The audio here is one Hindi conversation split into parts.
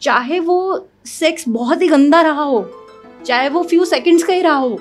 चाहे वो सेक्स बहुत ही गंदा रहा हो, चाहे वो फ्यू सेकंड्स का ही रहा हो,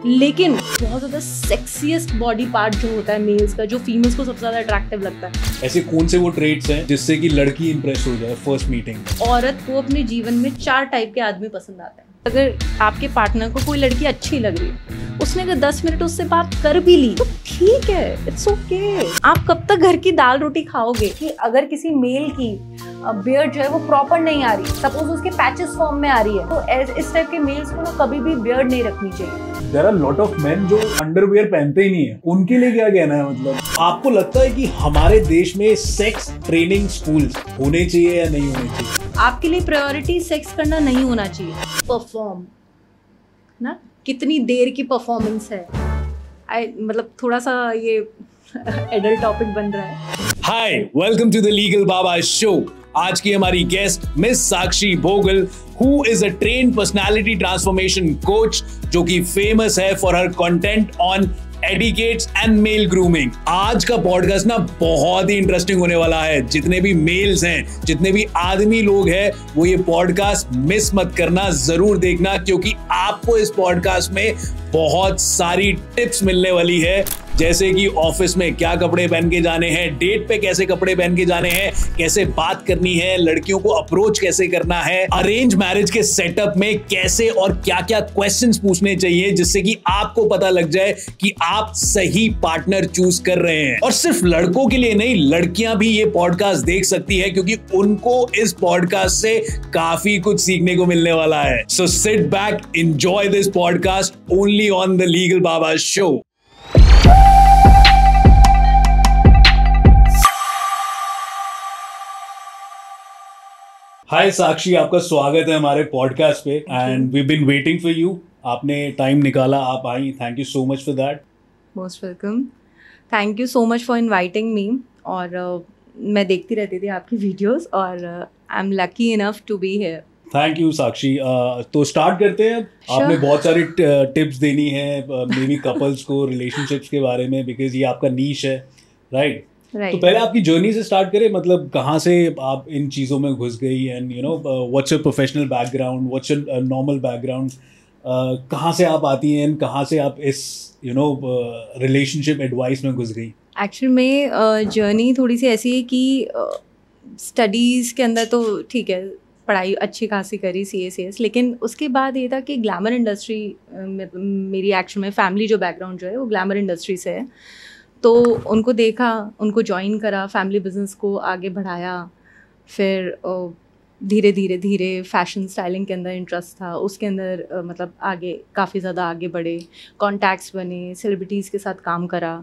लेकिन बहुत ज़्यादा सेक्सीएस्ट बॉडी पार्ट जो होता है मेल्स का, जो फीमेल्स को सबसे ज़्यादा अट्रैक्टिव लगता है। ऐसे कौन से वो ट्रेट्स हैं जिससे कि लड़की इंप्रेस हो जाए फर्स्ट मीटिंग? औरत को अपने जीवन में 4 टाइप के आदमी पसंद आते हैं। अगर आपके पार्टनर को कोई लड़की अच्छी लग रही है, उसने अगर 10 मिनट उससे बात कर भी ली तो ठीक है, इट्स ओके। आप कब तक घर की दाल रोटी खाओगे? कि अगर किसी मेल की बियर्ड जो है वो प्रॉपर नहीं आ रही, सपोज उसके पैचेस फॉर्म में आ रही है, तो इस टाइप के मेल्स को ना कभी भी बियर्ड नहीं रखनी चाहिए। There are lot of men जो अंडरवियर पहनते ही नहीं है, उनके लिए क्या कहना है? मतलब आपको लगता है कि हमारे देश में सेक्स ट्रेनिंग स्कूल्स होने चाहिए या नहीं होने चाहिए? आपके लिए प्रायोरिटी सेक्स करना नहीं होना चाहिए, परफॉर्म ना, कितनी देर की परफॉर्मेंस है। मतलब थोड़ा सा ये एडल्ट टॉपिक बन रहा है। Hi, welcome to the legal Baba show. आज की हमारी guest miss Sakshi Bhogal, who is a trained personality transformation coach, जो कि फेमस है for her content on etiquettes and male grooming. आज का पॉडकास्ट ना बहुत ही इंटरेस्टिंग होने वाला है। जितने भी मेल्स हैं, जितने भी आदमी लोग हैं, वो ये पॉडकास्ट मिस मत करना, जरूर देखना, क्योंकि आपको इस पॉडकास्ट में बहुत सारी टिप्स मिलने वाली है। जैसे कि ऑफिस में क्या कपड़े पहन के जाने हैं, डेट पे कैसे कपड़े पहन के जाने हैं, कैसे बात करनी है, लड़कियों को अप्रोच कैसे करना है, अरेंज मैरिज के सेटअप में कैसे और क्या क्या क्वेश्चंस पूछने चाहिए, जिससे कि आपको पता लग जाए कि आप सही पार्टनर चूज कर रहे हैं। और सिर्फ लड़कों के लिए नहीं, लड़कियां भी ये पॉडकास्ट देख सकती है, क्योंकि उनको इस पॉडकास्ट से काफी कुछ सीखने को मिलने वाला है। So sit back, enjoy this podcast only on the legal Baba show. Hi Sakshi, आपका स्वागत है हमारे पॉडकास्ट पे and we been waiting for you. आपने टाइम निकाला, आप आई, thank you so much for that. Most welcome, thank you so much for inviting me. और मैं देखती रहती थी आपकी वीडियोस और I am lucky enough to be here. Thank you Sakshi. तो स्टार्ट करते हैं। आपने बहुत सारी टिप्स देनी है मे बी कपल्स को रिलेशनशिप्स के बारे में, बिकॉज ये आपका नीश है, राइट? तो पहले आपकी जर्नी से स्टार्ट करें। मतलब कहाँ से आप इन चीज़ों में घुस गई and you know what's your professional background, what's your normal background, कहाँ से आप आती हैं, कहाँ से आप इस यू नो रिलेशनशिप एडवाइस में घुस गई? एक्चुअली में जर्नी थोड़ी सी ऐसी है कि स्टडीज़ के अंदर तो ठीक है, पढ़ाई अच्छी खासी करी, CA लेकिन उसके बाद ये था कि ग्लैमर इंडस्ट्री, मेरी एक्चुअल में फैमिली जो बैकग्राउंड जो है वो ग्लैमर इंडस्ट्री से है। तो उनको देखा, उनको ज्वाइन करा, फैमिली बिजनेस को आगे बढ़ाया। फिर धीरे धीरे फैशन स्टाइलिंग के अंदर इंटरेस्ट था, उसके अंदर मतलब आगे काफ़ी ज़्यादा आगे बढ़े, कॉन्टैक्ट्स बने, सेलिब्रिटीज़ के साथ काम करा।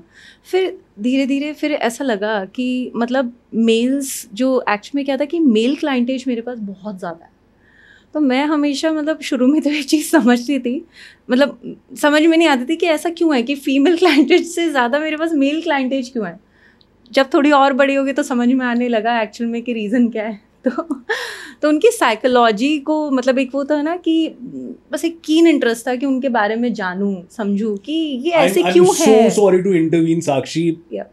फिर धीरे धीरे फिर ऐसा लगा कि मतलब मेल्स जो एक्चुअली में क्या था कि मेल क्लाइंटेज मेरे पास बहुत ज़्यादा है। तो मैं हमेशा मतलब शुरू में तो ये चीज़ समझती थी, मतलब समझ में नहीं आती थी कि ऐसा क्यों है कि फ़ीमेल क्लाइंटेज से ज़्यादा मेरे पास मेल क्लाइंटेज क्यों है। जब थोड़ी और बड़ी हो गई तो समझ में आने लगा एक्चुअल में कि रीज़न क्या है। तो उनकी साइकोलॉजी को, मतलब एक वो था ना कि बस एक कीन इंटरेस्ट था कि उनके बारे में जानूं, समझूं कि ये ऐसे क्यों है। I'm so sorry to intervene Sakshi,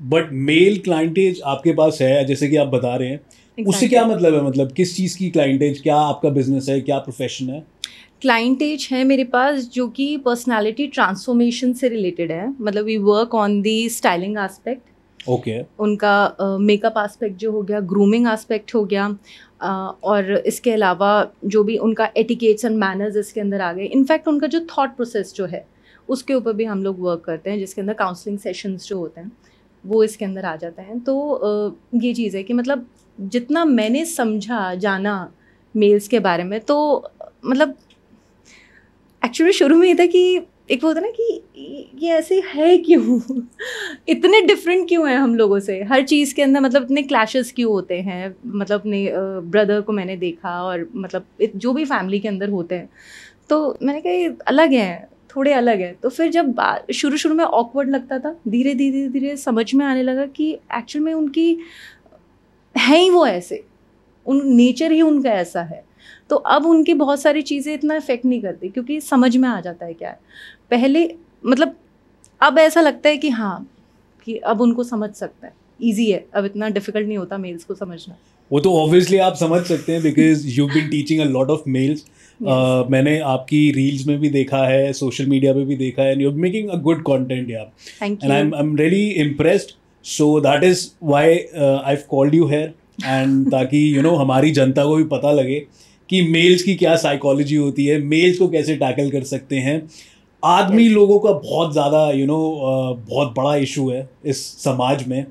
but male clientage आपके पास है जैसे कि आप बता रहे हैं, उससे क्या मतलब है? मतलब किस चीज़ की क्लाइंटेज? क्या आपका बिजनेस है, क्या प्रोफेशन है? क्लाइंटेज है मेरे पास जो कि पर्सनालिटी ट्रांसफॉर्मेशन से रिलेटेड है। मतलब we work on the styling aspect, okay, उनका मेकअप एस्पेक्ट जो हो गया, ग्रूमिंग एस्पेक्ट हो गया, और इसके अलावा जो भी उनका एटिकेट्स एंड मैनर्स इसके अंदर आ गए। इनफैक्ट उनका जो थॉट प्रोसेस जो है उसके ऊपर भी हम लोग वर्क करते हैं, जिसके अंदर काउंसलिंग सेशंस जो होते हैं वो इसके अंदर आ जाते हैं। तो ये चीज़ है कि मतलब जितना मैंने समझा, जाना मेल्स के बारे में, तो मतलब एक्चुअली शुरू में ये था कि एक वो होता ना कि ये ऐसे है क्यों, इतने डिफरेंट क्यों हैं हम लोगों से हर चीज़ के अंदर, मतलब इतने क्लैशेस क्यों होते हैं। मतलब अपने ब्रदर को मैंने देखा और मतलब जो भी फैमिली के अंदर होते हैं, तो मैंने कहा ये अलग हैं, थोड़े अलग है। तो फिर जब शुरू में ऑकवर्ड लगता था, धीरे धीरे समझ में आने लगा कि एक्चुअल में उनकी है ही वो ऐसे, उन नेचर ही उनका ऐसा है। तो अब उनकी बहुत सारी चीज़ें इतना इफेक्ट नहीं करती, क्योंकि समझ में आ जाता है क्या है। पहले मतलब अब ऐसा लगता है कि हाँ, कि अब उनको समझ सकता है, ईजी है, अब इतना डिफिकल्ट नहीं होता मेल्स को समझना। वो तो ऑब्वियसली आप समझ सकते हैं because you been teaching a lot of males. मैंने आपकी रील्स में भी देखा है, सोशल मीडिया पे भी देखा है, and you are making a good content यार. And I am really impressed. So that is why I have called you here. And ताकि हमारी जनता को भी पता लगे कि मेल्स की क्या साइकोलॉजी होती है, मेल्स को कैसे टैकल कर सकते हैं. आदमी लोगों का बहुत ज़्यादा बहुत बड़ा इशू है इस समाज में.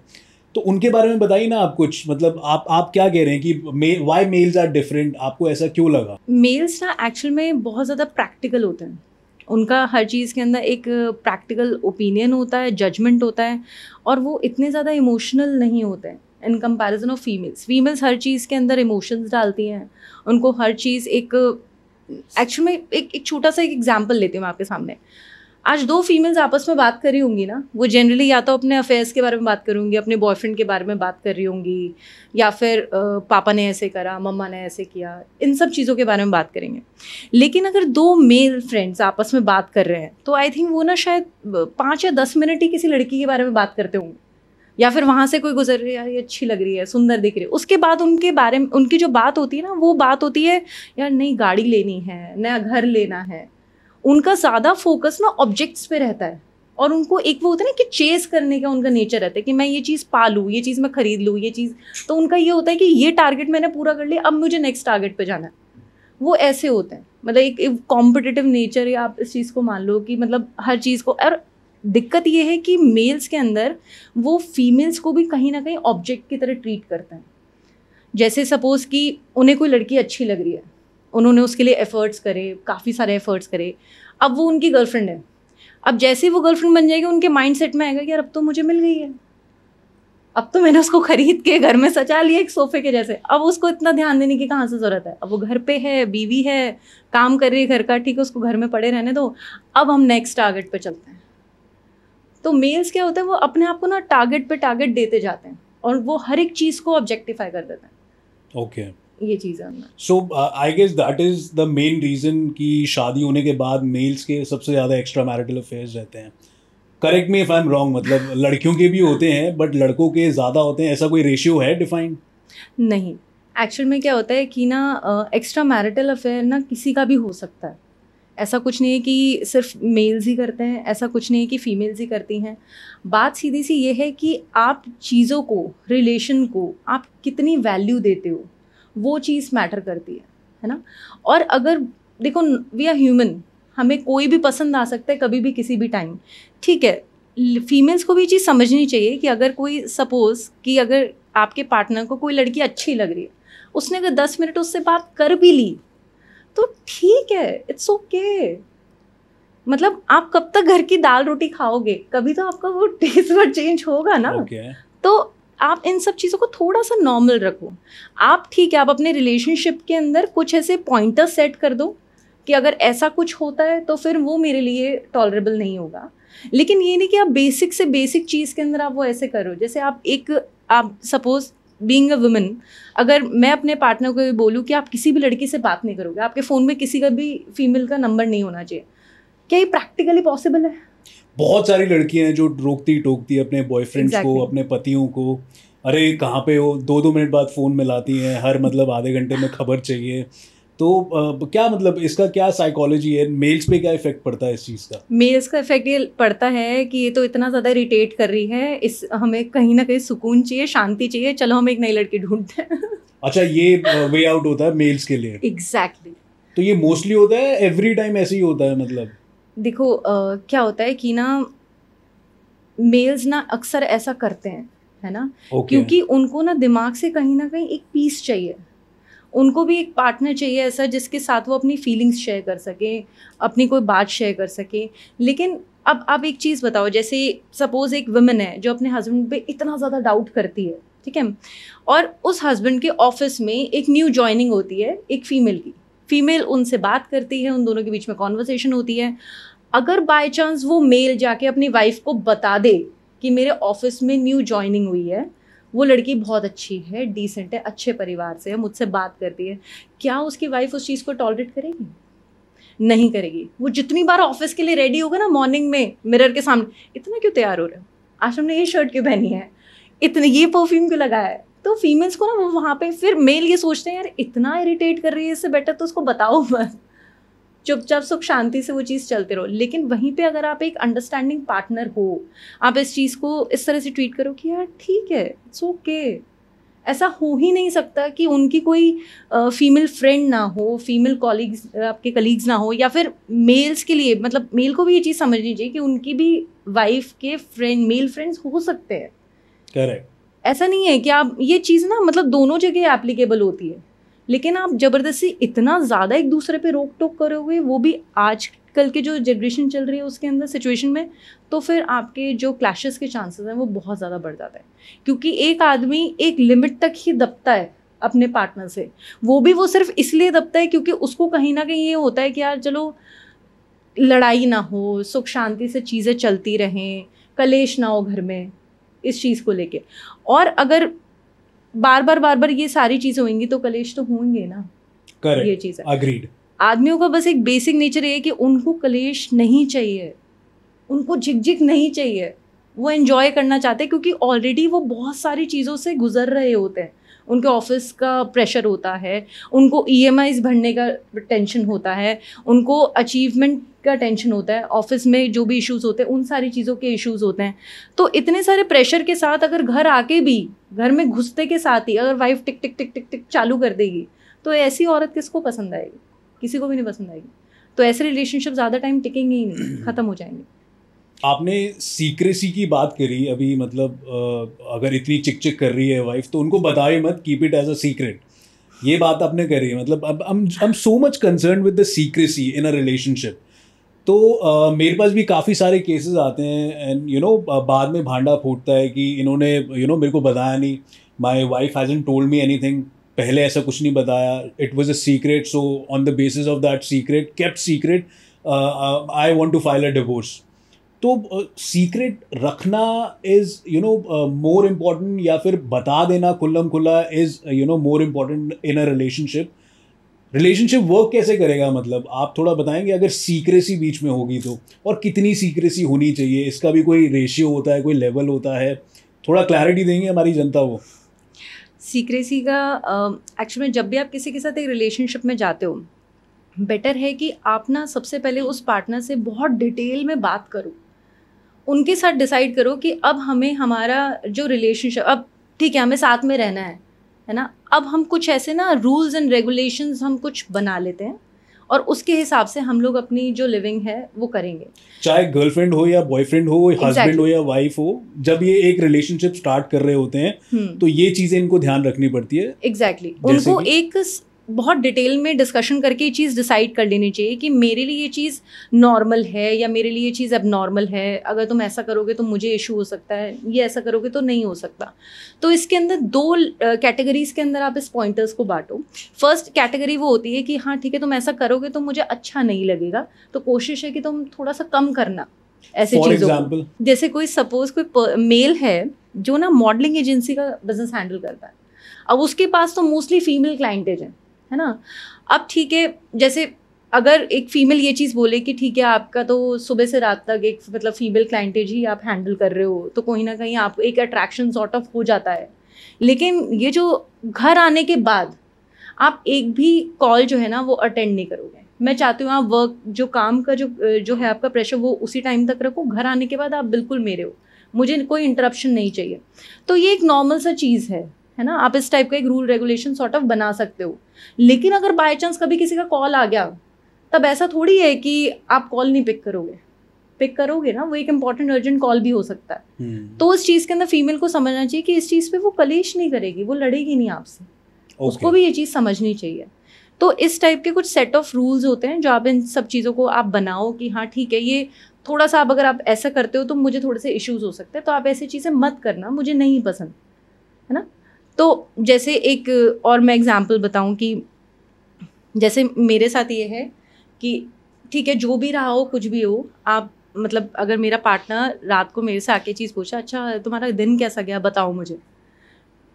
तो उनके बारे में बताइए ना आप कुछ. मतलब आप क्या कह रहे हैं कि व्हाई मेल्स आर डिफरेंट, आपको ऐसा क्यों लगा? मेल्स ना एक्चुअल में बहुत ज़्यादा प्रैक्टिकल होते हैं. उनका हर चीज़ के अंदर एक प्रैक्टिकल ओपिनियन होता है, जजमेंट होता है, और वो इतने ज़्यादा इमोशनल नहीं होते हैं in comparison of females. Females हर चीज़ के अंदर इमोशंस डालती हैं. उनको हर चीज़ एक एक्चुअल में एक छोटा सा एक एग्जाम्पल लेती हूँ मैं आपके सामने. आज दो फीमेल्स आपस में बात कर रही होंगी ना, वो जनरली या तो अपने अफेयर्स के बारे में बात कर रही होंगी, अपने बॉयफ्रेंड के बारे में बात कर रही होंगी, या फिर पापा ने ऐसे करा, मम्मा ने ऐसे किया, इन सब चीज़ों के बारे में बात करेंगे. लेकिन अगर दो मेल फ्रेंड्स आपस में बात कर रहे हैं तो आई थिंक वो ना शायद 5 या 10 मिनट ही किसी लड़की के बारे में बात करते होंगे, या फिर वहाँ से कोई गुजर रही है, यार ये अच्छी लग रही है, सुंदर दिख रही है. उसके बाद उनके बारे में उनकी जो बात होती है ना, वो बात होती है यार नई गाड़ी लेनी है, नया घर लेना है. उनका ज़्यादा फोकस ना ऑब्जेक्ट्स पे रहता है, और उनको एक वो होता है ना कि चेस करने का उनका नेचर रहता है कि मैं ये चीज़ पा लूँ, ये चीज़ मैं खरीद लूँ, ये चीज़. तो उनका ये होता है कि ये टारगेट मैंने पूरा कर लिया, अब मुझे नेक्स्ट टारगेट पे जाना है. वो ऐसे होते हैं. मतलब एक कॉम्पिटिटिव नेचर, या आप इस चीज़ को मान लो कि मतलब हर चीज़ को. और दिक्कत ये है कि मेल्स के अंदर वो फीमेल्स को भी कहीं ना कहीं ऑब्जेक्ट की तरह ट्रीट करते हैं. जैसे सपोज़ कि उन्हें कोई लड़की अच्छी लग रही है, उन्होंने उसके लिए एफर्ट्स करे, काफ़ी सारे एफर्ट्स करे. अब वो उनकी गर्लफ्रेंड है. अब जैसे ही वो गर्लफ्रेंड बन जाएगी, उनके माइंडसेट में आएगा कि यार अब तो मुझे मिल गई है, अब तो मैंने उसको खरीद के घर में सजा लिया एक सोफे के जैसे. अब उसको इतना ध्यान देने की कहाँ से ज़रूरत है. अब वो घर पे है, बीवी है, काम कर रही है घर का, ठीक है, उसको घर में पड़े रहने दो, अब हम नेक्स्ट टारगेट पे चलते हैं. तो मेल्स क्या होता है, वो अपने आप को ना टारगेट पे टारगेट देते जाते हैं, और वो हर एक चीज़ को ऑब्जेक्टिफाई कर देते हैं. ओके, ये चीज़ है. So I guess that is the main reason कि शादी होने के बाद मेल्स के सबसे ज़्यादा एक्स्ट्रा मैरिटल अफेयर्स रहते हैं. Correct me if I am wrong. मतलब लड़कियों के भी होते हैं बट लड़कों के ज़्यादा होते हैं, ऐसा कोई रेशियो है डिफाइंड? नहीं, एक्चुअल में क्या होता है कि ना एक्स्ट्रा मैरिटल अफेयर ना किसी का भी हो सकता है. ऐसा कुछ नहीं है कि सिर्फ मेल्स ही करते हैं, ऐसा कुछ नहीं है कि फीमेल्स ही करती हैं. बात सीधी सी ये है कि आप चीज़ों को, रिलेशन को आप कितनी वैल्यू देते हो, वो चीज़ मैटर करती है ना. और अगर देखो, वी आर ह्यूमन, हमें कोई भी पसंद आ सकता है कभी भी किसी भी टाइम. ठीक है, फीमेल्स को भी ये चीज़ समझनी चाहिए कि अगर कोई सपोज़ कि अगर आपके पार्टनर को कोई लड़की अच्छी लग रही है, उसने अगर 10 मिनट उससे बात कर भी ली तो ठीक है, इट्स ओके. मतलब आप कब तक घर की दाल रोटी खाओगे, कभी तो आपका वो टेस्ट बड चेंज होगा ना. तो आप इन सब चीज़ों को थोड़ा सा नॉर्मल रखो. आप ठीक है, आप अपने रिलेशनशिप के अंदर कुछ ऐसे पॉइंटर्स सेट कर दो कि अगर ऐसा कुछ होता है तो फिर वो मेरे लिए टॉलरेबल नहीं होगा. लेकिन ये नहीं कि आप बेसिक से बेसिक चीज़ के अंदर आप वो ऐसे करो. जैसे आप सपोज बीइंग अ वुमन, अगर मैं अपने पार्टनर को ये बोलूँ कि आप किसी भी लड़की से बात नहीं करोगे, आपके फ़ोन में किसी का भी फीमेल का नंबर नहीं होना चाहिए, क्या ये प्रैक्टिकली पॉसिबल है? बहुत सारी लड़कियां हैं जो रोकती टोकती अपने बॉयफ्रेंड्स को, अपने पतियों को, अरे कहाँ पे हो, 2-2 मिनट बाद फ़ोन मिलाती हैं, हर मतलब आधे घंटे में खबर चाहिए. तो क्या मतलब इसका क्या साइकोलॉजी है, मेल्स पे क्या इफेक्ट पड़ता है इस चीज़ का? मेल्स का इफेक्ट ये पड़ता है कि ये तो इतना ज़्यादा इरिटेट कर रही है, इस हमें कहीं ना कहीं सुकून चाहिए, शांति चाहिए, चलो हम एक नई लड़की ढूंढते हैं. अच्छा, ये वे आउट होता है मेल्स के लिए? एग्जैक्टली. तो ये मोस्टली होता है, एवरी टाइम ऐसे ही होता है? मतलब देखो क्या होता है कि ना मेल्स ना अक्सर ऐसा करते हैं, है ना. क्योंकि उनको ना दिमाग से कहीं ना कहीं एक पीस चाहिए. उनको भी एक पार्टनर चाहिए ऐसा जिसके साथ वो अपनी फीलिंग्स शेयर कर सके, अपनी कोई बात शेयर कर सके. लेकिन अब आप एक चीज़ बताओ, जैसे सपोज़ एक वुमन है जो अपने हस्बैंड पे इतना ज़्यादा डाउट करती है, ठीक है, और उस हस्बैंड के ऑफिस में एक न्यू ज्वाइनिंग होती है एक फ़ीमेल की. फ़ीमेल उनसे बात करती है, उन दोनों के बीच में कॉन्वर्सेशन होती है. अगर बाय चांस वो मेल जाके अपनी वाइफ को बता दे कि मेरे ऑफिस में न्यू ज्वाइनिंग हुई है, वो लड़की बहुत अच्छी है, डिसेंट है, अच्छे परिवार से है, मुझसे बात करती है, क्या उसकी वाइफ उस चीज़ को टॉलरेट करेगी? नहीं करेगी. वो जितनी बार ऑफिस के लिए रेडी होगा ना, मॉर्निंग में मिरर के सामने, इतना क्यों तैयार हो रहे हो, आज हमने ये शर्ट क्यों पहनी है, इतने ये परफ्यूम क्यों लगाया है, तो फीमेल्स को ना वो वहाँ पे फिर मेल ये सोचते हैं यार इतना इरिटेट कर रही है, इससे बेटर तो उसको बताओ मत, चुपचाप सुख शांति से वो चीज़ चलते रहो। लेकिन वहीं पे अगर आप एक अंडरस्टैंडिंग पार्टनर हो, आप इस चीज़ को इस तरह से ट्रीट करो कि यार ठीक है, इट्स ओके। ऐसा हो ही नहीं सकता कि उनकी कोई फीमेल फ्रेंड ना हो, फीमेल कॉलीग्स, आपके कलीग्स ना हो, या फिर मेल्स के लिए, मतलब मेल को भी ये चीज़ समझनी चाहिए कि उनकी भी वाइफ के फ्रेंड, मेल फ्रेंड्स हो सकते हैं। करेक्ट। ऐसा नहीं है कि आप ये चीज़ ना मतलब दोनों जगह एप्लीकेबल होती है, लेकिन आप ज़बरदस्ती इतना ज़्यादा एक दूसरे पे रोक टोक करोगे, वो भी आजकल के जो जनरेशन चल रही है उसके अंदर सिचुएशन में, तो फिर आपके जो क्लैशेस के चांसेस हैं वो बहुत ज़्यादा बढ़ जाता है। क्योंकि एक आदमी एक लिमिट तक ही दबता है अपने पार्टनर से, वो भी वो सिर्फ इसलिए दबता है क्योंकि उसको कहीं ना कहीं ये होता है कि यार चलो लड़ाई ना हो, सुख शांति से चीज़ें चलती रहें, कलेश ना हो घर में इस चीज़ को लेके। और अगर बार बार ये सारी चीज़ें होंगी तो कलेश तो होंगे ना। करेक्ट, ये चीज़ है। अग्रीड। आदमियों का बस एक बेसिक नेचर ये है कि उनको कलेश नहीं चाहिए, उनको झिकझिक नहीं चाहिए, वो एंजॉय करना चाहते हैं क्योंकि ऑलरेडी वो बहुत सारी चीज़ों से गुजर रहे होते हैं। उनके ऑफिस का प्रेशर होता है, उनको EMIs भरने का टेंशन होता है, उनको अचीवमेंट का टेंशन होता है, ऑफिस में जो भी इश्यूज़ होते हैं उन सारी चीज़ों के इश्यूज़ होते हैं। तो इतने सारे प्रेशर के साथ अगर घर आके भी, घर में घुसते के साथ ही अगर वाइफ टिक टिक टिक टिक टिक चालू कर देगी, तो ऐसी औरत किसको पसंद आएगी? किसी को भी नहीं पसंद आएगी। तो ऐसे रिलेशनशिप ज़्यादा टाइम टिकेंगे ही नहीं, ख़त्म हो जाएंगे। आपने सीक्रेसी की बात करी अभी, मतलब अगर इतनी चिक चिक कर रही है वाइफ तो उनको बताए मत, keep it as a secret, ये बात आपने करी। मतलब अब I am so much concern with the secrecy in a relationship. तो मेरे पास भी काफ़ी सारे केसेस आते हैं एंड यू नो बाद में भांडा फूटता है कि इन्होंने मेरे को बताया नहीं, my wife hasn't told me anything, पहले ऐसा कुछ नहीं बताया, it was a secret, so on the basis of that secret, kept secret, I want to file a divorce. तो सीक्रेट रखना इज मोर इम्पॉर्टेंट, या फिर बता देना खुल्लम खुल्ला is more important in a relationship work कैसे करेगा? मतलब आप थोड़ा बताएंगे अगर सीक्रेसी बीच में होगी तो, और कितनी सीक्रेसी होनी चाहिए, इसका भी कोई रेशियो होता है, कोई लेवल होता है? थोड़ा क्लैरिटी देंगे हमारी जनता को। सीक्रेसी का एक्चुअली में जब भी आप किसी के साथ एक रिलेशनशिप में जाते हो, बेटर है कि आप ना सबसे पहले उस पार्टनर से बहुत डिटेल में बात करो, उनके साथ डिसाइड करो कि अब हमें हमारा जो रिलेशनशिप, अब ठीक है हमें साथ में रहना है ना, अब हम कुछ ऐसे ना रूल्स एंड रेगुलेशंस हम कुछ बना लेते हैं और उसके हिसाब से हम लोग अपनी जो लिविंग है वो करेंगे। चाहे गर्लफ्रेंड हो या बॉयफ्रेंड हो, हस्बैंड हो या वाइफ हो, जब ये एक रिलेशनशिप स्टार्ट कर रहे होते हैं तो ये चीजें इनको ध्यान रखनी पड़ती है। एग्जैक्टली, उनको एक बहुत डिटेल में डिस्कशन करके ये चीज़ डिसाइड कर लेनी चाहिए कि मेरे लिए ये चीज़ नॉर्मल है या मेरे लिए ये चीज़ अब नॉर्मल है, अगर तुम ऐसा करोगे तो मुझे इशू हो सकता है, ये ऐसा करोगे तो नहीं हो सकता। तो इसके अंदर दो कैटेगरीज के अंदर आप इस पॉइंटर्स को बांटो। फर्स्ट कैटेगरी वो होती है कि हाँ ठीक है तुम ऐसा करोगे तो मुझे अच्छा नहीं लगेगा, तो कोशिश है कि तुम थोड़ा सा कम करना ऐसे चीज़ों। जैसे कोई सपोज कोई मेल है जो ना मॉडलिंग एजेंसी का बिजनेस हैंडल करता है, अब उसके पास तो मोस्टली फीमेल क्लाइंटेज है ना। अब ठीक है, जैसे अगर एक फीमेल ये चीज़ बोले कि ठीक है आपका तो सुबह से रात तक एक मतलब फीमेल क्लाइंटेज ही आप हैंडल कर रहे हो, तो कहीं ना कहीं आपको एक अट्रैक्शन सॉर्ट ऑफ हो जाता है। लेकिन ये जो घर आने के बाद आप एक भी कॉल जो है ना वो अटेंड नहीं करोगे। मैं चाहती हूँ आप वर्क जो काम का जो है आपका प्रेशर वो उसी टाइम तक रखो, घर आने के बाद आप बिल्कुल मेरे हो, मुझे कोई इंटरप्शन नहीं चाहिए। तो ये एक नॉर्मल सा चीज़ है ना, आप इस टाइप का एक रूल रेगुलेशन सॉर्ट ऑफ बना सकते हो। लेकिन अगर बाय चांस कभी किसी का कॉल आ गया, तब ऐसा थोड़ी है कि आप कॉल नहीं पिक करोगे ना, वो एक इंपॉर्टेंट अर्जेंट कॉल भी हो सकता है। तो उस चीज़ के अंदर फीमेल को समझना चाहिए कि इस चीज़ पे वो कलेश नहीं करेगी, वो लड़ेगी नहीं आपसे, उसको भी ये चीज़ समझनी चाहिए। तो इस टाइप के कुछ सेट ऑफ रूल्स होते हैं जो आप इन सब चीज़ों को आप बनाओ कि हाँ ठीक है ये थोड़ा सा अब अगर आप ऐसा करते हो तो मुझे थोड़े से इश्यूज हो सकते हैं, तो आप ऐसी चीज़ें मत करना, मुझे नहीं पसंद है ना। तो जैसे एक और मैं एग्जांपल बताऊं कि जैसे मेरे साथ ये है कि ठीक है जो भी रहा हो कुछ भी हो, आप मतलब अगर मेरा पार्टनर रात को मेरे से आके चीज़ पूछा, अच्छा तुम्हारा दिन कैसा गया बताओ मुझे,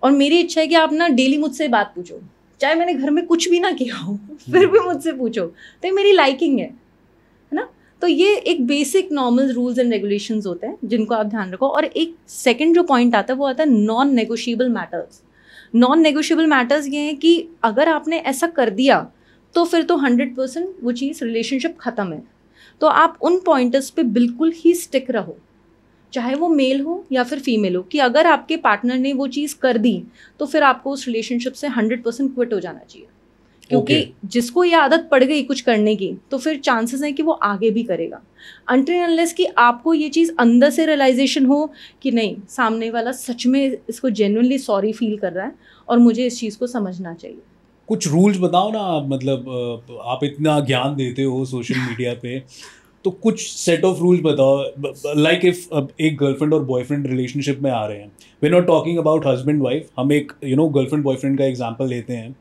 और मेरी इच्छा है कि आप ना डेली मुझसे बात पूछो, चाहे मैंने घर में कुछ भी ना किया हो फिर भी मुझसे पूछो, तो ये मेरी लाइकिंग है ना। तो ये एक basic normal rules and regulations होते हैं जिनको आप ध्यान रखो। और एक सेकंड जो पॉइंट आता है वो आता है non negotiable matters. Non negotiable matters ये हैं कि अगर आपने ऐसा कर दिया तो फिर तो 100% वो चीज़ रिलेशनशिप ख़त्म है। तो आप उन पॉइंटर्स पे बिल्कुल ही स्टिक रहो, चाहे वो मेल हो या फिर फीमेल हो, कि अगर आपके पार्टनर ने वो चीज़ कर दी तो फिर आपको उस रिलेशनशिप से 100% क्विट हो जाना चाहिए। क्योंकि जिसको ये आदत पड़ गई कुछ करने की तो फिर चांसेस हैं कि वो आगे भी करेगा, अनटिल अनलेस कि आपको ये चीज़ अंदर से रियलाइजेशन हो कि नहीं, सामने वाला सच में इसको जेन्युइनली सॉरी फील कर रहा है और मुझे इस चीज़ को समझना चाहिए। कुछ रूल्स बताओ ना आप, मतलब आप इतना ज्ञान देते हो सोशल मीडिया पे, तो कुछ सेट ऑफ रूल्स बताओ। लाइक इफ एक गर्लफ्रेंड और बॉयफ्रेंड रिलेशनशिप में आ रहे हैं, we not talking about husband wife, हम एक गर्लफ्रेंड बॉयफ्रेंड का एग्जांपल लेते हैं,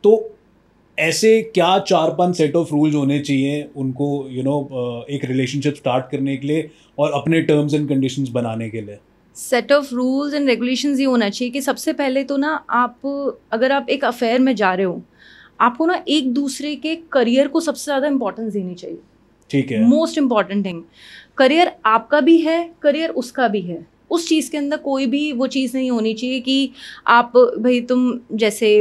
तो ऐसे क्या 4-5 सेट ऑफ रूल्स होने चाहिए उनको एक रिलेशनशिप स्टार्ट करने के लिए और अपने टर्म्स एंड कंडीशंस बनाने के लिए? Set of rules and regulations ये होना चाहिए कि सबसे पहले तो ना, आप अगर आप एक अफेयर में जा रहे हो, आपको ना एक दूसरे के करियर को सबसे ज़्यादा इंपॉर्टेंस देनी चाहिए। ठीक है, मोस्ट इम्पॉर्टेंट थिंग, करियर आपका भी है, करियर उसका भी है। उस चीज़ के अंदर कोई भी वो चीज़ नहीं होनी चाहिए कि आप भाई तुम जैसे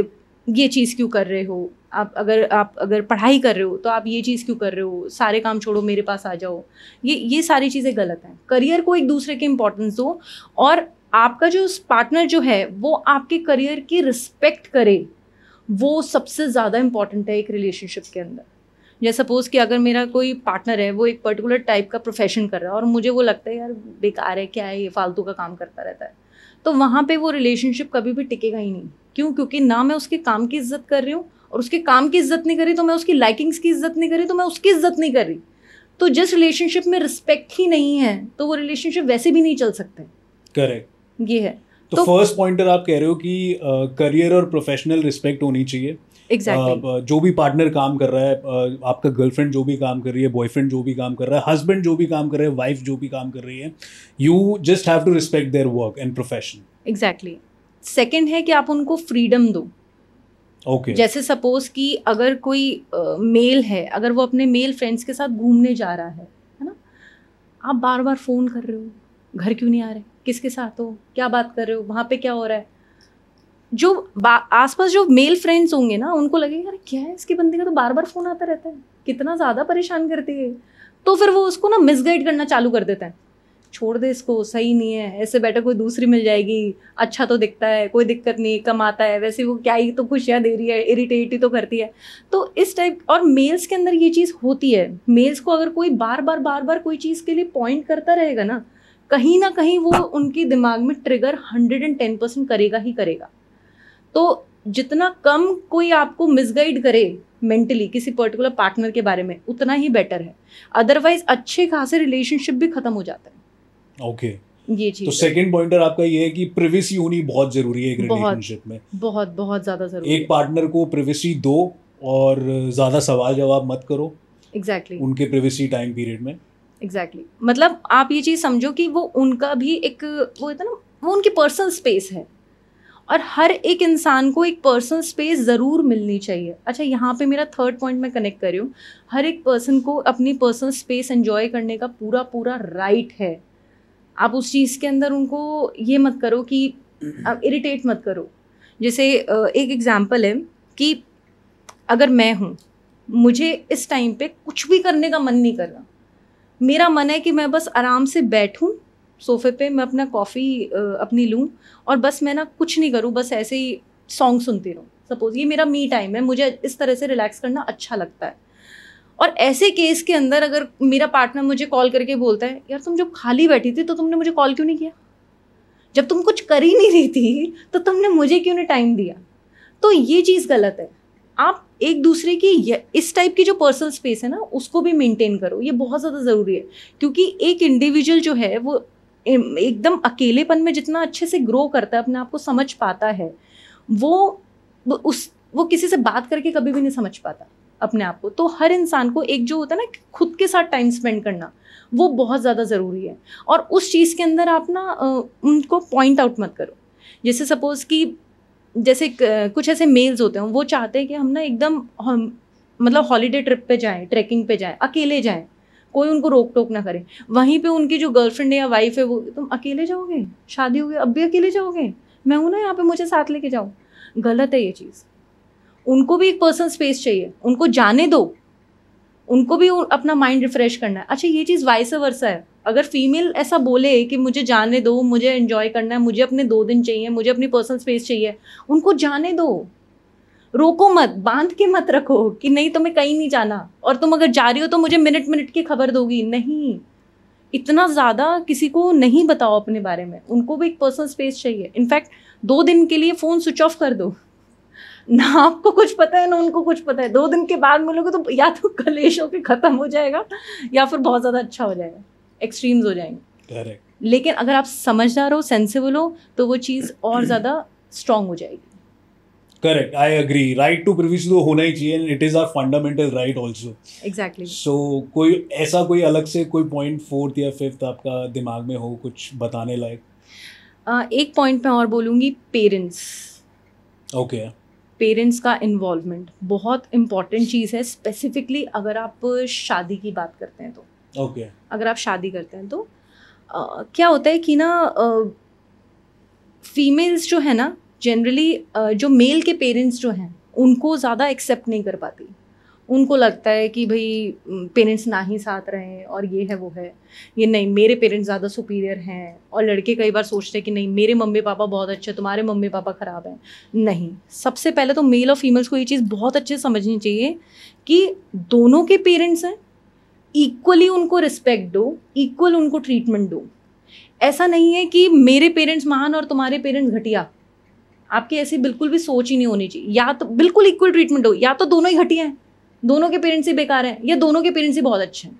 ये चीज़ क्यों कर रहे हो, आप अगर पढ़ाई कर रहे हो तो आप ये चीज़ क्यों कर रहे हो, सारे काम छोड़ो मेरे पास आ जाओ। ये सारी चीज़ें गलत हैं। करियर को एक दूसरे के इम्पोर्टेंस दो, और आपका जो पार्टनर जो है वो आपके करियर की रिस्पेक्ट करे, वो सबसे ज़्यादा इम्पॉर्टेंट है एक रिलेशनशिप के अंदर। जैसे सपोज़ कि अगर मेरा कोई पार्टनर है, वो एक पर्टिकुलर टाइप का प्रोफेशन कर रहा है और मुझे वो लगता है यार बेकार है, क्या है ये, फालतू का काम करता रहता है, तो वहाँ पे वो रिलेशनशिप कभी भी टिकेगा ही नहीं। क्यों? क्योंकि ना मैं उसके काम की इज्जत कर रही हूँ, और उसके काम की इज्जत नहीं करी तो मैं उसकी लाइकिंग्स की इज्जत नहीं करी तो मैं उसकी इज्जत नहीं कर रही। तो जिस रिलेशनशिप में रिस्पेक्ट ही नहीं है तो वो रिलेशनशिप वैसे भी नहीं चल सकते। करेक्ट, ये है। तो फर्स्ट पॉइंटर आप कह रहे हो कि करियर और प्रोफेशनल रिस्पेक्ट होनी चाहिए। एग्जैक्टली। जो भी पार्टनर काम कर रहा है, आपका गर्लफ्रेंड जो भी काम कर रही है, बॉयफ्रेंड जो भी काम कर रहा है, हस्बैंड जो भी काम कर रहे हैं, वाइफ जो भी काम कर रही है, you just have to respect their work and profession. Exactly. Second है कि आप उनको फ्रीडम दो। ओके, जैसे सपोज कि अगर कोई मेल है, अगर वो अपने मेल फ्रेंड्स के साथ घूमने जा रहा है ना, आप बार बार फ़ोन कर रहे हो, घर क्यों नहीं आ रहे, किसके साथ हो, क्या बात कर रहे हो, वहाँ पे क्या हो रहा है, जो आसपास जो मेल फ्रेंड्स होंगे ना, उनको लगेगा अरे क्या है इसके बंदे का तो बार बार फ़ोन आता रहता है, कितना ज़्यादा परेशान करती है। तो फिर वो उसको ना मिसगाइड करना चालू कर देता है, छोड़ दे इसको, सही नहीं है, ऐसे बेटर कोई दूसरी मिल जाएगी, अच्छा तो दिखता है, कोई दिक्कत नहीं, कमाता है, वैसे वो क्या ही तो खुशियाँ दे रही है, इरिटेट ही तो करती है। तो इस टाइप, और मेल्स के अंदर ये चीज़ होती है, मेल्स को अगर कोई बार बार कोई चीज़ के लिए पॉइंट करता रहेगा ना कहीं वो उनके दिमाग में ट्रिगर 110% करेगा ही करेगा। तो जितना कम कोई आपको मिसगाइड करे मेंटली किसी पर्टिकुलर पार्टनर के बारे में, उतना ही बेटर है। अदरवाइज अच्छे खासे रिलेशनशिप भी खत्म हो जाता है। ओके, ये चीज। तो सेकंड पॉइंटर आपका ये है कि प्रिवेसी होनी बहुत जरूरी है एक रिलेशनशिप में। बहुत बहुत ज्यादा जरूरी एक पार्टनर को प्रिवेसी दो और ज्यादा सवाल जवाब मत करो। एग्जैक्टली। उनके प्रिवेसी टाइम पीरियड में। एग्जैक्टली। मतलब आप ये चीज समझो कि वो उनका भी एक वो होता है ना, वो उनकी पर्सनल स्पेस है, और हर एक इंसान को एक पर्सनल स्पेस ज़रूर मिलनी चाहिए। अच्छा, यहाँ पे मेरा थर्ड पॉइंट मैं कनेक्ट कर रही हूँ, हर एक पर्सन को अपनी पर्सनल स्पेस एंजॉय करने का पूरा राइट है। आप उस चीज़ के अंदर उनको ये मत करो कि आप इरिटेट मत करो। जैसे एक एग्जांपल है कि अगर मैं हूँ, मुझे इस टाइम पे कुछ भी करने का मन नहीं कर रहा, मेरा मन है कि मैं बस आराम से बैठूँ सोफे पे, मैं अपना कॉफ़ी अपनी लूँ और बस मैं ना कुछ नहीं करूँ, बस ऐसे ही सॉन्ग सुनती रहूँ। सपोज ये मेरा मी टाइम है, मुझे इस तरह से रिलैक्स करना अच्छा लगता है। और ऐसे केस के अंदर अगर मेरा पार्टनर मुझे कॉल करके बोलता है यार तुम जब खाली बैठी थी तो तुमने मुझे कॉल क्यों नहीं किया, जब तुम कुछ कर ही नहीं रही थी तो तुमने मुझे क्यों नहीं टाइम दिया, तो ये चीज़ गलत है। आप एक दूसरे की इस टाइप की जो पर्सनल स्पेस है ना उसको भी मेंटेन करो, ये बहुत ज़्यादा ज़रूरी है। क्योंकि एक इंडिविजुअल जो है वो एकदम अकेलेपन में जितना अच्छे से ग्रो करता है, अपने आप को समझ पाता है, वो किसी से बात करके कभी भी नहीं समझ पाता अपने आप को। तो हर इंसान को एक जो होता है ना खुद के साथ टाइम स्पेंड करना, वो बहुत ज़्यादा ज़रूरी है। और उस चीज़ के अंदर आप ना उनको पॉइंट आउट मत करो। जैसे सपोज़ कि जैसे कुछ ऐसे मेल्स होते हैं, वो चाहते हैं कि हम ना एकदम मतलब हॉलीडे ट्रिप पे जाएं, ट्रैकिंग पे जाएं, अकेले जाएं, कोई उनको रोक टोक ना करे। वहीं पे उनकी जो गर्लफ्रेंड है या वाइफ है, वो तुम अकेले जाओगे, शादी हो गई अब भी अकेले जाओगे, मैं हूँ ना यहाँ पे, मुझे साथ लेके जाओ। गलत है ये चीज़। उनको भी एक पर्सनल स्पेस चाहिए, उनको जाने दो, उनको भी अपना माइंड रिफ्रेश करना है। अच्छा, ये चीज़ वाइस वर्सा है, अगर फीमेल ऐसा बोले कि मुझे जाने दो, मुझे एंजॉय करना है, मुझे अपने 2 दिन चाहिए, मुझे अपनी पर्सनल स्पेस चाहिए, उनको जाने दो, रोको मत, बांध के मत रखो कि नहीं तुम्हें कहीं नहीं जाना, और तुम अगर जा रही हो तो मुझे मिनट मिनट की खबर दोगी। नहीं, इतना ज़्यादा किसी को नहीं बताओ अपने बारे में, उनको भी एक पर्सनल स्पेस चाहिए। इनफैक्ट 2 दिन के लिए फ़ोन स्विच ऑफ कर दो, ना आपको कुछ पता है ना उनको कुछ पता है। 2 दिन के बाद मिलोगे तो या तो कलेश होके ख़त्म हो जाएगा या फिर बहुत ज़्यादा अच्छा हो जाएगा, एक्सट्रीम्स हो जाएंगे। करेक्ट। लेकिन अगर आप समझदार हो, सेंसिबल हो, तो वो चीज़ और ज़्यादा स्ट्रांग हो जाएगी। Correct, I agree. Right to privacy तो होना ही चाहिए, it is our fundamental right also. Exactly. So कोई ऐसा कोई अलग से कोई पॉइंट 4th या 5th आपका दिमाग में हो कुछ बताने लायक? एक पॉइंट मैं और बोलूँगी, पेरेंट्स। ओके। पेरेंट्स का इन्वॉल्वमेंट बहुत इम्पॉर्टेंट चीज़ है, स्पेसिफिकली अगर आप शादी की बात करते हैं तो। ओके। अगर आप शादी करते हैं तो क्या होता है कि ना, फीमेल्स जो है ना जनरली, जो मेल के पेरेंट्स जो हैं उनको ज़्यादा एक्सेप्ट नहीं कर पाती। उनको लगता है कि भाई पेरेंट्स ना ही साथ रहें और ये है वो है, ये नहीं मेरे पेरेंट्स ज़्यादा सुपीरियर हैं। और लड़के कई बार सोचते हैं कि नहीं मेरे मम्मी पापा बहुत अच्छे, तुम्हारे मम्मी पापा ख़राब हैं। नहीं, सबसे पहले तो मेल और फीमेल्स को ये चीज़ बहुत अच्छे से समझनी चाहिए कि दोनों के पेरेंट्स हैं, इक्वली उनको रिस्पेक्ट दो, इक्वल उनको ट्रीटमेंट दो। ऐसा नहीं है कि मेरे पेरेंट्स महान और तुम्हारे पेरेंट्स घटिया, आपकी ऐसी बिल्कुल भी सोच ही नहीं होनी चाहिए। या तो बिल्कुल इक्वल ट्रीटमेंट हो, या तो दोनों ही घटिया हैं, दोनों के पेरेंट्स ही बेकार हैं, या दोनों के पेरेंट्स ही बहुत अच्छे हैं।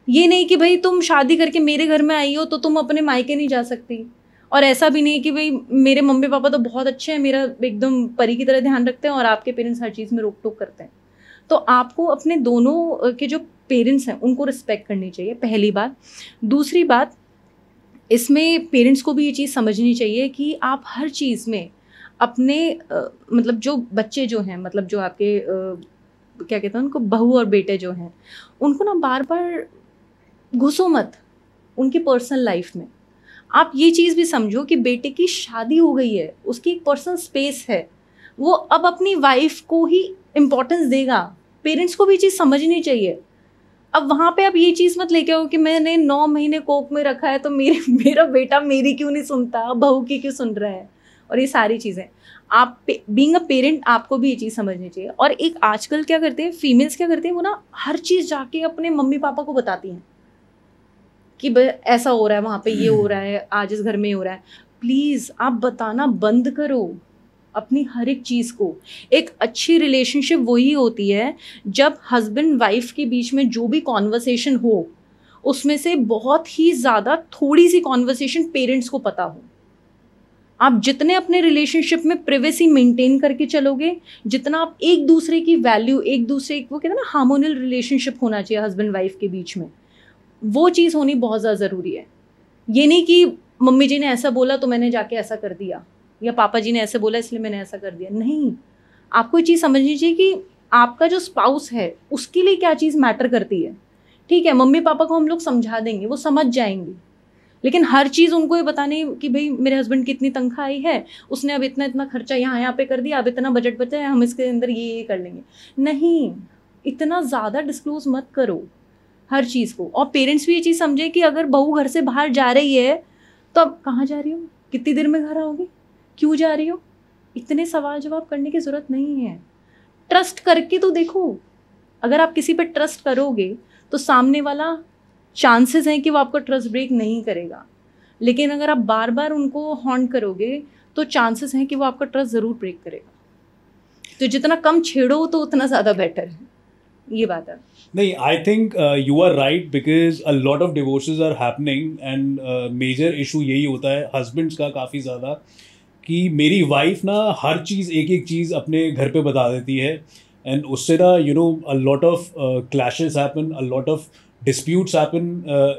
ये नहीं कि भाई तुम शादी करके मेरे घर में आई हो तो तुम अपने मायके नहीं जा सकती, और ऐसा भी नहीं कि भाई मेरे मम्मी पापा तो बहुत अच्छे हैं, मेरा एकदम परी की तरह ध्यान रखते हैं और आपके पेरेंट्स हर चीज़ में रोक टोक करते हैं। तो आपको अपने दोनों के जो पेरेंट्स हैं उनको रिस्पेक्ट करनी चाहिए, पहली बात। दूसरी बात, इसमें पेरेंट्स को भी ये चीज़ समझनी चाहिए कि आप हर चीज़ में अपने मतलब जो बच्चे जो हैं, मतलब जो आपके क्या कहते हैं उनको, बहू और बेटे जो हैं, उनको ना बार बार घुसो मत उनकी पर्सनल लाइफ में। आप ये चीज़ भी समझो कि बेटे की शादी हो गई है, उसकी एक पर्सनल स्पेस है, वो अब अपनी वाइफ को ही इम्पोर्टेंस देगा। पेरेंट्स को भी चीज़ समझनी चाहिए। अब वहाँ पे आप ये चीज़ मत लेके आओ कि मैंने 9 महीने कोख में रखा है तो मेरा बेटा मेरी क्यों नहीं सुनता, बहू की क्यों सुन रहा है, और ये सारी चीज़ें। आप बीइंग अ पेरेंट आपको भी ये चीज़ समझनी चाहिए। और एक आजकल क्या करते हैं फीमेल्स, क्या करते हैं वो ना हर चीज़ जाके अपने मम्मी पापा को बताती हैं कि ऐसा हो रहा है, वहाँ पे ये हो रहा है, आज इस घर में ये हो रहा है। प्लीज़ आप बताना बंद करो अपनी हर एक चीज़ को। एक अच्छी रिलेशनशिप वही होती है जब हस्बैंड वाइफ के बीच में जो भी कॉन्वर्सेशन हो उसमें से बहुत ही ज़्यादा थोड़ी सी कॉन्वर्सेशन पेरेंट्स को पता हो। आप जितने अपने रिलेशनशिप में प्रिवेसी मेंटेन करके चलोगे, जितना आप एक दूसरे की वैल्यू, एक दूसरे वो कहते हैं ना हार्मोनियल रिलेशनशिप होना चाहिए हस्बैंड वाइफ के बीच में, वो चीज़ होनी बहुत ज़्यादा ज़रूरी है। ये नहीं कि मम्मी जी ने ऐसा बोला तो मैंने जाके ऐसा कर दिया, या पापा जी ने ऐसे बोला इसलिए मैंने ऐसा कर दिया। नहीं, आपको ये चीज़ समझनी चाहिए कि आपका जो स्पाउस है उसके लिए क्या चीज़ मैटर करती है। ठीक है, मम्मी पापा को हम लोग समझा देंगे, वो समझ जाएंगे, लेकिन हर चीज़ उनको ये बताने कि भाई मेरे हस्बैंड की इतनी तनख्वाह आई है, उसने अब इतना इतना खर्चा यहाँ पे कर दिया, अब इतना बजट बचा है, हम इसके अंदर ये कर लेंगे। नहीं, इतना ज़्यादा डिस्क्लोज मत करो हर चीज़ को। और पेरेंट्स भी ये चीज़ समझे कि अगर बहू घर से बाहर जा रही है तो अब कहाँ जा रही हो, कितनी देर में घर आओगी, क्यों जा रही हो, इतने सवाल जवाब करने की ज़रूरत नहीं है। ट्रस्ट करके तो देखो, अगर आप किसी पर ट्रस्ट करोगे तो सामने वाला चांसेस हैं कि वो आपको ट्रस्ट ब्रेक नहीं करेगा। लेकिन अगर आप बार बार उनको हॉन्ट करोगे तो चांसेस हैं कि वो आपका ट्रस्ट ज़रूर ब्रेक करेगा। तो जितना कम छेड़ो तो उतना ज़्यादा बेटर है, ये बात है। नहीं, I think you are right because a lot of divorces are happening and major issue यही होता है हस्बैंड्स का काफ़ी ज़्यादा कि मेरी वाइफ ना हर चीज़ एक एक चीज़ अपने घर पे बता देती है एंड उससे ना you know a lot of clashes happen, a lot of disputes happen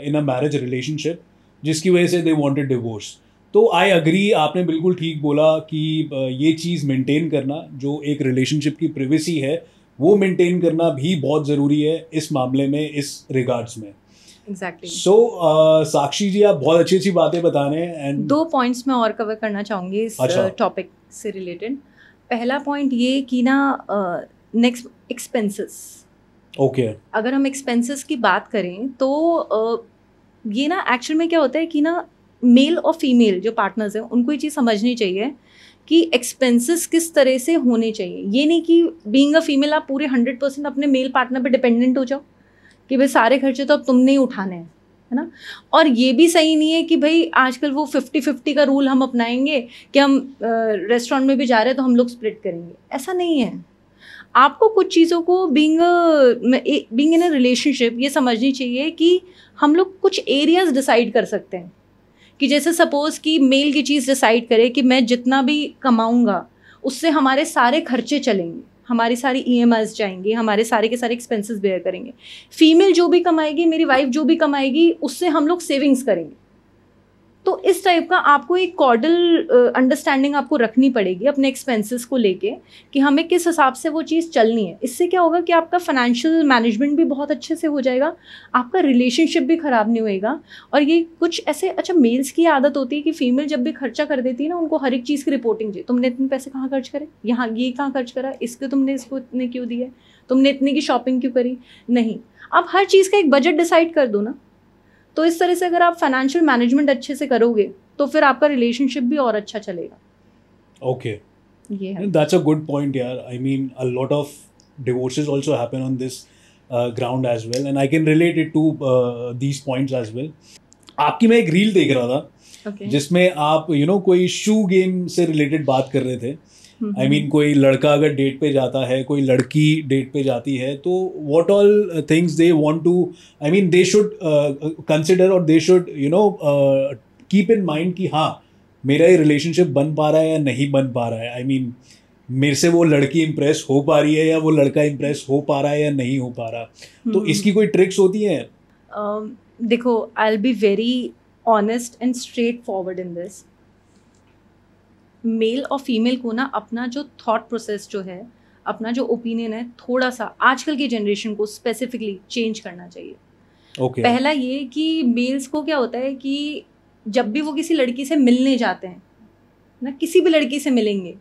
in a marriage relationship जिसकी वजह से they wanted divorce। तो आई अग्री, आपने बिल्कुल ठीक बोला कि ये चीज़ मेंटेन करना, जो एक रिलेशनशिप की प्रिवेसी है वो मेंटेन करना भी बहुत ज़रूरी है इस मामले में, इस रिगार्ड्स में। एग्जैक्टली। सो साक्षी जी, आप बहुत अच्छी अच्छी बातें बता रहे हैं एंड 2 पॉइंट्स मैं और कवर करना चाहूँगी इस अच्छा। टॉपिक से रिलेटेड। पहला पॉइंट ये कि ना नेक्स्ट एक्सपेंसेस। ओके। अगर हम एक्सपेंसेस की बात करें तो ये ना एक्चुअल में क्या होता है कि ना मेल और फीमेल जो पार्टनर्स हैं उनको ये चीज़ समझनी चाहिए कि एक्सपेंसेस किस तरह से होने चाहिए। ये नहीं कि बीइंग अ फीमेल आप पूरे 100% अपने मेल पार्टनर पे डिपेंडेंट हो जाओ कि भाई सारे खर्चे तो अब तुमने ही उठाने हैं, है ना। और ये भी सही नहीं है कि भाई आजकल वो 50-50 का रूल हम अपनाएंगे कि हम रेस्टोरेंट में भी जा रहे हैं तो हम लोग स्प्लिट करेंगे, ऐसा नहीं है। आपको कुछ चीज़ों को बीइंग इन अ रिलेशनशिप ये समझनी चाहिए कि हम लोग कुछ एरियाज डिसाइड कर सकते हैं कि जैसे सपोज़ कि मेल की चीज़ डिसाइड करे कि मैं जितना भी कमाऊँगा उससे हमारे सारे खर्चे चलेंगे, हमारी सारी ईएमआईज़ जाएंगी, हमारे सारे के सारे एक्सपेंसेस बेयर करेंगे। फीमेल जो भी कमाएगी, मेरी वाइफ जो भी कमाएगी, उससे हम लोग सेविंग्स करेंगे। तो इस टाइप का आपको एक कॉर्डल अंडरस्टैंडिंग आपको रखनी पड़ेगी अपने एक्सपेंसेस को लेके कि हमें किस हिसाब से वो चीज़ चलनी है। इससे क्या होगा कि आपका फाइनेंशियल मैनेजमेंट भी बहुत अच्छे से हो जाएगा, आपका रिलेशनशिप भी ख़राब नहीं होएगा। और ये कुछ ऐसे अच्छा मेल्स की आदत होती है कि फीमेल जब भी खर्चा कर देती है ना, उनको हर एक चीज़ की रिपोर्टिंग चाहिए। तुमने इतने पैसे कहाँ खर्च करे, यहाँ ये कहाँ खर्च करा, इसको तुमने इसको इतने क्यों दिए, तुमने इतने की शॉपिंग क्यों करी। नहीं, आप हर चीज़ का एक बजट डिसाइड कर दो ना। तो इस तरह से अगर आप फाइनेंशियल मैनेजमेंट अच्छे से करोगे तो फिर आपका रिलेशनशिप भी और अच्छा चलेगा। ओके, ये है। दैट्स अ गुड पॉइंट यार। I mean a lot of divorces also happen on this ground as well and I can relate it to these points as well. आपकी मैं एक रील देख रहा था जिसमें आप कोई शू गेम से रिलेटेड बात कर रहे थे। आई मीन कोई लड़का अगर डेट पे जाता है, कोई लड़की डेट पे जाती है, तो what all things they want to, I mean they should consider और they should keep in mind कि हाँ मेरा ये रिलेशनशिप बन पा रहा है या नहीं बन पा रहा है। आई मीन मेरे से वो लड़की इम्प्रेस हो पा रही है या वो लड़का इम्प्रेस हो पा रहा है या नहीं हो पा रहा। तो इसकी कोई ट्रिक्स होती हैं? देखो, I will be very honest and straightforward in this. Male और फीमेल को ना अपना जो थॉट प्रोसेस जो है, अपना जो ओपिनियन है, थोड़ा सा आजकल की जनरेशन को स्पेसिफिकली चेंज करना चाहिए। पहला ये कि मेल्स को क्या होता है कि जब भी वो किसी लड़की से मिलने जाते हैं ना, किसी भी लड़की से मिलेंगे,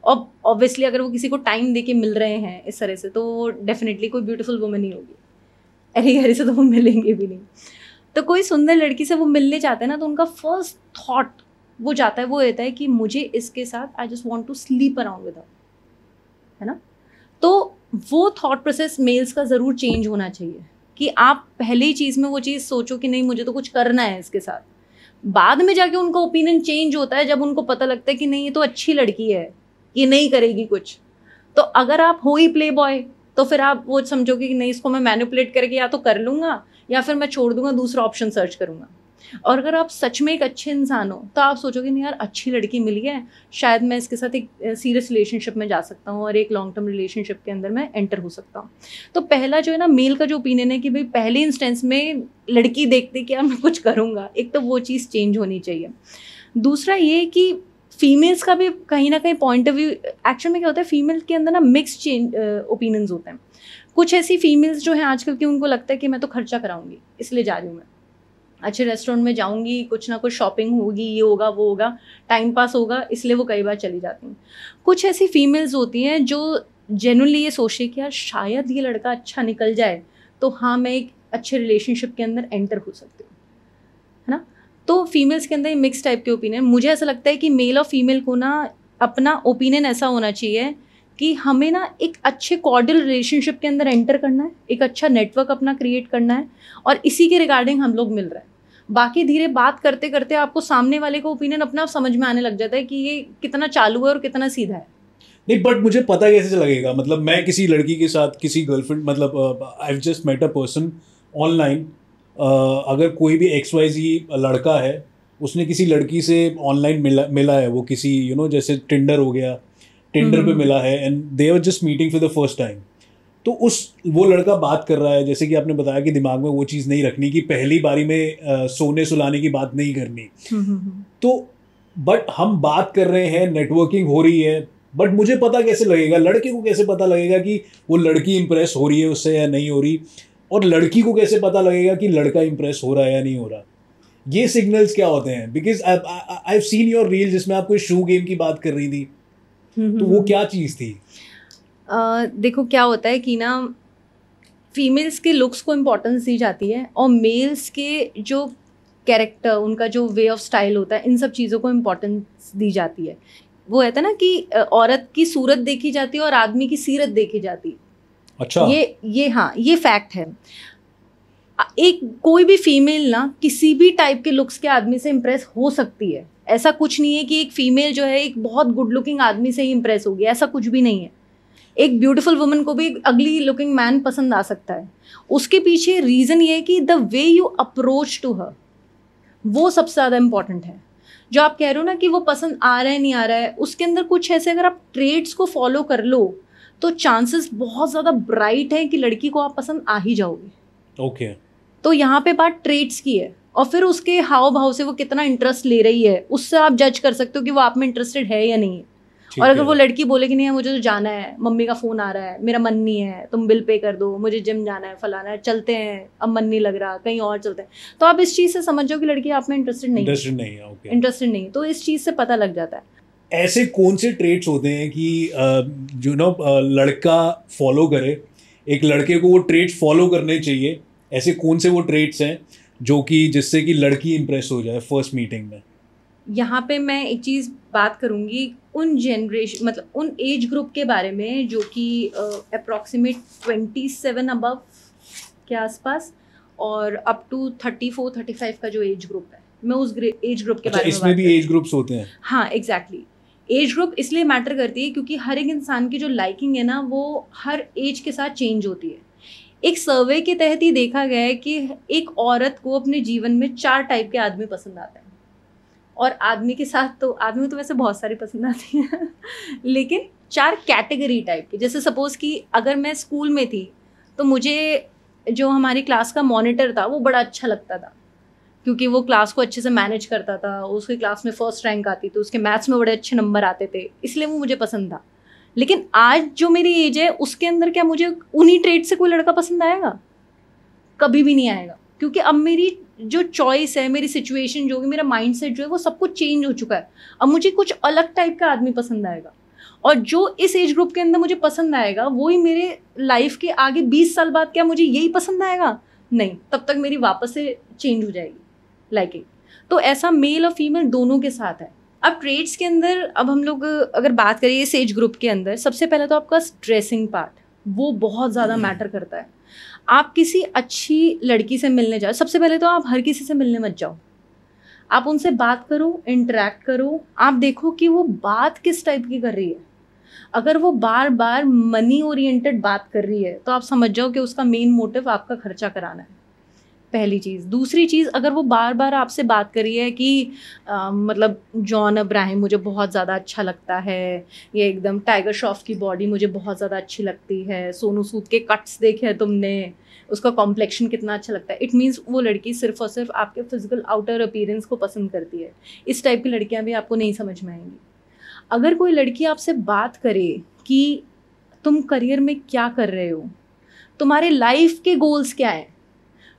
और ऑब्वियसली अगर वो किसी को टाइम दे के मिल रहे हैं इस तरह से, तो डेफिनेटली कोई ब्यूटीफुल वुमन ही होगी, अरे घर से तो वो मिलेंगे भी नहीं। तो कोई सुंदर लड़की से वो मिलने जाते हैं ना, तो उनका फर्स्ट थॉट वो जाता है, वो रहता है कि मुझे इसके साथ I just want to sleep around with her, है ना। तो वो थॉट प्रोसेस मेल्स का ज़रूर चेंज होना चाहिए कि आप पहली चीज़ में वो चीज़ सोचो कि नहीं मुझे तो कुछ करना है इसके साथ। बाद में जाके उनका ओपिनियन चेंज होता है जब उनको पता लगता है कि नहीं ये तो अच्छी लड़की है, ये नहीं करेगी कुछ। तो अगर आप हो ही प्ले बॉय तो फिर आप वो समझोगे कि नहीं इसको मैं मैनिपुलेट करके या तो कर लूँगा या फिर मैं छोड़ दूंगा, दूसरा ऑप्शन सर्च करूँगा। और अगर आप सच में एक अच्छे इंसान हो तो आप सोचोगे नहीं यार अच्छी लड़की मिली है, शायद मैं इसके साथ एक सीरियस रिलेशनशिप में जा सकता हूँ और एक लॉन्ग टर्म रिलेशनशिप के अंदर मैं एंटर हो सकता हूँ। तो पहला जो है ना मेल का जो ओपिनियन है कि भाई पहले इंस्टेंस में लड़की देखते कि यार मैं कुछ करूँगा, एक तो वो चीज़ चेंज होनी चाहिए। दूसरा ये कि फीमेल्स का भी कहीं ना कहीं पॉइंट ऑफ व्यू, एक्चुअल में क्या होता है फीमेल के अंदर ना मिक्स चेंज ओपिनियंस होते हैं। कुछ ऐसी फीमेल्स जो हैं आजकल की, उनको लगता है कि मैं तो खर्चा कराऊंगी इसलिए जा रही हूँ, मैं अच्छे रेस्टोरेंट में जाऊंगी, कुछ ना कुछ शॉपिंग होगी, ये होगा वो होगा, टाइम पास होगा, इसलिए वो कई बार चली जाती हैं। कुछ ऐसी फीमेल्स होती हैं जो जेन्युइनली ये सोचती है कि यार शायद ये लड़का अच्छा निकल जाए तो हाँ मैं एक अच्छे रिलेशनशिप के अंदर एंटर हो सकती हूँ, है ना। तो फीमेल्स के अंदर मिक्स टाइप के ओपिनियन। मुझे ऐसा लगता है कि मेल और फीमेल को ना अपना ओपिनियन ऐसा होना चाहिए कि हमें ना एक अच्छे कॉर्डियल रिलेशनशिप के अंदर एंटर करना है, एक अच्छा नेटवर्क अपना क्रिएट करना है, और इसी के रिगार्डिंग हम लोग मिल रहे हैं। बाकी धीरे बात करते करते आपको सामने वाले का ओपिनियन अपना समझ में आने लग जाता है कि ये कितना चालू है और कितना सीधा है। नहीं, बट मुझे पता कैसे लगेगा, मतलब मैं किसी लड़की के साथ किसी गर्लफ्रेंड, मतलब I have just met a person online, अगर कोई भी XYZ लड़का है, उसने किसी लड़की से ऑनलाइन मिला है, वो किसी जैसे टिंडर हो गया, टिंडर पे मिला है and they are just meeting for the first time, तो वो लड़का बात कर रहा है, जैसे कि आपने बताया कि दिमाग में वो चीज़ नहीं रखनी कि पहली बारी में सोने सुलाने की बात नहीं करनी। तो बट हम बात कर रहे हैं, नेटवर्किंग हो रही है, बट मुझे पता कैसे लगेगा, लड़के को कैसे पता लगेगा कि वो लड़की इंप्रेस हो रही है उससे या नहीं हो रही, और लड़की को कैसे पता लगेगा कि लड़का इंप्रेस हो रहा है या नहीं हो रहा। ये सिग्नल्स क्या होते हैं? Because I have seen your reel जिसमें आप कोई शू गेम की बात कर रही थी, तो वो क्या चीज़ थी? देखो क्या होता है कि ना, फीमेल्स के लुक्स को इम्पोर्टेंस दी जाती है और मेल्स के जो कैरेक्टर, उनका जो वे ऑफ स्टाइल होता है, इन सब चीज़ों को इम्पोर्टेंस दी जाती है। वो कहता है ना कि औरत की सूरत देखी जाती है और आदमी की सीरत देखी जाती है। अच्छा। ये हाँ, ये फैक्ट है। एक कोई भी फीमेल ना किसी भी टाइप के लुक्स के आदमी से इम्प्रेस हो सकती है। ऐसा कुछ नहीं है कि एक फीमेल जो है एक बहुत गुड लुकिंग आदमी से ही इम्प्रेस होगी, ऐसा कुछ भी नहीं है। एक ब्यूटीफुल वुमन को भी एक अगली लुकिंग मैन पसंद आ सकता है। उसके पीछे रीज़न ये है कि the way you approach to her, वो सबसे ज़्यादा इंपॉर्टेंट है। जो आप कह रहे हो ना कि वो पसंद आ रहा है नहीं आ रहा है, उसके अंदर कुछ ऐसे अगर आप ट्रेड्स को फॉलो कर लो तो चांसेस बहुत ज़्यादा ब्राइट हैं कि लड़की को आप पसंद आ ही जाओगे। ओके। तो यहाँ पे बात ट्रेड्स की है, और फिर उसके हाव भाव से वो कितना इंटरेस्ट ले रही है, उससे आप जज कर सकते हो कि वो आप में इंटरेस्टेड है या नहीं है। और अगर वो लड़की बोले कि नहीं है, मुझे तो जाना है, मम्मी का फ़ोन आ रहा है, मेरा मन नहीं है, तुम बिल पे कर दो, मुझे जिम जाना है, फलाना है, चलते हैं, अब मन नहीं लग रहा, कहीं और चलते हैं, तो आप इस चीज़ से समझ जाओ कि लड़की आप में इंटरेस्टेड नहीं है। इंटरेस्टेड नहीं, तो इस चीज़ से पता लग जाता है। ऐसे कौन से ट्रेट्स होते हैं कि जो ना लड़का फॉलो करे, एक लड़के को वो ट्रेट्स फॉलो करने चाहिए? ऐसे कौन से वो ट्रेट्स हैं जो कि जिससे कि लड़की इंप्रेस हो जाए फर्स्ट मीटिंग में? यहाँ पे मैं एक चीज़ बात करूँगी उन जनरेशन, मतलब उन एज ग्रुप के बारे में जो कि अप्रॉक्सीमेट 27 अबव के आसपास और अप टू 34-35 का जो एज ग्रुप है, मैं उस एज ग्रुप के बारे में इसमें भी एज ग्रुप्स होते हैं? हाँ, एग्जैक्टली। एज ग्रुप इसलिए मैटर करती है क्योंकि हर एक इंसान की जो लाइकिंग है ना, वो हर एज के साथ चेंज होती है। एक सर्वे के तहत ही देखा गया है कि एक औरत को अपने जीवन में 4 टाइप के आदमी पसंद आते हैं, और आदमी के साथ तो आदमी तो वैसे बहुत सारी पसंद आती हैं लेकिन 4 कैटेगरी टाइप के। जैसे सपोज़ कि अगर मैं स्कूल में थी तो मुझे जो हमारी क्लास का मॉनिटर था वो बड़ा अच्छा लगता था, क्योंकि वो क्लास को अच्छे से मैनेज करता था, उसकी क्लास में फर्स्ट रैंक आती थी, उसके मैथ्स में बड़े अच्छे नंबर आते थे, इसलिए वो मुझे पसंद था। लेकिन आज जो मेरी एज है उसके अंदर क्या मुझे उन्हीं ट्रेड से कोई लड़का पसंद आएगा? कभी भी नहीं आएगा, क्योंकि अब मेरी जो चॉइस है, मेरी सिचुएशन जो है, मेरा माइंडसेट जो है, वो सब कुछ चेंज हो चुका है। अब मुझे कुछ अलग टाइप का आदमी पसंद आएगा, और जो इस एज ग्रुप के अंदर मुझे पसंद आएगा वही मेरे लाइफ के आगे 20 साल बाद क्या मुझे यही पसंद आएगा? नहीं, तब तक मेरी वापस से चेंज हो जाएगी लाइकिंग। तो ऐसा मेल और फीमेल दोनों के साथ है। अब ट्रेड्स के अंदर अब हम लोग अगर बात करें इस एज ग्रुप के अंदर, सबसे पहले तो आपका ड्रेसिंग पार्ट, वो बहुत ज़्यादा मैटर करता है। आप किसी अच्छी लड़की से मिलने जाओ, सबसे पहले तो आप हर किसी से मिलने मत जाओ, आप उनसे बात करो, इंटरेक्ट करो, आप देखो कि वो बात किस टाइप की कर रही है। अगर वो बार बार मनी ओरिएंटेड बात कर रही है तो आप समझ जाओ कि उसका मेन मोटिव आपका खर्चा कराना है, पहली चीज़। दूसरी चीज़, अगर वो बार बार आपसे बात कर रही है कि मतलब जॉन अब्राहम मुझे बहुत ज़्यादा अच्छा लगता है, ये एकदम टाइगर श्रॉफ की बॉडी मुझे बहुत ज़्यादा अच्छी लगती है, सोनू सूद के कट्स देखे हैं तुमने, उसका कॉम्प्लेक्शन कितना अच्छा लगता है, इट मीन्स वो लड़की सिर्फ और सिर्फ आपके फिजिकल आउटर अपीयरेंस को पसंद करती है। इस टाइप की लड़कियाँ भी आपको नहीं समझ में आएंगी। अगर कोई लड़की आपसे बात करे कि तुम करियर में क्या कर रहे हो, तुम्हारे लाइफ के गोल्स क्या हैं,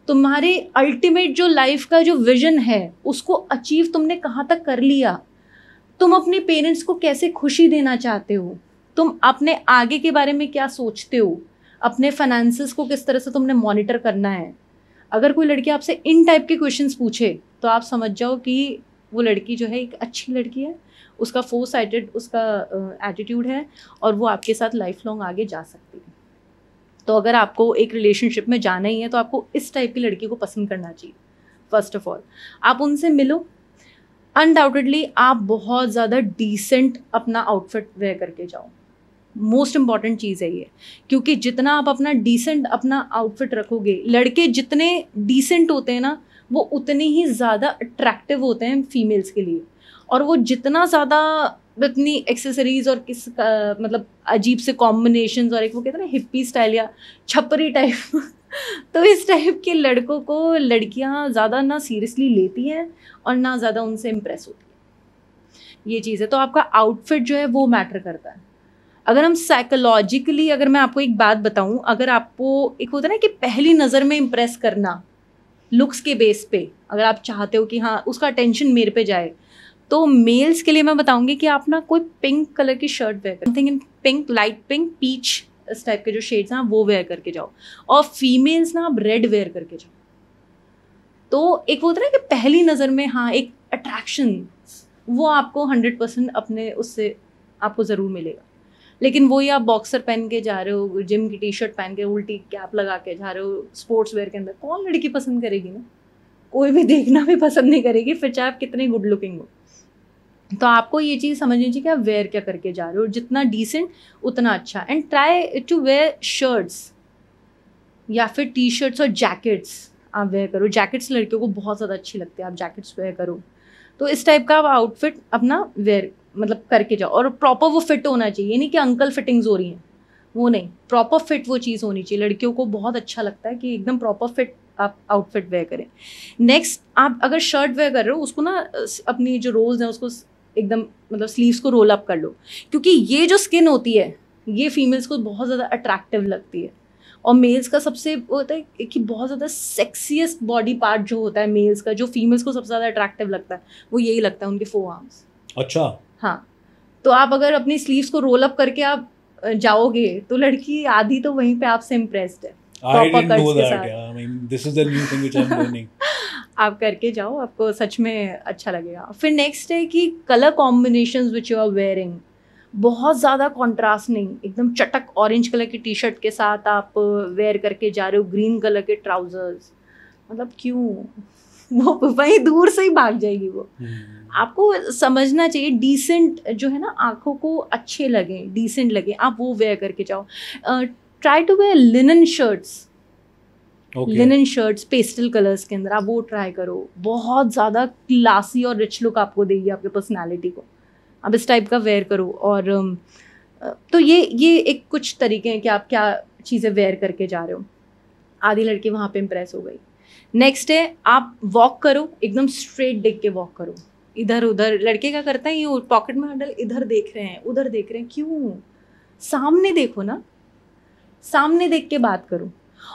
तुम्हारे अल्टीमेट जो लाइफ का जो विजन है उसको अचीव तुमने कहाँ तक कर लिया, तुम अपने पेरेंट्स को कैसे खुशी देना चाहते हो, तुम अपने आगे के बारे में क्या सोचते हो, अपने फाइनेंसेस को किस तरह से तुमने मॉनिटर करना है। अगर कोई लड़की आपसे इन टाइप के क्वेश्चंस पूछे तो आप समझ जाओ कि वो लड़की जो है एक अच्छी लड़की है, उसका फोर साइडेड उसका एटीट्यूड है, और वो आपके साथ लाइफ लॉन्ग आगे जा सकती है। तो अगर आपको एक रिलेशनशिप में जाना ही है तो आपको इस टाइप की लड़की को पसंद करना चाहिए। फर्स्ट ऑफ ऑल आप उनसे मिलो, अनडाउटेडली आप बहुत ज़्यादा डिसेंट अपना आउटफिट वेयर करके जाओ, मोस्ट इम्पॉर्टेंट चीज़ है ये, क्योंकि जितना आप अपना डिसेंट अपना आउटफिट रखोगे, लड़के जितने डिसेंट होते हैं ना वो उतने ही ज़्यादा अट्रैक्टिव होते हैं फीमेल्स के लिए, और वो जितना ज़्यादा इतनी एक्सेसरीज और मतलब अजीब से कॉम्बिनेशंस और एक वो कहते हैं ना हिप्पी स्टाइल या छपरी टाइप तो इस टाइप के लड़कों को लड़कियां ज़्यादा ना सीरियसली लेती हैं और ना ज़्यादा उनसे इम्प्रेस होती है। ये चीज़ है। तो आपका आउटफिट जो है वो मैटर करता है। अगर हम साइकोलॉजिकली, अगर मैं आपको एक बात बताऊं, अगर आपको एक होता है ना कि पहली नज़र में इम्प्रेस करना लुक्स के बेस पे, अगर आप चाहते हो कि हाँ उसका अटेंशन मेरे पे जाए, तो मेल्स के लिए मैं बताऊंगी कि आप ना कोई पिंक कलर की शर्ट वेयर करें, something in pink, light pink, peach, इस टाइप के जो शेड्स हैं वो वेयर करके जाओ। और फीमेल्स ना आप रेड वेयर करके जाओ। तो एक होता है ना कि पहली नज़र में हाँ एक अट्रैक्शन, वो आपको 100% अपने उससे आपको ज़रूर मिलेगा। लेकिन वही आप बॉक्सर पहन के जा रहे हो, जिम की टी शर्ट पहन के, उल्टी कैप लगा के जा रहे हो स्पोर्ट्स वेयर के अंदर, कौन लड़की पसंद करेगी ना? कोई भी देखना भी पसंद नहीं करेगी, फिर चाहे आप कितने गुड लुकिंग हो। तो आपको ये चीज़ समझनी चाहिए कि आप वेयर क्या करके जा रहे हो, जितना डिसेंट उतना अच्छा। And try to wear shirts या फिर टी शर्ट्स और जैकेट्स आप वेयर करो। जैकेट्स लड़कियों को बहुत ज़्यादा अच्छी लगती है, आप जैकेट्स वेयर करो। तो इस टाइप का आप आउटफिट अपना वेयर मतलब करके जाओ, और प्रॉपर वो फिट होना चाहिए, नहीं कि अंकल फिटिंग्स हो रही हैं, वो नहीं, प्रॉपर फिट वो चीज़ होनी चाहिए। लड़कियों को बहुत अच्छा लगता है कि एकदम प्रॉपर फिट आप आउटफिट वेयर करें। नेक्स्ट, आप अगर शर्ट वेयर कर रहे हो उसको ना अपनी जो रोल्स हैं उसको एकदम मतलब स्लीव्स को रोल अप कर लो, क्योंकि ये जो स्किन होती है ये फीमेल्स को बहुत ज़्यादा अट्रैक्टिव लगती है। और मेल्स का सबसे होता है कि बहुत ज़्यादा सेक्सीएस्ट बॉडी पार्ट जो होता है मेल्स का, जो फीमेल्स को सबसे ज़्यादा अट्रैक्टिव लगता है, वो यही लगता है, उनके 4 आर्म्स। अच्छा। हाँ, तो आप अगर अपनी स्लीव्स को रोल अप करके आप जाओगे तो लड़की आधी तो वहीं पे आपसे इम्प्रेस्ड है। I didn't know that. Yeah, I mean, this is the new thing which I'm learning. आप करके जाओ, आपको सच में अच्छा लगेगा। फिर नेक्स्ट है कि colour combinations which you are wearing, बहुत ज़्यादा कॉन्ट्रास्ट नहीं, एकदम चटक ऑरेंज कलर की टी शर्ट के साथ आप वेयर करके जा रहे हो ग्रीन कलर के ट्राउजर्स, मतलब क्यों? वो वहीं दूर से ही भाग जाएगी वो। आपको समझना चाहिए डिसेंट जो है ना, आंखों को अच्छे लगे, डिसेंट लगे, आप वो वेयर करके जाओ। Try to wear linen shirts, linen shirts pastel colours के अंदर, आप वो ट्राई करो, बहुत ज़्यादा क्लासी और रिच लुक आपको देगी आपके पर्सनालिटी को। आप इस टाइप का वेयर करो। और तो ये एक कुछ तरीके हैं कि आप क्या चीज़ें वेयर करके जा रहे हो। आधी लड़की वहाँ पे इम्प्रेस हो गई। नेक्स्ट है आप वॉक करो, एकदम स्ट्रेट देख के वॉक करो, इधर उधर। लड़के क्या करता है, ये पॉकेट में हैंडल इधर देख रहे हैं उधर देख रहे हैं, क्यों? सामने देखो ना, सामने देख के बात करो।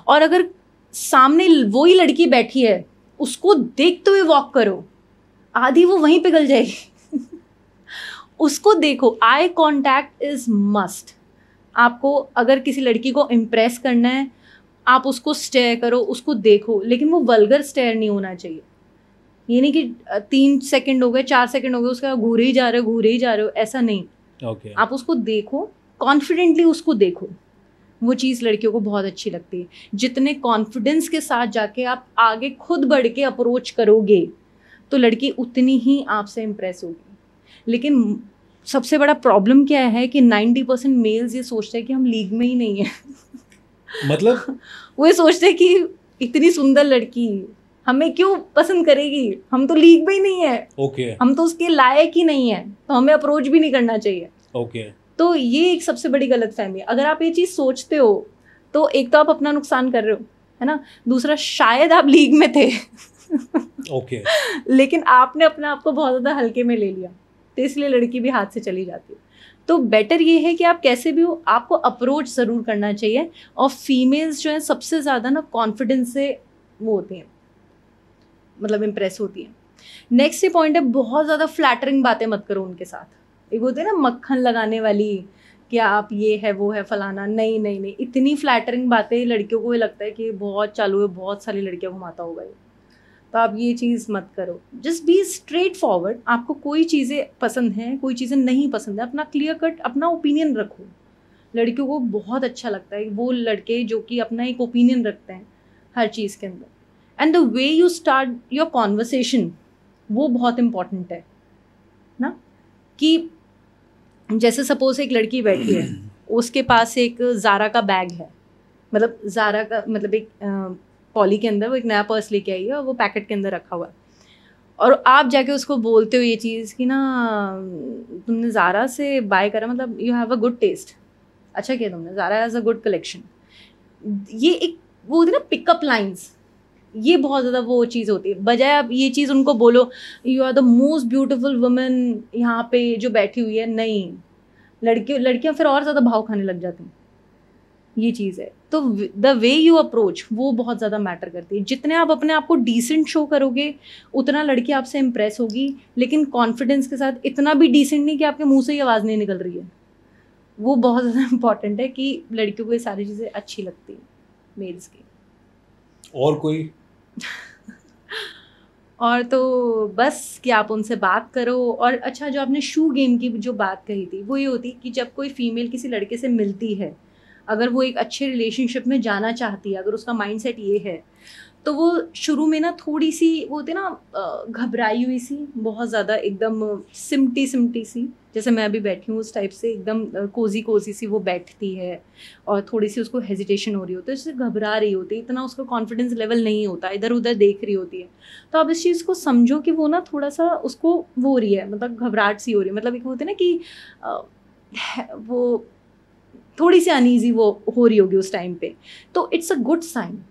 और अगर सामने वही लड़की बैठी है उसको देखते हुए वॉक करो, आधी वो वहीं पे गल जाएगी। उसको देखो, आई कॉन्टैक्ट इज मस्ट। आपको अगर किसी लड़की को इम्प्रेस करना है आप उसको स्टेयर करो, उसको देखो, लेकिन वो वल्गर स्टेयर नहीं होना चाहिए। ये नहीं कि 3 सेकंड हो गए 4 सेकंड हो गए उसका घूरे ही जा रहे हो, ऐसा नहीं। Okay. आप उसको देखो, कॉन्फिडेंटली उसको देखो, वो चीज़ लड़कियों को बहुत अच्छी लगती है। जितने कॉन्फिडेंस के साथ जाके आप आगे खुद बढ़ के अप्रोच करोगे तो लड़की उतनी ही आपसे इम्प्रेस होगी। लेकिन सबसे बड़ा प्रॉब्लम क्या है कि 90% मेल्स ये सोचते हैं कि हम लीग में ही नहीं है। मतलब वो ये सोचते हैं कि इतनी सुंदर लड़की हमें क्यों पसंद करेगी, हम तो लीग में ही नहीं है। Okay. हम तो उसके लायक ही नहीं है, तो हमें अप्रोच भी नहीं करना चाहिए। Okay. तो ये एक सबसे बड़ी गलतफहमी है। अगर आप ये चीज़ सोचते हो तो एक तो आप अपना नुकसान कर रहे हो, है ना, दूसरा शायद आप लीग में थे। Okay. लेकिन आपने अपने आप को बहुत ज़्यादा हल्के में ले लिया, तो इसलिए लड़की भी हाथ से चली जाती है। तो बेटर ये है कि आप कैसे भी हो आपको अप्रोच ज़रूर करना चाहिए। और फीमेल्स जो है सबसे ज़्यादा ना कॉन्फिडेंस से वो होती हैं, मतलब इम्प्रेस होती हैं। नेक्स्ट ये पॉइंट है, बहुत ज़्यादा फ्लैटरिंग बातें मत करो उनके साथ। एक होती है ना मक्खन लगाने वाली, कि आप ये है वो है फलाना, नहीं नहीं नहीं, इतनी फ्लैटरिंग बातें लड़कियों को ये लगता है कि बहुत चालू है, बहुत सारी लड़कियां घुमाता होगा ये, तो आप ये चीज़ मत करो। Just be straight forward. आपको कोई चीज़ें पसंद हैं, कोई चीज़ें नहीं पसंद है, अपना क्लियर कट अपना ओपिनियन रखो। लड़कियों को बहुत अच्छा लगता है वो लड़के जो कि अपना एक ओपिनियन रखते हैं हर चीज़ के अंदर। And the way you start your conversation वो बहुत इम्पॉर्टेंट है ना। कि जैसे सपोज एक लड़की बैठी है, उसके पास एक ज़ारा का बैग है, मतलब ज़ारा का मतलब एक पॉली के अंदर वो एक नया पर्स लेके आई है और वो पैकेट के अंदर रखा हुआ है, और आप जाके उसको बोलते हो ये चीज़ कि ना तुमने ज़ारा से बाय करा, मतलब you have a good taste, अच्छा किया तुमने, Zara has a good collection. ये एक वो होती है ना पिकअप लाइन्स, ये बहुत ज़्यादा वो चीज़ होती है। बजाय आप ये चीज़ उनको बोलो you are the most beautiful woman यहाँ पे जो बैठी हुई है, नहीं, लड़कियाँ फिर और ज़्यादा भाव खाने लग जाती हैं। ये चीज़ है। तो द वे यू अप्रोच वो बहुत ज़्यादा मैटर करती है। जितने आप अपने आप को डिसेंट शो करोगे उतना लड़की आपसे इम्प्रेस होगी, लेकिन कॉन्फिडेंस के साथ इतना भी डिसेंट नहीं कि आपके मुंह से ही आवाज़ नहीं निकल रही है। वो बहुत ज़्यादा इम्पॉर्टेंट है कि लड़कियों को ये सारी चीज़ें अच्छी लगती हैं मेल्स की। और कोई और तो बस कि आप उनसे बात करो। और अच्छा, जो आपने शू गेम की जो बात कही थी वो ये होती कि जब कोई फीमेल किसी लड़के से मिलती है, अगर वो एक अच्छे रिलेशनशिप में जाना चाहती है, अगर उसका माइंडसेट ये है, तो वो शुरू में ना थोड़ी सी वो होती है ना घबराई हुई सी, बहुत ज़्यादा एकदम सिमटी सिमटी सी, जैसे मैं अभी बैठी हूँ उस टाइप से एकदम कोजी कोजी सी वो बैठती है और थोड़ी सी उसको हेजिटेशन हो रही होती है, उससे घबरा रही होती है, इतना उसका कॉन्फिडेंस लेवल नहीं होता, इधर उधर देख रही होती है। तो आप इस चीज़ को समझो कि वो ना थोड़ा सा उसको वो हो रही है, मतलब घबराहट सी हो रही है, मतलब एक होती है ना कि वो थोड़ी सी अनईजी वो हो रही होगी उस टाइम पे, तो इट्स अ गुड साइन,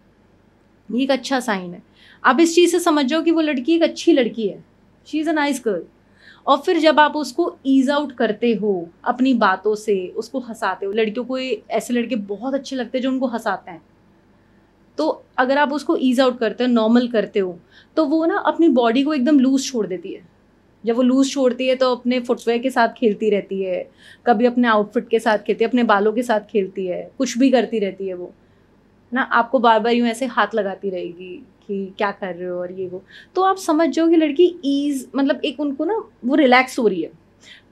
ये एक अच्छा साइन है। आप इस चीज़ से समझ जाओ कि वो लड़की एक अच्छी लड़की है, she is a nice girl. और फिर जब आप उसको ईज आउट करते हो अपनी बातों से, उसको हंसाते हो, लड़कियों को ऐसे लड़के बहुत अच्छे लगते हैं जो उनको हंसाते हैं, तो अगर आप उसको ईज आउट करते हो, नॉर्मल करते हो, तो वो ना अपनी बॉडी को एकदम लूज छोड़ देती है। जब वो लूज छोड़ती है तो अपने फुटवेयर के साथ खेलती रहती है, कभी अपने आउटफिट के साथ खेलती है, अपने बालों के साथ खेलती है, कुछ भी करती रहती है वो ना, आपको बार बार यूँ ऐसे हाथ लगाती रहेगी कि क्या कर रहे हो और ये वो। तो आप समझ जाओ कि लड़की ईज, मतलब एक उनको ना वो रिलैक्स हो रही है,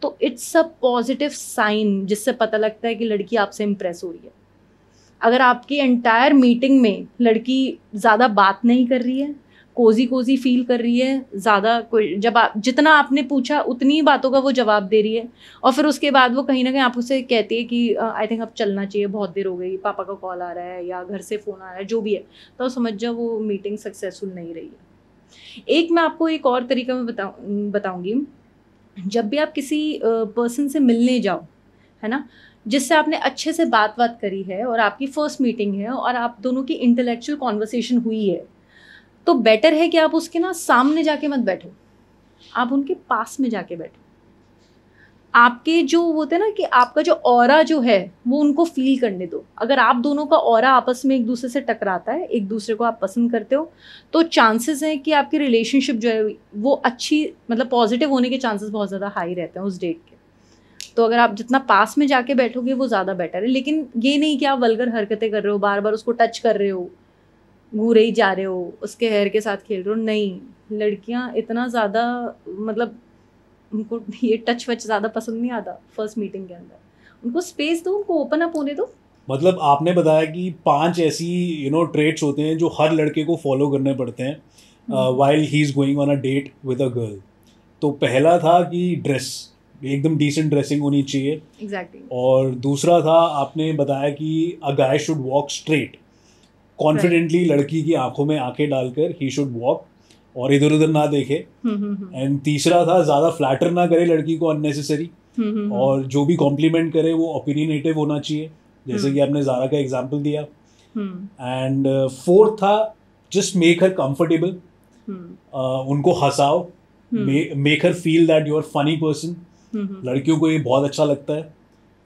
तो इट्स अ पॉजिटिव साइन जिससे पता लगता है कि लड़की आपसे इम्प्रेस हो रही है। अगर आपकी एंटायर मीटिंग में लड़की ज़्यादा बात नहीं कर रही है, कोजी कोजी फील कर रही है, ज़्यादा कोई जब आप जितना आपने पूछा उतनी ही बातों का वो जवाब दे रही है, और फिर उसके बाद वो कहीं ना कहीं आपसे कहती है कि आई थिंक अब चलना चाहिए, बहुत देर हो गई, पापा का कॉल आ रहा है या घर से फ़ोन आ रहा है, जो भी है, तो समझ जाओ वो मीटिंग सक्सेसफुल नहीं रही है। एक मैं आपको एक और तरीका मैं बताऊँगी। जब भी आप किसी पर्सन से मिलने जाओ, है ना, जिससे आपने अच्छे से बात करी है और आपकी फर्स्ट मीटिंग है और आप दोनों की इंटेलेक्चुअल कॉन्वर्सेशन हुई है, तो बेटर है कि आप उसके ना सामने जाके मत बैठो, आप उनके पास में जाके बैठो। आपके जो होते हैं ना कि आपका जो ऑरा जो है वो उनको फील करने दो। अगर आप दोनों का ऑरा आपस में एक दूसरे से टकराता है, एक दूसरे को आप पसंद करते हो, तो चांसेस हैं कि आपकी रिलेशनशिप जो है वो अच्छी, मतलब पॉजिटिव होने के चांसेस बहुत ज़्यादा हाई रहते हैं उस डेट के। तो अगर आप जितना पास में जाके बैठोगे वो ज़्यादा बेटर है। लेकिन ये नहीं कि आप वल्गर हरकतें कर रहे हो, बार बार उसको टच कर रहे हो, घूरे ही जा रहे हो, उसके हेयर के साथ खेल रहे हो। नहीं, लड़कियां इतना ज़्यादा, मतलब उनको ये टच वच ज़्यादा पसंद नहीं आता फर्स्ट मीटिंग के अंदर। उनको स्पेस दो, उनको ओपन अप होने दो। मतलब आपने बताया कि 5 ऐसी ट्रेट्स होते हैं जो हर लड़के को फॉलो करने पड़ते हैं while he is going on a date with a girl. तो पहला था कि ड्रेस, एकदम डिसेंट ड्रेसिंग होनी चाहिए। एग्जैक्टली। और दूसरा था आपने बताया कि a guy should walk straight, confidently लड़की की आंखों में आंखें डालकर ही शुड वॉक, और इधर उधर ना देखे। एंड तीसरा था ज़्यादा फ्लैटर ना करे लड़की को अननेसेसरी, और जो भी कॉम्प्लीमेंट करे वो ओपिनियनेटिव होना चाहिए, जैसे कि आपने ज़ारा का एग्जांपल दिया। एंड फोर्थ था जस्ट मेक हर कंफर्टेबल, उनको हंसाओ, make her feel that you are funny person. लड़कियों को ये बहुत अच्छा लगता है।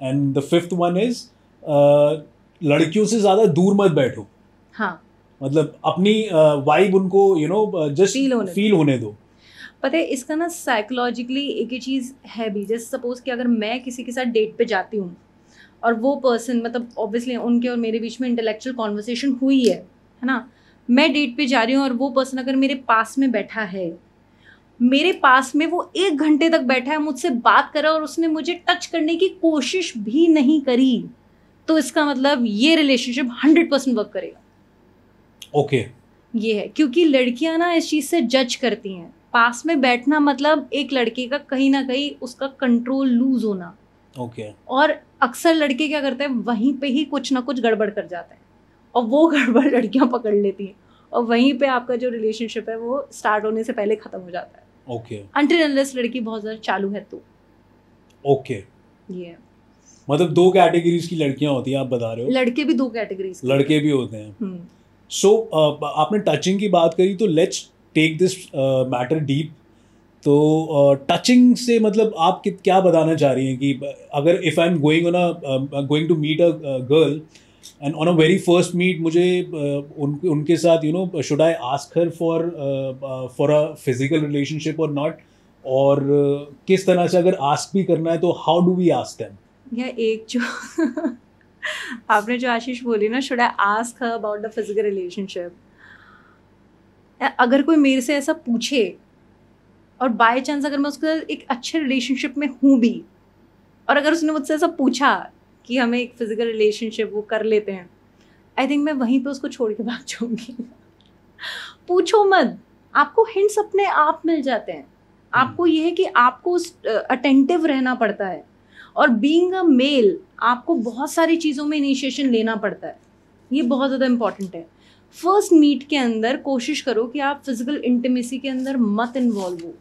And the fifth one is लड़कियों से ज़्यादा दूर मत बैठो। हाँ, मतलब अपनी वाइब उनको जस्ट फील होने दो। पता है इसका ना साइकोलॉजिकली एक ही चीज़ है भी। जैसे सपोज कि अगर मैं किसी के साथ डेट पे जाती हूँ और वो पर्सन, मतलब ऑब्वियसली उनके और मेरे बीच में इंटेलेक्चुअल कॉन्वर्सेशन हुई है ना, मैं डेट पे जा रही हूँ और वो पर्सन अगर मेरे पास में बैठा है, मेरे पास में वो 1 घंटे तक बैठा है, मुझसे बात करा और उसने मुझे टच करने की कोशिश भी नहीं करी, तो इसका मतलब ये रिलेशनशिप 100% वर्क करेगा। ओके ये है, क्योंकि लड़कियां ना इस चीज़ से जज करती हैं। पास में बैठना मतलब एक लड़के का कहीं ना कहीं उसका कंट्रोल लूज होना। ओके। और अक्सर लड़के क्या करते हैं, वहीं पे ही कुछ ना कुछ गड़बड़ कर जाते हैं और वो गड़बड़ लड़कियां पकड़ लेती हैं और वहीं पे आपका जो रिलेशनशिप है वो स्टार्ट होने से पहले खत्म हो जाता है। ओके। अनटिल अनलेस लड़की बहुत ज़्यादा चालू है तो। ओके। ये है। मतलब 2 कैटेगरीज की लड़कियां होती हैं आप बता रहे हो? लड़के भी 2 कैटेगरीज, लड़के भी होते हैं। सो आपने टचिंग की बात करी, तो let's take this matter deep. तो टचिंग से मतलब आप क्या बताना चाह रही हैं कि अगर if I am going to meet a girl and on a very first meet मुझे उनके साथ should I ask her for a physical relationship और नॉट, और किस तरह से अगर आस्क भी करना है तो how do we ask them? या एक जो आपने जो आशीष बोली ना, should I ask her about the physical relationship, अगर कोई मेरे से ऐसा पूछे और बाय चांस अगर मैं उसके एक अच्छे रिलेशनशिप में हूँ भी, और अगर उसने मुझसे ऐसा पूछा कि हमें एक फिजिकल रिलेशनशिप वो कर लेते हैं, आई थिंक मैं वहीं पे उसको छोड़ के भाग जाऊंगी। पूछो मत, आपको हिंट्स अपने आप मिल जाते हैं। आपको ये है कि आपको अटेंटिव रहना पड़ता है, और बीइंग अ मेल आपको बहुत सारी चीज़ों में इनिशिएशन लेना पड़ता है। ये बहुत ज़्यादा इंपॉर्टेंट है। फर्स्ट मीट के अंदर कोशिश करो कि आप फिजिकल इंटीमेसी के अंदर मत इन्वॉल्व हो,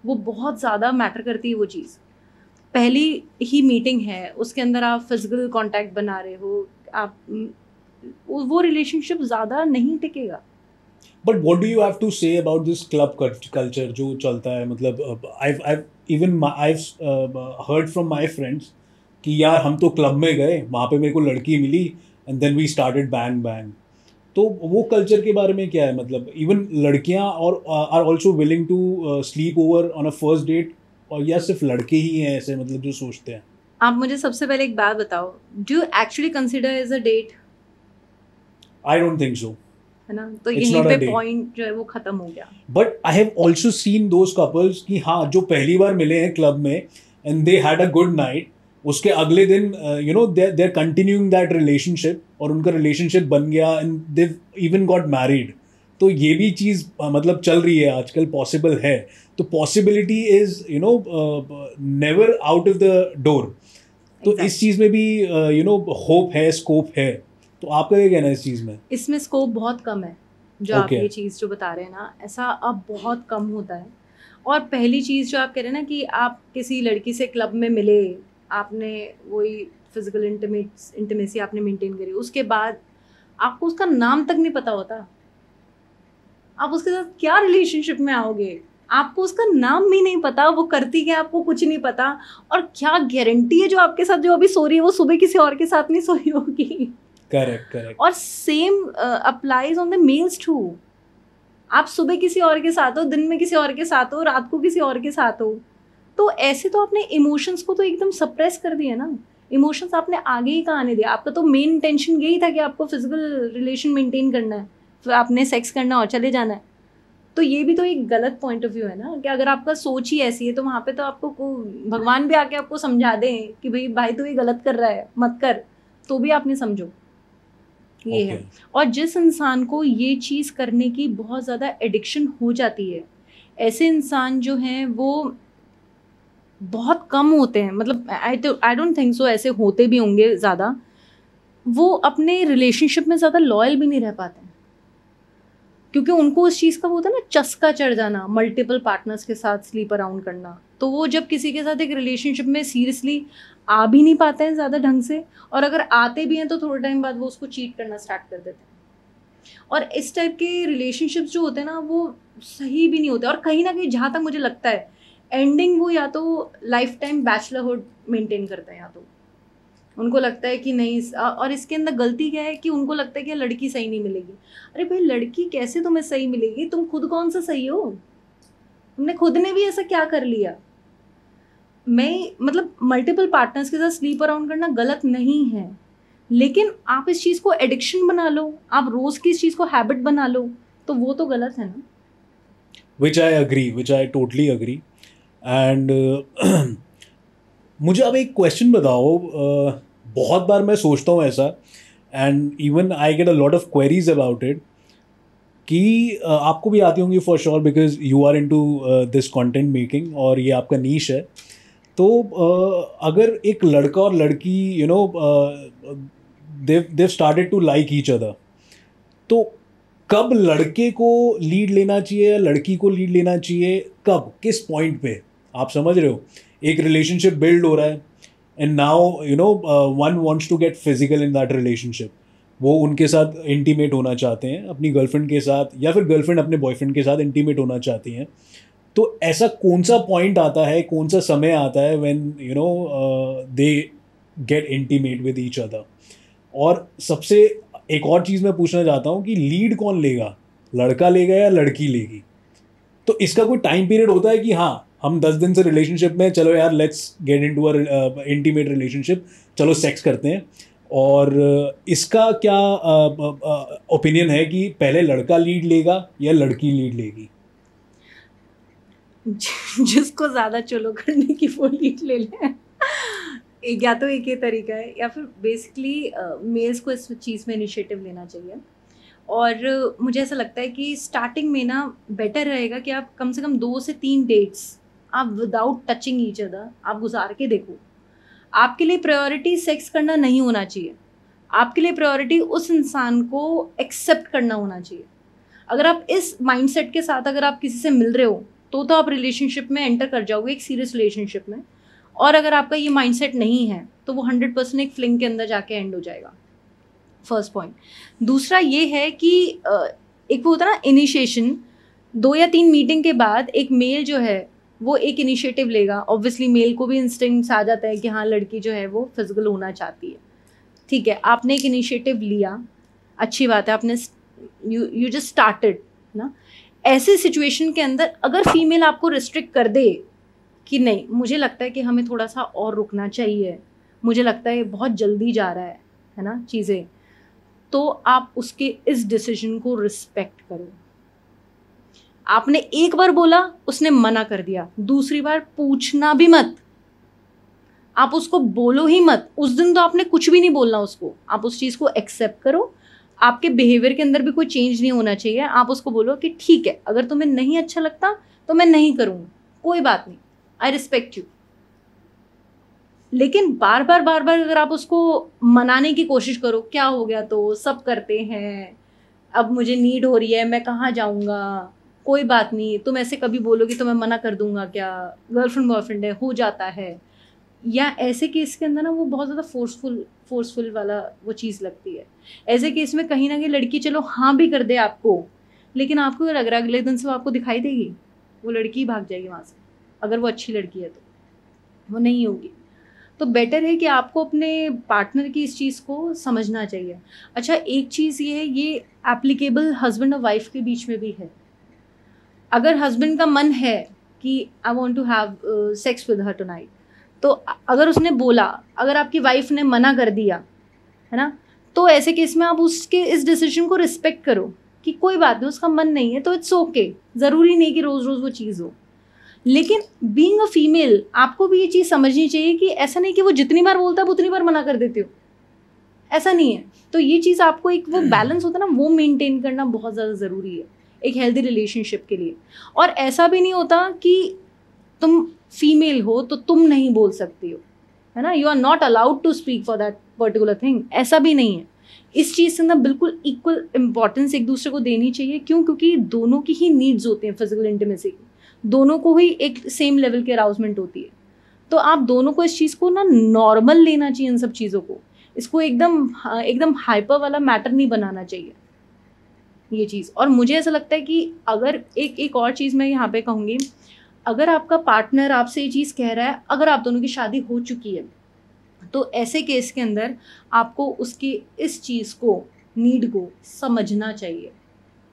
वो बहुत ज़्यादा मैटर करती है वो चीज़। पहली ही मीटिंग है, उसके अंदर आप फिजिकल कांटेक्ट बना रहे हो, आप वो रिलेशनशिप ज़्यादा नहीं टिकेगा। But what do you have to say about this club culture जो चलता है? मतलब I've heard from my friends कि यार हम तो क्लब में गए, वहाँ पे मेरे को लड़की मिली and then we started bang bang. तो वो कल्चर के बारे में क्या है? मतलब इवन लड़कियाँ और are also willing to sleep over on a first date, और या सिर्फ लड़के ही हैं ऐसे मतलब जो सोचते हैं? आप मुझे सबसे पहले एक बात बताओ, do you actually consider as a date? I don't think so, है ना, तो It's यहीं not a पे date. पॉइंट जो है वो खत्म हो गया। But I have also seen those couples कि हाँ, जो पहली बार मिले हैं क्लब में and they had a good night, उसके अगले दिन they are continuing that relationship, और उनका रिलेशनशिप बन गया and they even got married. तो ये भी चीज़ मतलब चल रही है आजकल, पॉसिबल है। तो possibility is never out of the door. तो इस चीज़ में भी होप है, स्कोप है। तो आपका क्या कहना है इस चीज़ में? इसमें स्कोप बहुत कम है, जो आप ये चीज़ जो बता रहे हैं ना, ऐसा अब बहुत कम होता है। और पहली चीज़ जो आप कह रहे हैं ना कि आप किसी लड़की से क्लब में मिले, आपने वही फिजिकल इंटीमेसी आपने मेंटेन करी, उसके बाद आपको उसका नाम तक नहीं पता होता, आप उसके साथ क्या रिलेशनशिप में आओगे, आपको उसका नाम भी नहीं पता, वो करती क्या आपको कुछ नहीं पता, और क्या गारंटी है जो आपके साथ जो अभी सो रही है वो सुबह किसी और के साथ नहीं सोई होगी। करेक्ट। और same applies on the males too. आप सुबह किसी और के साथ हो, दिन में किसी और के साथ हो, रात को किसी और के साथ हो, तो ऐसे तो आपने इमोशंस को तो एकदम सप्रेस कर दिया ना। इमोशंस आपने आगे ही कहाँ आने दिया? आपका तो मेन इंटेंशन यही था कि आपको फिजिकल रिलेशन मेंटेन करना है, तो आपने सेक्स करना और चले जाना है। तो ये भी तो एक गलत पॉइंट ऑफ व्यू है ना, कि अगर आपका सोच ही ऐसी है तो वहाँ पे तो आपको भगवान भी आके आपको समझा दें कि भाई तू ये गलत कर रहा है, मत कर, तो भी आप नहीं समझो। ये है। और जिस इंसान को ये चीज़ करने की बहुत ज़्यादा एडिक्शन हो जाती है, ऐसे इंसान जो हैं वो बहुत कम होते हैं। मतलब आई डोंट थिंक सो ऐसे होते भी होंगे ज़्यादा, वो अपने रिलेशनशिप में ज़्यादा लॉयल भी नहीं रह पाते हैं, क्योंकि उनको उस चीज़ का वो होता है ना, चस्का चढ़ जाना, मल्टीपल पार्टनर्स के साथ स्लीप अराउंड करना। तो वो जब किसी के साथ एक रिलेशनशिप में सीरियसली आ भी नहीं पाते हैं ज़्यादा ढंग से, और अगर आते भी हैं तो थोड़े टाइम बाद वो उसको चीट करना स्टार्ट कर देते हैं। और इस टाइप के रिलेशनशिप्स जो होते हैं ना, वो सही भी नहीं होते, और कहीं ना कहीं जहाँ तक मुझे लगता है एंडिंग वो या तो लाइफ टाइम बैचलरहुड मेंटेन करते हैं, या तो उनको लगता है कि नहीं। और इसके अंदर गलती क्या है कि उनको लगता है कि लड़की सही नहीं मिलेगी। अरे भाई, लड़की कैसे तुम्हें सही मिलेगी? तुम खुद कौन सा सही हो? तुमने खुद ने भी ऐसा क्या कर लिया? मैं मतलब मल्टीपल पार्टनर्स के साथ स्लीप अराउंड करना गलत नहीं है, लेकिन आप इस चीज़ को एडिक्शन बना लो, आप रोज़ की इस चीज़ को हैबिट बना लो, तो वो तो गलत है ना। विच आई टोटली अग्री। एंड मुझे अब एक क्वेश्चन बताओ, बहुत बार मैं सोचता हूँ ऐसा, and even I get a lot of queries about it, कि आपको भी आती होंगी for sure, because you are into this content making और ये आपका नीश है। तो अगर एक लड़का और लड़की they've started to like each other, तो कब लड़के को लीड लेना चाहिए या लड़की को लीड लेना चाहिए? कब, किस पॉइंट पे? आप समझ रहे हो, एक रिलेशनशिप बिल्ड हो रहा है and now one wants to get physical in that relationship. वो उनके साथ इंटीमेट होना चाहते हैं, अपनी गर्लफ्रेंड के साथ, या फिर गर्लफ्रेंड अपने बॉयफ्रेंड के साथ इंटीमेट होना चाहती हैं। तो ऐसा कौन सा पॉइंट आता है, कौन सा समय आता है when they get intimate with each other? और सबसे एक और चीज़ मैं पूछना चाहता हूँ कि लीड कौन लेगा, लड़का लेगा या लड़की लेगी? तो इसका कोई टाइम पीरियड होता है कि हाँ हम 10 दिन से रिलेशनशिप में, चलो यार let's get into a intimate relationship, चलो सेक्स करते हैं, और इसका क्या ओपिनियन है कि पहले लड़का लीड लेगा या लड़की लीड लेगी? जिसको ज़्यादा चलो करने की वो लीड ले लें। या तो एक ये तरीका है, या फिर बेसिकली मेल्स को इस चीज़ में इनिशिएटिव लेना चाहिए। और मुझे ऐसा लगता है कि स्टार्टिंग में ना बेटर रहेगा कि आप कम से कम 2 से 3 डेट्स आप विदाउट टचिंग ईच अदर आप गुजार के देखो। आपके लिए प्रायोरिटी सेक्स करना नहीं होना चाहिए, आपके लिए प्रायोरिटी उस इंसान को एक्सेप्ट करना होना चाहिए। अगर आप इस माइंडसेट के साथ अगर आप किसी से मिल रहे हो तो आप रिलेशनशिप में एंटर कर जाओगे, एक सीरियस रिलेशनशिप में। और अगर आपका ये माइंडसेट नहीं है तो वो 100% एक फ्लिंग के अंदर जाके एंड हो जाएगा। First point. दूसरा ये है कि एक वो होता है ना इनिशिएशन, 2 या 3 मीटिंग के बाद एक मेल जो है वो एक इनिशिएटिव लेगा। ऑब्वियसली मेल को भी इंस्टिंक्ट्स आ जाता है कि हाँ लड़की जो है वो फिजिकल होना चाहती है, ठीक है। आपने एक इनिशिएटिव लिया, अच्छी बात है, आपने यू जस्ट स्टार्टेड ना। ऐसे सिचुएशन के अंदर अगर फीमेल आपको रिस्ट्रिक्ट कर दे कि नहीं मुझे लगता है कि हमें थोड़ा सा और रुकना चाहिए, मुझे लगता है बहुत जल्दी जा रहा है ना चीज़ें, तो आप उसके इस डिसीजन को रिस्पेक्ट करो। आपने एक बार बोला, उसने मना कर दिया, दूसरी बार पूछना भी मत, आप उसको बोलो ही मत। उस दिन तो आपने कुछ भी नहीं बोलना उसको, आप उस चीज़ को एक्सेप्ट करो। आपके बिहेवियर के अंदर भी कोई चेंज नहीं होना चाहिए। आप उसको बोलो कि ठीक है, अगर तुम्हें नहीं अच्छा लगता तो मैं नहीं करूँगा, कोई बात नहीं, आई रिस्पेक्ट यू। लेकिन बार बार अगर आप उसको मनाने की कोशिश करो, क्या हो गया, तो सब करते हैं, अब मुझे नीड हो रही है, मैं कहाँ जाऊँगा, कोई बात नहीं, तुम ऐसे कभी बोलोगी तो मैं मना कर दूंगा क्या, गर्लफ्रेंड बॉयफ्रेंड है, हो जाता है। या ऐसे केस के अंदर ना वो बहुत ज़्यादा फोर्सफुल वाला वो चीज़ लगती है। ऐसे केस में कहीं ना कहीं लड़की चलो हाँ भी कर दे आपको, लेकिन आपको लग रहा है अगले दिन से वो आपको दिखाई देगी, वो लड़की ही भाग जाएगी वहाँ से। अगर वो अच्छी लड़की है तो वो नहीं होगी। तो बेटर है कि आपको अपने पार्टनर की इस चीज़ को समझना चाहिए। अच्छा, एक चीज़ ये है, ये एप्लीकेबल हस्बैंड और वाइफ के बीच में भी है। अगर हस्बैंड का मन है कि I want to have sex with her tonight, तो अगर उसने बोला, अगर आपकी वाइफ ने मना कर दिया है ना, तो ऐसे केस में आप उसके इस डिसीजन को रिस्पेक्ट करो कि कोई बात नहीं, उसका मन नहीं है तो इट्स ओके। ज़रूरी नहीं कि रोज़ रोज़ वो चीज़ हो। लेकिन बीइंग अ फीमेल आपको भी ये चीज़ समझनी चाहिए कि ऐसा नहीं कि वो जितनी बार बोलता है उतनी बार मना कर देते हो, ऐसा नहीं है। तो ये चीज़ आपको एक वो बैलेंस होता है ना, वो मेंटेन करना बहुत ज़्यादा ज़रूरी है एक हेल्दी रिलेशनशिप के लिए। और ऐसा भी नहीं होता कि तुम फीमेल हो तो तुम नहीं बोल सकती हो, है ना, you are not allowed to speak for that particular thing, ऐसा भी नहीं है। इस चीज़ से ना बिल्कुल इक्वल इम्पॉर्टेंस एक दूसरे को देनी चाहिए। क्यों? क्योंकि दोनों की ही नीड्स होती हैं फिजिकल इंटीमेसी की, दोनों को ही एक सेम लेवल की अराउजमेंट होती है। तो आप दोनों को इस चीज़ को ना नॉर्मल लेना चाहिए, इन सब चीज़ों को। इसको एकदम हाइपर वाला मैटर नहीं बनाना चाहिए ये चीज़। और मुझे ऐसा लगता है कि अगर एक और चीज़ मैं यहाँ पे कहूँगी, अगर आपका पार्टनर आपसे ये चीज़ कह रहा है, अगर आप दोनों की शादी हो चुकी है, तो ऐसे केस के अंदर आपको उसकी इस चीज़ को, नीड को समझना चाहिए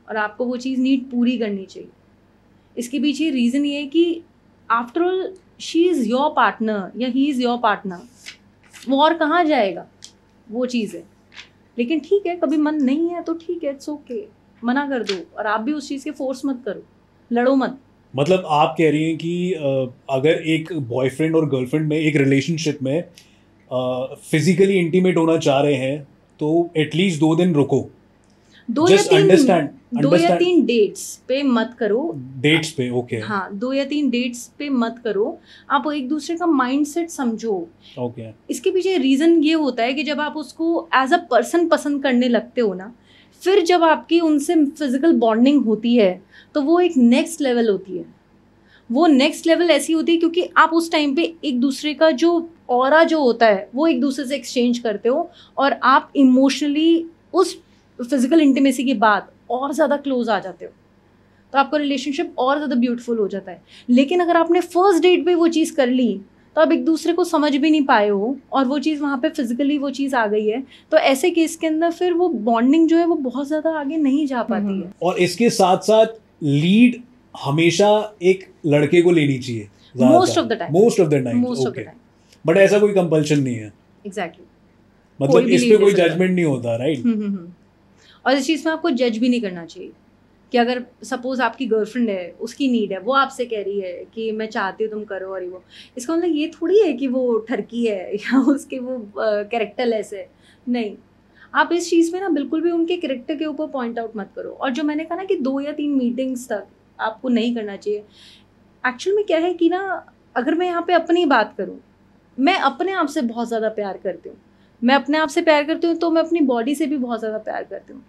और आपको वो चीज़ नीड पूरी करनी चाहिए। इसके पीछे रीज़न ये है कि after all she is your partner या ही इज़ योर पार्टनर, वो और कहाँ जाएगा, वो चीज़ है। लेकिन ठीक है, कभी मन नहीं है तो ठीक है, इट्स ओके, मना कर दो। और आप भी उस चीज़ के फोर्स मत करो, लड़ो मत। मतलब आप कह रही हैं कि अगर एक बॉयफ्रेंड और गर्लफ्रेंड में एक रिलेशनशिप में फिजिकली इंटीमेट होना चाह रहे हैं तो एटलीस्ट 2 दिन रुको, 2 या 3 डेट्स पे मत करो। डेट्स पे ओके, हाँ, 2 या 3 डेट्स पे मत करो। आप एक दूसरे का माइंडसेट समझो। ओके। इसके पीछे रीज़न ये होता है कि जब आप उसको एज अ पर्सन पसंद करने लगते हो ना, फिर जब आपकी उनसे फिजिकल बॉन्डिंग होती है तो वो एक नेक्स्ट लेवल होती है। वो नेक्स्ट लेवल ऐसी होती है क्योंकि आप उस टाइम पे एक दूसरे का जो ऑरा जो होता है वो एक दूसरे से एक्सचेंज करते हो और आप इमोशनली उस फिजिकल इंटीमेसी के बाद और ज़्यादा क्लोज आ जाते हो, तो आपका रिलेशनशिप और ज़्यादा ब्यूटीफुल हो जाता है। लेकिन अगर आपने फर्स्ट डेट पे वो चीज़ कर ली तो आप एक दूसरे को समझ भी नहीं पाए हो और वो चीज़ वहाँ पे फिजिकली वो चीज़ आ गई है, तो ऐसे केस के अंदर फिर वो बॉन्डिंग जो है वो बहुत ज़्यादा आगे नहीं जा पाती है। और इसके साथ साथ लीड हमेशा एक लड़के को लेनी चाहिए most of the time but ऐसा कोई कंपल्शन नहीं है। एग्जैक्टली, मतलब इस पे कोई जजमेंट नहीं होता, राइट? और इस चीज़ में आपको जज भी नहीं करना चाहिए कि अगर सपोज आपकी गर्लफ्रेंड है, उसकी नीड है, वो आपसे कह रही है कि मैं चाहती हूँ तुम करो, और वो इसका मतलब ये थोड़ी है कि वो ठरकी है या उसके वो कैरेक्टर लेस है। नहीं, आप इस चीज़ में ना बिल्कुल भी उनके कैरेक्टर के ऊपर पॉइंट आउट मत करो। और जो मैंने कहा ना कि 2 या 3 मीटिंग्स तक आपको नहीं करना चाहिए। एक्चुअल में क्या है कि ना, अगर मैं यहाँ पे अपनी बात करूँ, मैं अपने आप से बहुत ज़्यादा प्यार करती हूँ। मैं अपने आप से प्यार करती हूँ तो मैं अपनी बॉडी से भी बहुत ज़्यादा प्यार करती हूँ।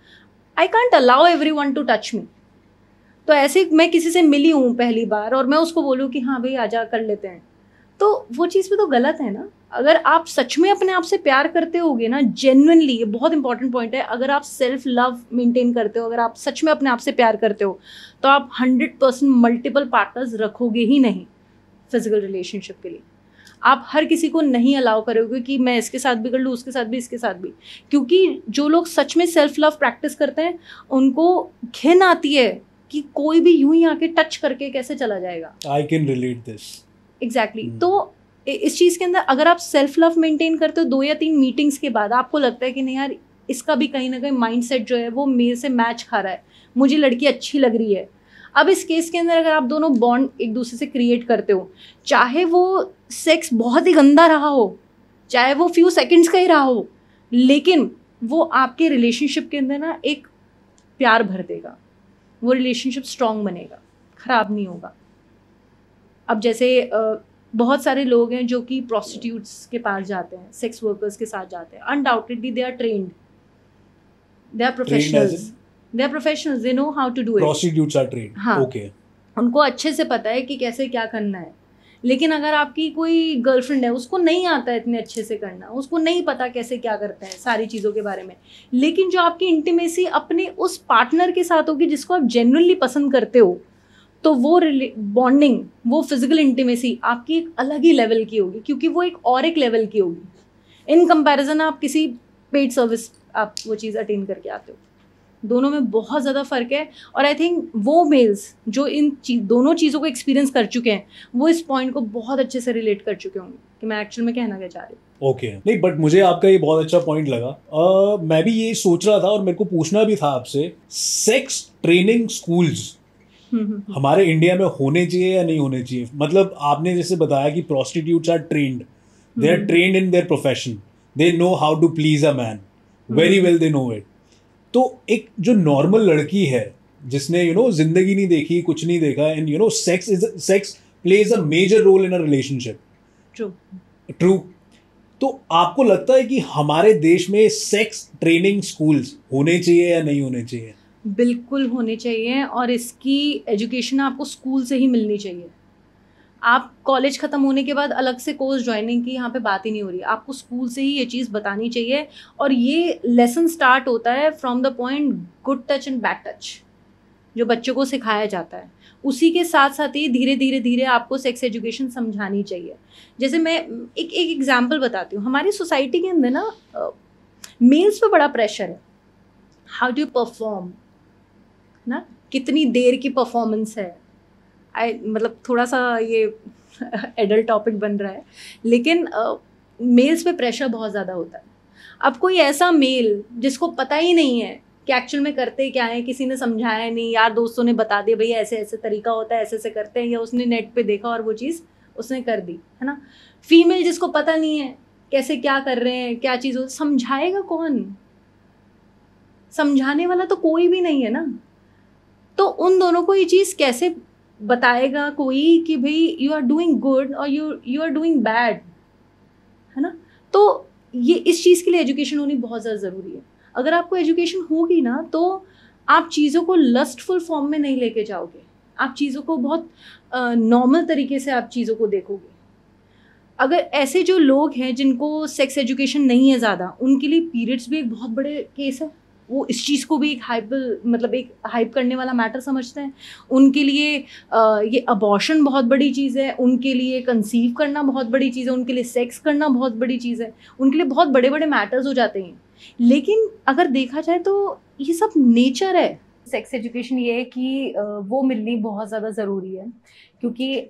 I can't allow everyone to touch me. तो ऐसे मैं किसी से मिली हूँ पहली बार और मैं उसको बोलूँ कि हाँ भाई आजा कर लेते हैं, तो वो चीज़ भी तो गलत है ना। अगर आप सच में अपने आप से प्यार करते होगे ना, जेन्युइनली, ये बहुत इंपॉर्टेंट पॉइंट है, अगर आप सेल्फ लव मेंटेन करते हो, अगर आप सच में अपने आप से प्यार करते हो, तो आप 100% मल्टीपल पार्टनर्स रखोगे ही नहीं फिजिकल रिलेशनशिप के लिए। आप हर किसी को नहीं अलाउ करोगे कि मैं इसके साथ भी कर लूँ, उसके साथ भी, इसके साथ भी, क्योंकि जो लोग सच में सेल्फ लव प्रैक्टिस करते हैं उनको घिन आती है कि कोई भी यूं ही आके टच करके कैसे चला जाएगा। आई कैन रिलेट दिस एग्जैक्टली। तो इस चीज़ के अंदर अगर आप सेल्फ लव मेंटेन करते हो, 2 या 3 मीटिंग्स के बाद आपको लगता है कि नहीं यार, इसका भी कहीं ना कहीं माइंडसेट जो है वो मेरे से मैच खा रहा है, मुझे लड़की अच्छी लग रही है। अब इस केस के अंदर अगर आप दोनों बॉन्ड एक दूसरे से क्रिएट करते हो, चाहे वो सेक्स बहुत ही गंदा रहा हो, चाहे वो फ्यू सेकंड्स का ही रहा हो, लेकिन वो आपके रिलेशनशिप के अंदर ना एक प्यार भर देगा, वो रिलेशनशिप स्ट्रॉन्ग बनेगा, ख़राब नहीं होगा। अब जैसे बहुत सारे लोग हैं जो कि प्रोस्टिट्यूट्स के पास जाते हैं, सेक्स वर्कर्स के साथ जाते हैं, undoubtedly they are trained, they are professionals, they know how to do it. Prostitutes are trained, हाँ, ओके, उनको अच्छे से पता है कि कैसे क्या करना है। लेकिन अगर आपकी कोई गर्लफ्रेंड है, उसको नहीं आता है इतने अच्छे से करना, उसको नहीं पता कैसे क्या करते हैं सारी चीज़ों के बारे में, लेकिन जो आपकी इंटीमेसी अपने उस पार्टनर के साथ होगी जिसको आप जेन्युइनली पसंद करते हो, तो वो बॉन्डिंग, वो फिजिकल इंटीमेसी आपकी एक अलग ही लेवल की होगी, क्योंकि वो एक लेवल की होगी इन कंपैरिजन आप किसी पेड सर्विस आप वो चीज़ अटेंड करके आते हो। दोनों में बहुत ज़्यादा फ़र्क है। और आई थिंक वो मेल्स जो इन दोनों चीज़ों को एक्सपीरियंस कर चुके हैं, वो इस पॉइंट को बहुत अच्छे से रिलेट कर चुके होंगे कि मैं एक्चुअल में कहना क्या चाह रही हूँ। ओके, नहीं बट मुझे आपका ये बहुत अच्छा पॉइंट लगा। मैं भी ये सोच रहा था और मेरे को पूछना भी था आपसे, सेक्स ट्रेनिंग स्कूल्स हमारे इंडिया में होने चाहिए या नहीं होने चाहिए? मतलब आपने जैसे बताया कि prostitutes are trained, they are trained in their profession, they know how to please a man, very well they know it. तो एक जो नॉर्मल लड़की है जिसने जिंदगी नहीं देखी, कुछ नहीं देखा, and sex plays a major role in a relationship. True. तो आपको लगता है कि हमारे देश में सेक्स ट्रेनिंग स्कूल्स होने चाहिए या नहीं होने चाहिए? बिल्कुल होने चाहिए, और इसकी एजुकेशन आपको स्कूल से ही मिलनी चाहिए। आप कॉलेज ख़त्म होने के बाद अलग से कोर्स ज्वाइनिंग की यहाँ पे बात ही नहीं हो रही, आपको स्कूल से ही ये चीज़ बतानी चाहिए। और ये लेसन स्टार्ट होता है from the point good touch and bad touch, जो बच्चों को सिखाया जाता है। उसी के साथ साथ ही धीरे धीरे धीरे आपको सेक्स एजुकेशन समझानी चाहिए। जैसे मैं एक एग्जाम्पल बताती हूँ। हमारी सोसाइटी के अंदर ना मेल्स पे बड़ा प्रेशर है, हाउ डू यू परफॉर्म ना, कितनी देर की परफॉर्मेंस है। मतलब थोड़ा सा ये एडल्ट टॉपिक बन रहा है, लेकिन मेल्स पे प्रेशर बहुत ज़्यादा होता है। अब कोई ऐसा मेल जिसको पता ही नहीं है कि एक्चुअल में करते क्या है, किसी ने समझाया नहीं, यार दोस्तों ने बता दिया भैया ऐसे ऐसे तरीका होता है, ऐसे ऐसे करते हैं, या उसने नेट पे देखा और वो चीज़ उसने कर दी, है ना। फीमेल जिसको पता नहीं है कैसे क्या कर रहे हैं, क्या चीज़ हो, समझाएगा कौन? समझाने वाला तो कोई भी नहीं है ना। तो उन दोनों को ये चीज़ कैसे बताएगा कोई कि भाई यू आर डूइंग गुड और यू आर डूइंग बैड, है ना। तो ये इस चीज़ के लिए एजुकेशन होनी बहुत ज़्यादा ज़रूरी है। अगर आपको एजुकेशन होगी ना, तो आप चीज़ों को लस्टफुल फॉर्म में नहीं लेके जाओगे, आप चीज़ों को बहुत नॉर्मल तरीके से आप चीज़ों को देखोगे। अगर ऐसे जो लोग हैं जिनको सेक्स एजुकेशन नहीं है ज़्यादा, उनके लिए पीरियड्स भी एक बहुत बड़े केस है, वो इस चीज़ को भी एक हाइप करने वाला मैटर समझते हैं। उनके लिए ये अबॉर्शन बहुत बड़ी चीज़ है, उनके लिए कंसीव करना बहुत बड़ी चीज़ है, उनके लिए सेक्स करना बहुत बड़ी चीज़ है, उनके लिए बहुत बड़े बड़े मैटर्स हो जाते हैं। लेकिन अगर देखा जाए तो ये सब नेचर है। सेक्स एजुकेशन ये है कि वो मिलनी बहुत ज़्यादा ज़रूरी है, क्योंकि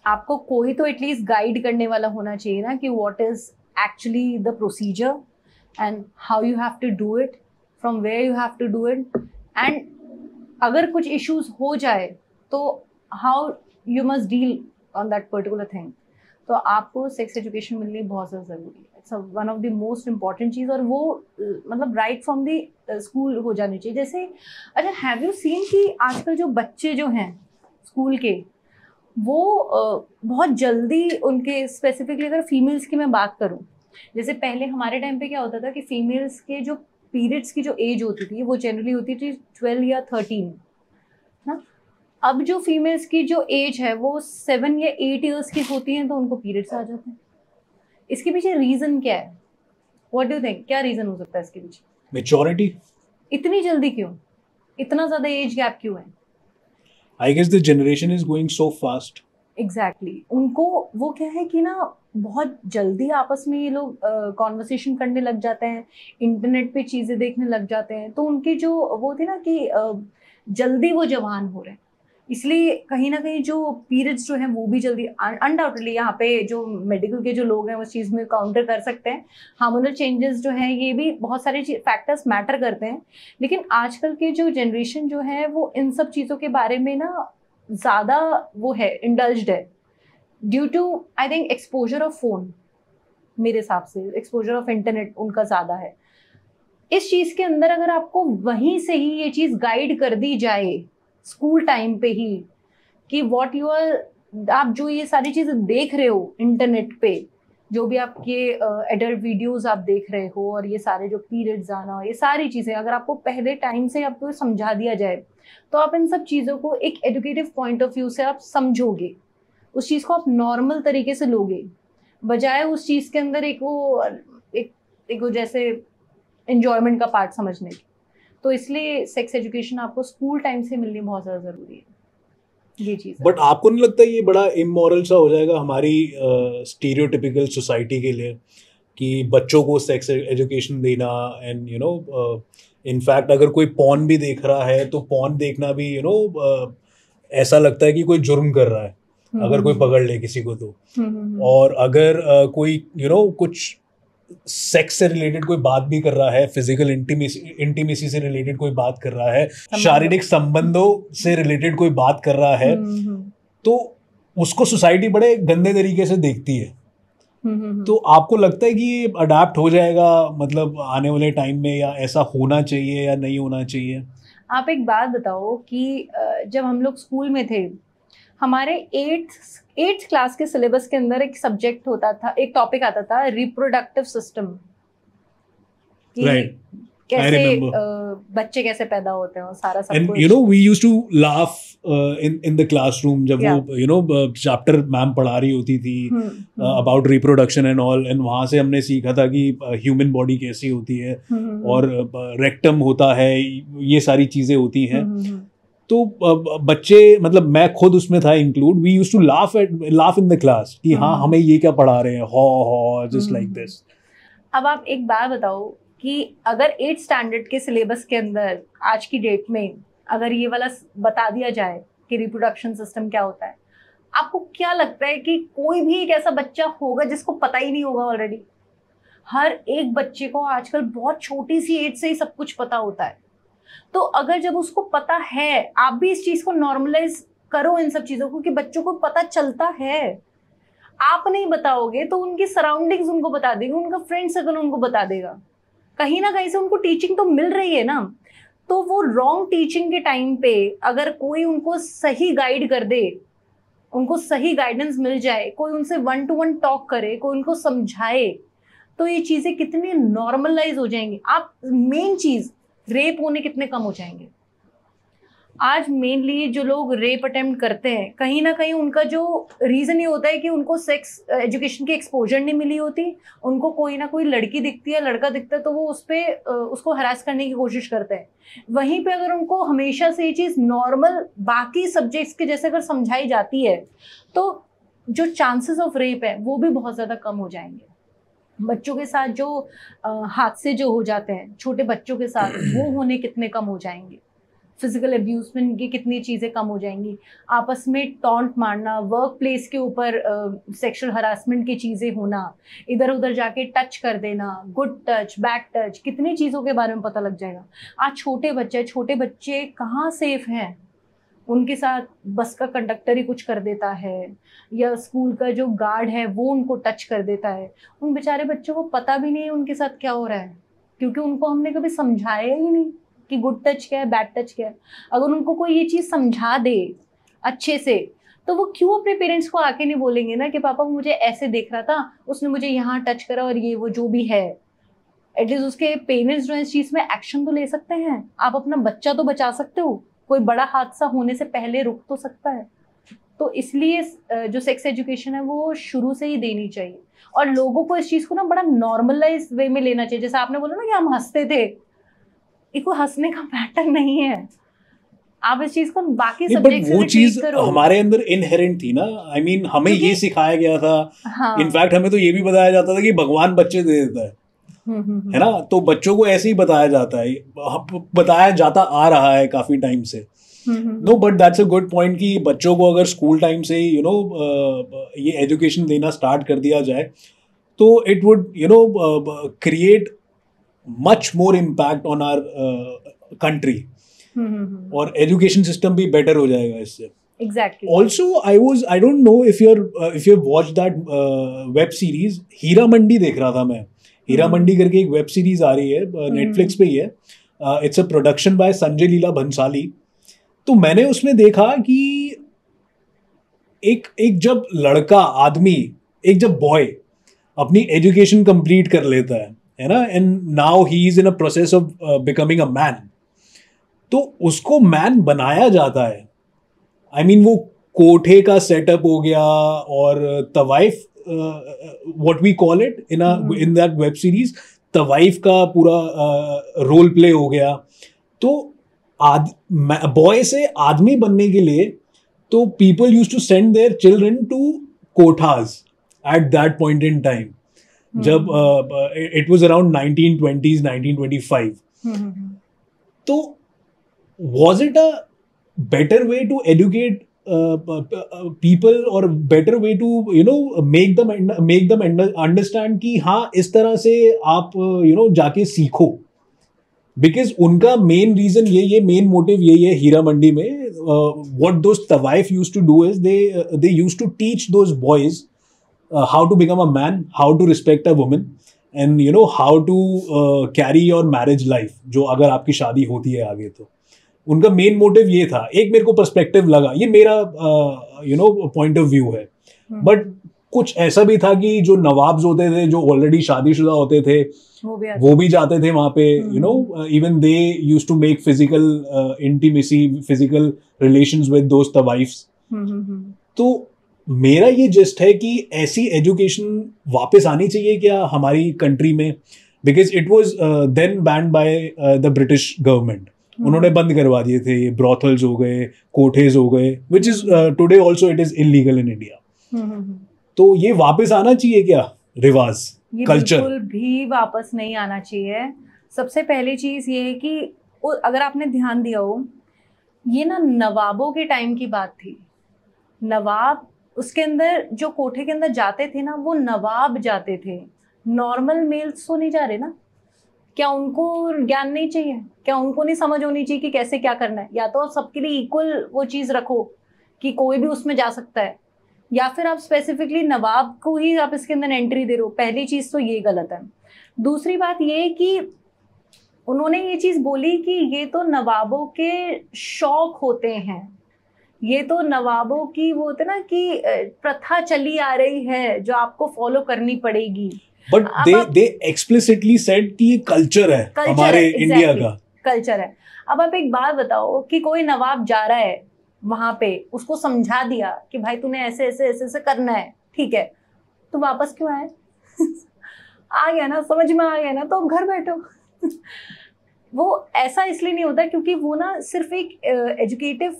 आपको कोई तो एटलीस्ट गाइड करने वाला होना चाहिए ना कि what is actually the procedure and how you have to do it, from where you have to do it, and अगर कुछ इश्यूज हो जाए तो how you must deal on that particular thing. तो आपको सेक्स एजुकेशन मिलनी बहुत ज़्यादा ज़रूरी है। It's one of the most important चीज़, और वो मतलब राइट फ्रॉम द स्कूल हो जानी चाहिए। जैसे अच्छा, हैव यू सीन कि आजकल जो बच्चे जो हैं स्कूल के, वो बहुत जल्दी उनके, स्पेसिफिकली अगर फीमेल्स की मैं बात करूं, जैसे पहले हमारे टाइम पे क्या होता था कि फीमेल्स के जो पीरियड्स की जो एज होती थी वो जनरली होती थी 12 या 13 ना। अब जो फीमेल्स की जो एज है वो 7 या 8 ईयर्स की होती हैं तो उनको पीरियड्स आ जाते हैं। इसके पीछे रीज़न क्या है? व्हाट डू यू थिंक, क्या रीज़न हो सकता है इसके पीछे? मैच्योरिटी। इतनी जल्दी क्यों, इतना ज़्यादा एज गैप क्यों है? I guess the generation is going so fast. Exactly उनको वो क्या है कि ना बहुत जल्दी आपस में ये लोग कॉन्वर्सेशन करने लग जाते हैं, इंटरनेट पे चीज़ें देखने लग जाते हैं, तो उनकी जो वो थी ना कि जल्दी वो जवान हो रहे हैं, इसलिए कहीं ना कहीं जो पीरियड्स जो हैं वो भी जल्दी। अनडाउटेडली यहाँ पे जो मेडिकल के जो लोग हैं उस चीज़ में काउंटर कर सकते हैं, हार्मोनल चेंजेस जो हैं ये भी बहुत सारे फैक्टर्स मैटर करते हैं। लेकिन आजकल के जो जनरेशन जो है वो इन सब चीज़ों के बारे में ना ज़्यादा वो है, इंडल्ज्ड है, due to I think exposure of phone. मेरे हिसाब से एक्सपोजर ऑफ इंटरनेट उनका ज़्यादा है। इस चीज़ के अंदर अगर आपको वहीं से ही ये चीज़ गाइड कर दी जाए स्कूल टाइम पे ही कि व्हाट यू आर, आप जो ये सारी चीज़ें देख रहे हो इंटरनेट पे, जो भी आपके एडल्ट वीडियोस आप देख रहे हो और ये सारे जो पीरियड्स आना, ये सारी चीज़ें अगर आपको पहले टाइम से आपको समझा दिया जाए तो आप इन सब चीज़ों को एक एजुकेटिव पॉइंट ऑफ व्यू से आप समझोगे, उस चीज़ को आप नॉर्मल तरीके से लोगे, बजाय उस चीज़ के अंदर एक वो जैसे एंजॉयमेंट का पार्ट समझने की। तो इसलिए सेक्स एजुकेशन आपको स्कूल टाइम से मिलनी बहुत ज़्यादा ज़रूरी है, ये चीज़। बट आपको नहीं लगता ये बड़ा इमोरल सा हो जाएगा हमारी स्टीरियोटिपिकल सोसाइटी के लिए कि बच्चों को सेक्स एजुकेशन देना, एंड यू नो इनफैक्ट अगर कोई पॉर्न भी देख रहा है तो पॉर्न देखना भी ऐसा लगता है कि कोई जुर्म कर रहा है अगर कोई पकड़ ले किसी को तो। और अगर कोई कुछ सेक्स से रिलेटेड कोई बात भी कर रहा है, फिजिकल इंटीमेसी से रिलेटेड कोई बात कर रहा है, शारीरिक संबंधों से रिलेटेड कोई बात कर रहा है, तो उसको सोसाइटी बड़े गंदे तरीके से देखती है। तो आपको लगता है कि ये अडाप्ट हो जाएगा मतलब आने वाले टाइम में, या ऐसा होना चाहिए या नहीं होना चाहिए? आप एक बात बताओ कि जब हम लोग स्कूल में थे, हमारे 8th क्लास के सिलेबस के अंदर एक सब्जेक्ट होता था, एक टॉपिक आता था रिप्रोडक्टिव सिस्टम, right. कैसे बच्चे कैसे पैदा होते हैं, सारा सब and कुछ। we used to laugh in the classroom जब वो चैप्टर मैम पढ़ा रही होती थी about reproduction and all, and वहाँ से हमने सीखा था कि ह्यूमन बॉडी कैसी होती है और रेक्टम होता है, ये सारी चीजें होती हैं। तो बच्चे, मतलब मैं खुद उसमें था include, we used to laugh in the class कि हाँ हमें ये क्या पढ़ा रहे हैं, हो जस्ट लाइक दिस। अब आप एक बात बताओ कि अगर 8th स्टैंडर्ड के सिलेबस के अंदर आज की डेट में अगर ये वाला बता दिया जाए कि रिप्रोडक्शन सिस्टम क्या होता है, आपको क्या लगता है कि कोई भी एक ऐसा बच्चा होगा जिसको पता ही नहीं होगा? ऑलरेडी हर एक बच्चे को आजकल बहुत छोटी सी एज से ही सब कुछ पता होता है। तो अगर जब उसको पता है, आप भी इस चीज को नॉर्मलाइज करो इन सब चीजों को कि बच्चों को पता चलता है। आप नहीं बताओगे तो उनकी सराउंडिंग्स उनको बता देगी, उनका फ्रेंड सर्कल उनको बता देगा, कहीं ना कहीं से उनको टीचिंग तो मिल रही है ना। तो वो रॉन्ग टीचिंग के टाइम पे अगर कोई उनको सही गाइड कर दे, उनको सही गाइडेंस मिल जाए, कोई उनसे 1-to-1 टॉक करे, कोई उनको समझाए, तो ये चीजें कितनी नॉर्मलाइज हो जाएंगी। आप मेन चीज, रेप होने कितने कम हो जाएंगे। आज मेनली जो लोग रेप अटेम्प्ट करते हैं, कहीं ना कहीं उनका जो रीज़न ये होता है कि उनको सेक्स एजुकेशन की एक्सपोजर नहीं मिली होती, उनको कोई ना कोई लड़की दिखती है, लड़का दिखता है, तो वो उसको हरास करने की कोशिश करते हैं। वहीं पे अगर उनको हमेशा से ये चीज़ नॉर्मल बाकी सब्जेक्ट्स के जैसे अगर समझाई जाती है, तो जो चांसेस ऑफ रेप है वो भी बहुत ज़्यादा कम हो जाएंगे। बच्चों के साथ जो हादसे जो हो जाते हैं छोटे बच्चों के साथ, वो होने कितने कम हो जाएंगे। फिजिकल अब्यूजमेंट की कितनी चीज़ें कम हो जाएंगी। आपस में टॉन्ट मारना, वर्क प्लेस के ऊपर सेक्सुअल हरासमेंट की चीज़ें होना, इधर उधर जाके टच कर देना, गुड टच, बैड टच, कितनी चीज़ों के बारे में पता लग जाएगा। आज छोटे बच्चे कहाँ सेफ हैं। उनके साथ बस का कंडक्टर ही कुछ कर देता है, या स्कूल का जो गार्ड है वो उनको टच कर देता है। उन बेचारे बच्चों को पता भी नहीं है उनके साथ क्या हो रहा है, क्योंकि उनको हमने कभी समझाया ही नहीं कि गुड टच क्या है, बैड टच क्या है। अगर उनको कोई ये चीज़ समझा दे अच्छे से, तो वो क्यों अपने पेरेंट्स को आके नहीं बोलेंगे ना कि पापा मुझे ऐसे देख रहा था, उसने मुझे यहाँ टच करा और ये वो जो भी है। एटलीस्ट उसके पेरेंट्स जो है इस चीज़ में एक्शन तो ले सकते हैं। आप अपना बच्चा तो बचा सकते हो, कोई बड़ा हादसा होने से पहले रुक तो सकता है। तो इसलिए जो सेक्स एजुकेशन है वो शुरू से ही देनी चाहिए, और लोगों को इस चीज़ को ना बड़ा नॉर्मलाइज वे में लेना चाहिए। जैसे आपने बोला ना कि हम हंसते थे, इसको हंसने का पैटर्न नहीं है। आप इस चीज को बाकी सब्जेक्ट्स से वो चीज हमारे अंदर इनहेरेंट थी ना। आई मीन हमें ये सिखाया गया था। हाँ। इनफैक्ट हमें तो ये भी बताया जाता था कि भगवान बच्चे दे देता है ना। तो बच्चों को ऐसे ही बताया जाता है, बताया जाता आ रहा है काफी टाइम से। No but that's a good point कि बच्चों को अगर स्कूल टाइम से ही ये एजुकेशन देना स्टार्ट कर दिया जाए, तो it would create much more impact on our country, और education system भी better हो जाएगा इससे। Exactly. Also, I don't know if you've watched that web series, Heera Mandi देख रहा था मैं। हीरा मंडी करके एक वेब सीरीज आ रही है, नेटफ्लिक्स पे ही है। It's a production by Sanjay Leela Bhansali. तो मैंने उसमें देखा कि एक जब लड़का आदमी, एक जब बॉय अपनी एजुकेशन कंप्लीट कर लेता है ना, and now he is in a process of becoming a man, तो उसको मैन बनाया जाता है। आई मीन वो कोठे का सेटअप हो गया, और तवाइफ what we call it in that web series, तवाइफ का पूरा रोल प्ले हो गया। तो बॉय से आदमी बनने के लिए तो people used to send their children to kothas at that point in time, जब इट वाज अराउंड 1920s 1925। तो was it a better way to educate people, or better way to make them understand कि हाँ इस तरह से आप जाके सीखो? बिकॉज उनका मेन रीजन ये मेन मोटिव यही है हीरा मंडी में। What those tawaif used to do is they used to teach those boys how to become a man, how to respect a woman, and how to carry your marriage life, जो अगर आपकी शादी होती है आगे। तो उनका मेन मोटिव ये था। एक मेरे को पर्सपेक्टिव लगा, ये मेरा पॉइंट ऑफ व्यू है। बट कुछ ऐसा भी था कि जो नवाब्स होते थे, जो ऑलरेडी शादीशुदा होते थे, वो भी जाते थे वहां पे। Even they used to make physical intimacy, physical relations with those tawaifs. तो मेरा ये जस्ट है कि ऐसी एजुकेशन वापस आनी चाहिए क्या हमारी कंट्री में? Because it was then banned by the British government. उन्होंने बंद करवा दिए थे। ये ब्रॉथल्स हो गए, कोठेज हो गए, which is today also it is illegal in India. तो ये वापस आना चाहिए क्या रिवाज, कल्चर? बिल्कुल भी वापस नहीं आना चाहिए। सबसे पहली चीज ये है कि अगर आपने ध्यान दिया हो, ये ना नवाबों के टाइम की बात थी। नवाब उसके अंदर जो कोठे के अंदर जाते थे ना, वो नवाब जाते थे, नॉर्मल मेल्स तो नहीं जा रहे ना। क्या उनको ज्ञान नहीं चाहिए? क्या उनको नहीं समझ होनी चाहिए कि कैसे क्या करना है? या तो आप सबके लिए इक्वल वो चीज़ रखो कि कोई भी उसमें जा सकता है, या फिर आप स्पेसिफिकली नवाब को ही आप इसके अंदर एंट्री दे रहे हो। पहली चीज़ तो ये गलत है। दूसरी बात ये कि उन्होंने ये चीज़ बोली कि ये तो नवाबों के शौक होते हैं, ये तो नवाबों की वो होते ना कि प्रथा चली आ रही है जो आपको फॉलो करनी पड़ेगी। बट दे एक्सप्लिसिटली सेड कि ये कल्चर है हमारे इंडिया का। कल्चर है। अब आप एक बात बताओ कि कोई नवाब जा रहा है वहां पे, उसको समझा दिया कि भाई तूने ऐसे ऐसे ऐसे ऐसे करना है, ठीक है, तो वापस क्यों आए? आ गया ना, समझ में आ गया ना, तो अब घर बैठो। वो ऐसा इसलिए नहीं होता क्योंकि वो ना सिर्फ एक एजुकेटिव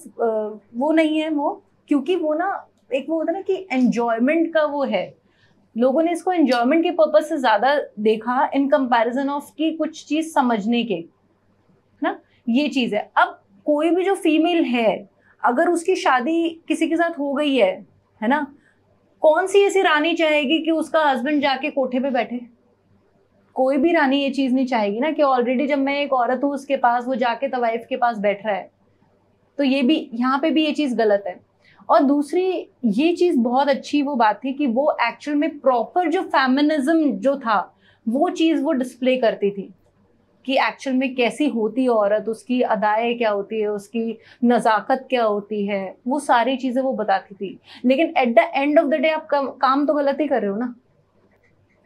वो नहीं है वो, क्योंकि वो ना एक वो होता है ना कि एंजॉयमेंट का वो है। लोगों ने इसको एंजॉयमेंट के पर्पज से ज्यादा देखा इन कंपैरिजन ऑफ कि कुछ चीज समझने के ना, ये चीज है। अब कोई भी जो फीमेल है, अगर उसकी शादी किसी के साथ हो गई है ना, कौन सी ऐसी रानी चाहेगी कि उसका हस्बैंड जाके कोठे पे बैठे? कोई भी रानी ये चीज नहीं चाहेगी ना कि ऑलरेडी जब मैं एक औरत हूँ उसके पास, वो जाके तवाइफ के पास बैठ रहा है। तो ये भी यहाँ पे भी ये चीज गलत है। और दूसरी ये चीज बहुत अच्छी वो बात थी कि वो एक्चुअल में प्रॉपर जो फेमिनिज्म जो था वो चीज वो डिस्प्ले करती थी कि एक्चुअल में कैसी होती है औरत, उसकी अदाएं क्या होती है, उसकी नज़ाकत क्या होती है, वो सारी चीजें वो बताती थी। लेकिन at the end of the day आप काम तो गलत ही कर रहे हो ना।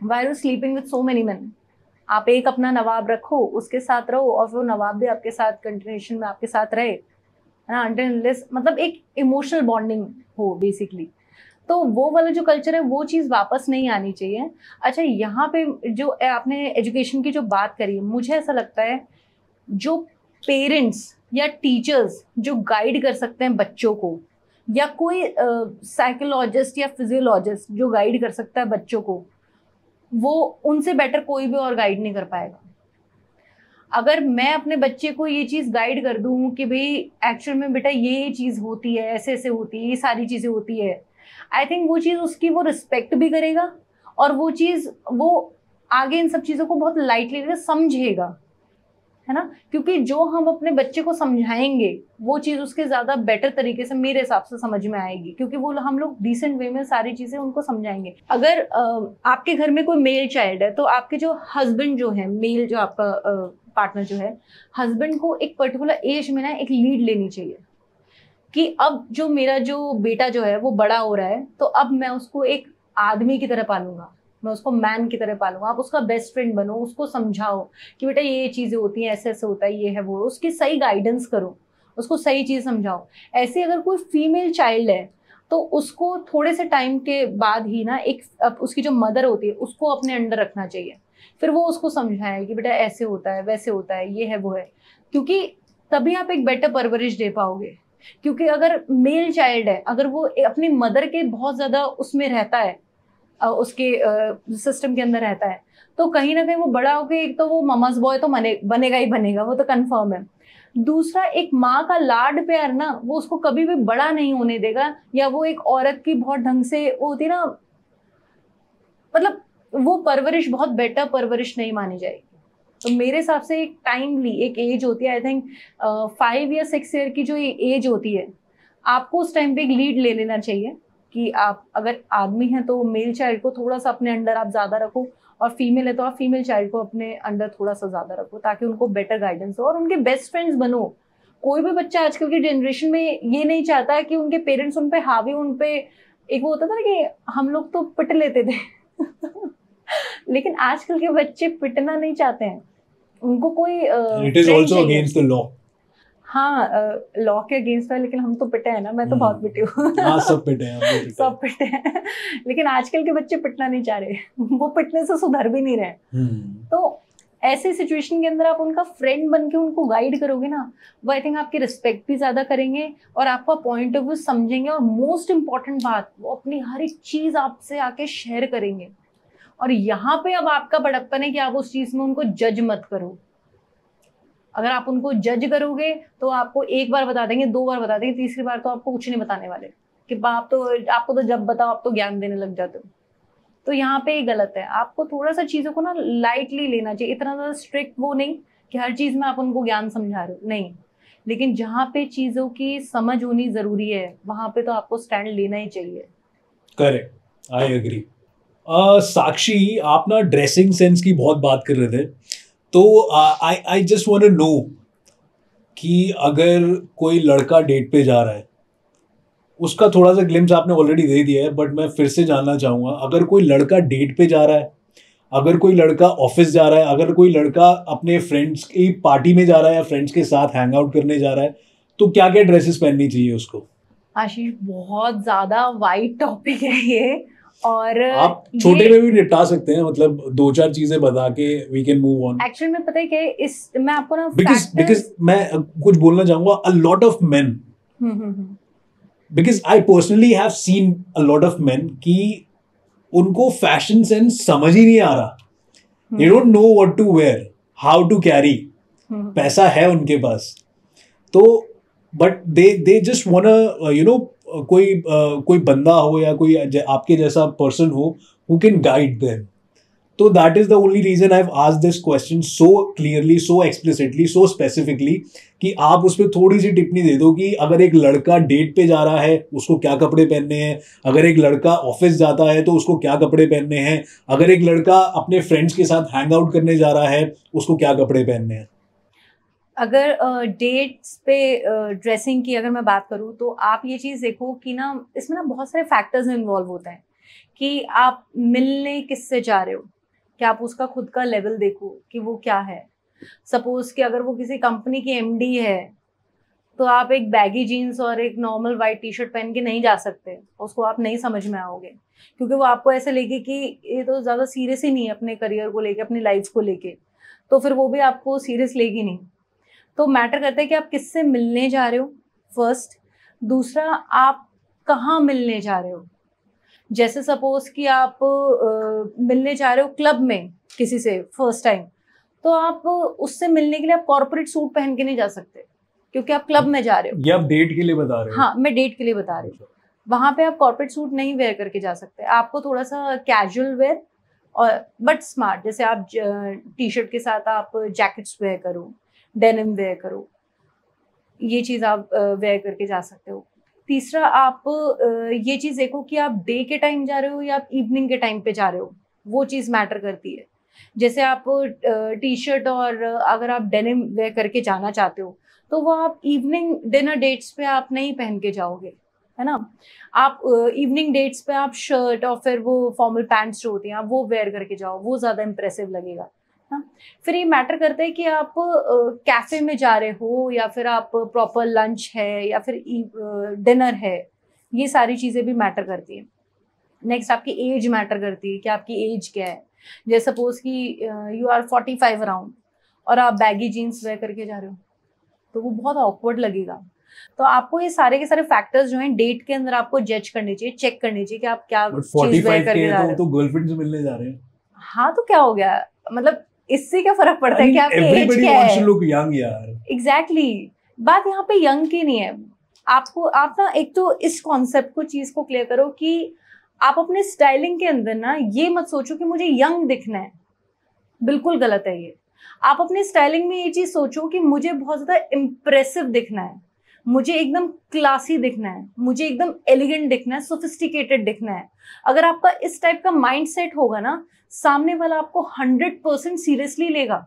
Why are you sleeping with so many men? आप एक अपना नवाब रखो, उसके साथ रहो, और वो नवाब भी आपके साथ कंटिन्यूएशन में आपके साथ रहे, है ना, मतलब एक इमोशनल बॉन्डिंग हो बेसिकली। तो वो वाला जो कल्चर है वो चीज़ वापस नहीं आनी चाहिए। अच्छा, यहाँ पे जो आपने एजुकेशन की जो बात करी, मुझे ऐसा लगता है जो पेरेंट्स या टीचर्स जो गाइड कर सकते हैं बच्चों को, या कोई साइकोलॉजिस्ट या फिजियोलॉजिस्ट जो गाइड कर सकता है बच्चों को, वो उनसे बेटर कोई भी और गाइड नहीं कर पाएगा। अगर मैं अपने बच्चे को ये चीज़ गाइड कर दूँ कि भाई एक्चुअल में बेटा ये चीज़ होती है, ऐसे ऐसे होती है, ये सारी चीज़ें होती है, आई थिंक वो चीज़ उसकी वो रिस्पेक्ट भी करेगा, और वो चीज़ वो आगे इन सब चीज़ों को बहुत लाइटली समझेगा, है ना। क्योंकि जो हम अपने बच्चे को समझाएंगे वो चीज़ उसके ज़्यादा बेटर तरीके से मेरे हिसाब से समझ में आएगी, क्योंकि वो हम लोग डिसेंट वे में सारी चीज़ें उनको समझाएंगे। अगर आपके घर में कोई मेल चाइल्ड है, तो आपके जो हस्बैंड जो है, मेल जो आपका पार्टनर जो है, हस्बैंड को एक पर्टिकुलर एज में ना एक लीड लेनी चाहिए कि अब जो मेरा जो बेटा जो है वो बड़ा हो रहा है, तो अब मैं उसको एक आदमी की तरह पालूंगा, मैं उसको मैन की तरह पालूंगा। आप उसका बेस्ट फ्रेंड बनो, उसको समझाओ कि बेटा ये चीज़ें होती हैं, ऐसे ऐसे होता है, ये है वो, उसकी सही गाइडेंस करो, उसको सही चीज़ समझाओ। ऐसे अगर कोई फीमेल चाइल्ड है तो उसको थोड़े से टाइम के बाद ही ना एक उसकी जो मदर होती है उसको अपने अंडर रखना चाहिए, फिर वो उसको समझाए कि बेटा ऐसे होता है, वैसे होता है, ये है वो है, क्योंकि तभी आप एक बेटर परवरिश दे पाओगे। क्योंकि अगर मेल चाइल्ड है, अगर वो अपनी मदर के बहुत ज़्यादा उसमें रहता है, उसके सिस्टम के अंदर रहता है, तो कहीं ना कहीं वो बड़ा होकर एक तो वो ममाज बॉय तो बनेगा ही बनेगा, वो तो कंफर्म है। दूसरा, एक माँ का लाड प्यार ना वो उसको कभी भी बड़ा नहीं होने देगा, या वो एक औरत की बहुत ढंग से वो होती ना, मतलब वो परवरिश बहुत बेटर परवरिश नहीं मानी जाएगी। तो मेरे हिसाब से एक टाइमली एक एज होती है, आई थिंक 5 या 6 ईयर की जो एज होती है, आपको उस टाइम पे एक लीड ले लेना चाहिए कि आप अगर आदमी हैं तो मेल चाइल्ड को थोड़ा सा अपने अंडर आप ज़्यादा रखो, और फीमेल है तो आप फीमेल चाइल्ड को अपने अंडर थोड़ा सा ज़्यादा रखो, ताकि उनको बेटर गाइडेंस हो और उनके बेस्ट फ्रेंड्स बनो। कोई भी बच्चा आजकल की जनरेशन में ये नहीं चाहता कि उनके पेरेंट्स उन पे हावी, उन पे एक वो होता था ना कि हम लोग तो पिट लेते थे लेकिन आजकल के बच्चे पिटना नहीं चाहते हैं, उनको कोई it is also against the law. हाँ, लॉ के अगेंस्ट है, लेकिन हम तो पिटे हैं ना, मैं तो बहुत पिटी हूँ। हाँ, सब पिटे हैं, सब पिटे हैं लेकिन आजकल के बच्चे पिटना नहीं चाह रहे, वो पिटने से सुधर भी नहीं रहे। तो ऐसे सिचुएशन के अंदर आप उनका फ्रेंड बन के उनको गाइड करोगे ना, वो आई थिंक आपकी रिस्पेक्ट भी ज्यादा करेंगे और आपका पॉइंट ऑफ व्यू समझेंगे, और मोस्ट इंपॉर्टेंट बात, वो अपनी हर एक चीज आपसे आके शेयर करेंगे। और यहाँ पे अब आपका बड़प्पन है कि आप उस चीज में उनको जज मत करो। अगर आप उनको जज करोगे तो आपको एक बार बता देंगे, 2 बार बता देंगे, तीसरी बार तो आपको कुछ नहीं बताने वाले कि बाप तो आपको तो जब बताओ आप तो ज्ञान देने लग जाते हो। तो यहाँ पे गलत है, आपको थोड़ा सा चीज़ों को ना लाइटली लेना चाहिए, इतना ज़्यादा स्ट्रिक्ट वो नहीं कि हर चीज़ में आप उनको ज्ञान समझा रहे हो, नहीं, लेकिन जहाँ पे चीज़ों की समझ होनी ज़रूरी है वहाँ पे तो आपको स्टैंड लेना ही चाहिए। Correct, I agree. साक्षी, आप ना ड्रेसिंग सेंस की बहुत बात कर रहे थे, तो I just want to know कि अगर कोई लड़का डेट पे जा रहा है, उसका थोड़ा सा ग्लिम्स आपने ऑलरेडी दे दिया है, बट मैं फिर से जानना चाहूँगा, अगर कोई लड़का डेट पे जा रहा है अगर कोई लड़का ऑफिस जा रहा है, अगर कोई लड़का अपने फ्रेंड्स की पार्टी में जा रहा है या फ्रेंड्स के साथ हैंग आउट करने जा रहा है, तो क्या क्या ड्रेसेस पहननी चाहिए उसको? आशीष, बहुत ज्यादा वाइड टॉपिक है ये, और आप छोटे में भी निपटा सकते हैं, मतलब 2-4 चीजें बता के we can move on. Actually में पता है क्या है, इस मैं आपको ना बिकॉज मैं कुछ बोलना चाहूंगा, a lot of men, because I personally have seen a lot of men कि उनको फैशन सेंस समझ ही नहीं आ रहा, they don't know what to wear, how to carry, पैसा है उनके पास तो, but they just wanna you know कोई बंदा हो या कोई आपके जैसा पर्सन हो हु कैन गाइड देम। तो that is the only reason I have asked this question so clearly, so explicitly, so specifically, कि आप उस पर थोड़ी सी टिप्पणी दे दो कि अगर एक लड़का डेट पे जा रहा है उसको क्या कपड़े पहनने हैं, अगर एक लड़का ऑफिस जाता है तो उसको क्या कपड़े पहनने हैं, अगर एक लड़का अपने फ्रेंड्स के साथ हैंग आउट करने जा रहा है उसको क्या कपड़े पहनने हैं। अगर डेट्स पे ड्रेसिंग की अगर मैं बात करूँ तो आप ये चीज़ देखो कि ना इसमें ना बहुत सारे फैक्टर्स इन्वॉल्व होते हैं कि आप मिलने किससे जा रहे हो, कि आप उसका खुद का लेवल देखो कि वो क्या है। सपोज कि अगर वो किसी कंपनी की एमडी है तो आप एक बैगी जीन्स और एक नॉर्मल वाइट टी शर्ट पहन के नहीं जा सकते, उसको आप नहीं समझ में आओगे, क्योंकि वो आपको ऐसे लेके कि ये तो ज़्यादा सीरियस ही नहीं है अपने करियर को लेके, अपनी लाइफ को लेके, तो फिर वो भी आपको सीरियस लेगी नहीं। तो मैटर करता है कि आप किससे मिलने जा रहे हो फर्स्ट, दूसरा आप कहाँ मिलने जा रहे हो। जैसे सपोज कि आप मिलने जा रहे हो क्लब में किसी से फर्स्ट टाइम, तो आप उससे मिलने के लिए आप कॉर्पोरेट सूट पहन के नहीं जा सकते क्योंकि आप क्लब में जा रहे हो। ये आप डेट के लिए बता रहे हो? हाँ, मैं डेट के लिए बता रही हूँ। वहां पे आप कॉर्पोरेट सूट नहीं वेयर करके जा सकते, आपको थोड़ा सा कैजुअल वेयर और बट स्मार्ट, जैसे आप टी शर्ट के साथ आप जैकेट्स वेयर करो, डेनिम वेयर करो, ये चीज़ आप वेयर करके जा सकते हो। तीसरा आप ये चीज़ देखो कि आप डे के टाइम जा रहे हो या आप इवनिंग के टाइम पे जा रहे हो, वो चीज़ मैटर करती है। जैसे आप टी शर्ट और अगर आप डेनिम वेयर करके जाना चाहते हो तो वो आप इवनिंग डिनर डेट्स पे आप नहीं पहन के जाओगे, है ना। आप इवनिंग डेट्स पे आप शर्ट और फिर वो फॉर्मल पैंट्स जो होती हैं आप वो वेयर करके जाओ, वो ज़्यादा इंप्रेसिव लगेगा। हाँ, फिर ये मैटर करता है कि आप कैफे में जा रहे हो या फिर आप प्रॉपर लंच है या फिर डिनर है, ये सारी चीज़ें भी मैटर करती हैं। नेक्स्ट आपकी एज मैटर करती है कि आपकी एज क्या है। जैसे सपोज कि यू आर 45 अराउंड और आप बैगी जीन्स वेयर करके जा रहे हो तो वो बहुत ऑकवर्ड लगेगा। तो आपको ये सारे के सारे फैक्टर्स जो हैं डेट के अंदर आपको जज करने चाहिए, चेक करने चाहिए कि आप क्या चीज वेयर करके जा रहे हो। तो गर्लफ्रेंड से मिलने जा रहे हैं, हाँ तो क्या हो गया, मतलब इससे क्या फर्क पड़ता है कि आपकी एज क्या है। एग्जैक्टली, बात यहाँ पे यंग की नहीं है। आपको आप ना एक तो इस कॉन्सेप्ट को चीज को क्लियर करो कि आप अपने स्टाइलिंग के अंदर ना ये मत सोचो कि मुझे यंग दिखना है, बिल्कुल गलत है ये। आप अपनी स्टाइलिंग में ये चीज सोचो कि मुझे बहुत ज्यादा इम्प्रेसिव दिखना है, मुझे एकदम क्लासी दिखना है, मुझे एकदम एलिगेंट दिखना है, सोफिस्टिकेटेड दिखना है। अगर आपका इस टाइप का माइंड सेट होगा ना, सामने वाला आपको 100% सीरियसली लेगा।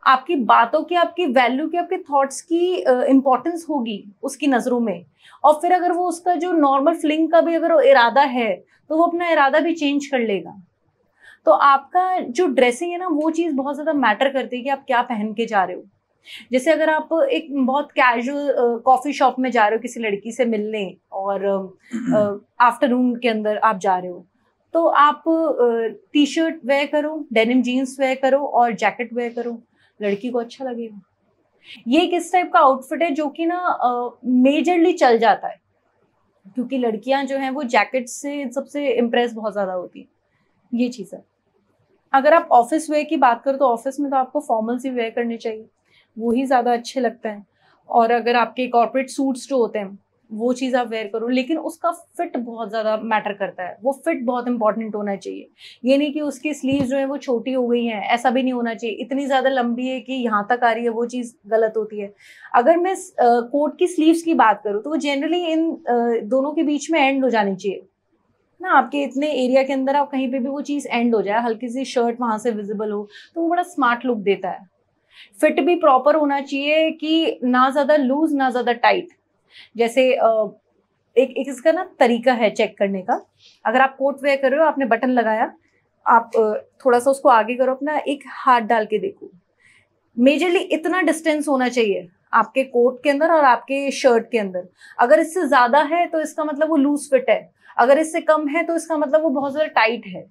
आपकी बातों की, आपकी वैल्यू की, आपके थॉट्स की इंपॉर्टेंस होगी उसकी नजरों में। और फिर अगर वो उसका जो नॉर्मल फ्लिंग का भी अगर इरादा है तो वो अपना इरादा भी चेंज कर लेगा। तो आपका जो ड्रेसिंग है ना, वो चीज़ बहुत ज़्यादा मैटर करती है कि आप क्या पहन के जा रहे हो। जैसे अगर आप एक बहुत कैजुअल कॉफ़ी शॉप में जा रहे हो किसी लड़की से मिलने और आफ्टरनून के अंदर आप जा रहे हो, तो आप टी शर्ट वेयर करो, डेनिम जीन्स वेयर करो और जैकेट वेयर करो, लड़की को अच्छा लगेगा। ये किस टाइप का आउटफिट है जो कि ना मेजरली चल जाता है, क्योंकि लड़कियां जो हैं वो जैकेट से सबसे इम्प्रेस बहुत ज़्यादा होती है, ये चीज़ है। अगर आप ऑफिस वेयर की बात करो तो ऑफिस में तो आपको फॉर्मल्स ही वेयर करने चाहिए, वो ही ज़्यादा अच्छे लगता है। और अगर आपके कॉर्पोरेट सूट्स जो होते हैं वो चीज़ आप वेयर करो, लेकिन उसका फिट बहुत ज़्यादा मैटर करता है, वो फिट बहुत इंपॉर्टेंट होना चाहिए। ये नहीं कि उसकी स्लीव जो है वो छोटी हो गई हैं, ऐसा भी नहीं होना चाहिए। इतनी ज़्यादा लंबी है कि यहाँ तक आ रही है, वो चीज़ गलत होती है। अगर मैं कोट की स्लीव्स की बात करूँ तो वो जनरली इन दोनों के बीच में एंड हो जानी चाहिए ना, आपके इतने एरिया के अंदर आप कहीं पे भी वो चीज़ एंड हो जाए, हल्की सी शर्ट वहाँ से विजिबल हो, तो वो बड़ा स्मार्ट लुक देता है। फिट भी प्रॉपर होना चाहिए कि ना ज़्यादा लूज ना ज़्यादा टाइट। जैसे एक इसका ना तरीका है चेक करने का। अगर आप कोट वेयर कर रहे हो, आपने बटन लगाया, आप थोड़ा सा उसको आगे करो, अपना एक हाथ डाल के देखो, मेजरली इतना डिस्टेंस होना चाहिए आपके कोट के अंदर और आपके शर्ट के अंदर। अगर इससे ज्यादा है तो इसका मतलब वो लूज फिट है, अगर इससे कम है तो इसका मतलब वो बहुत ज्यादा टाइट है।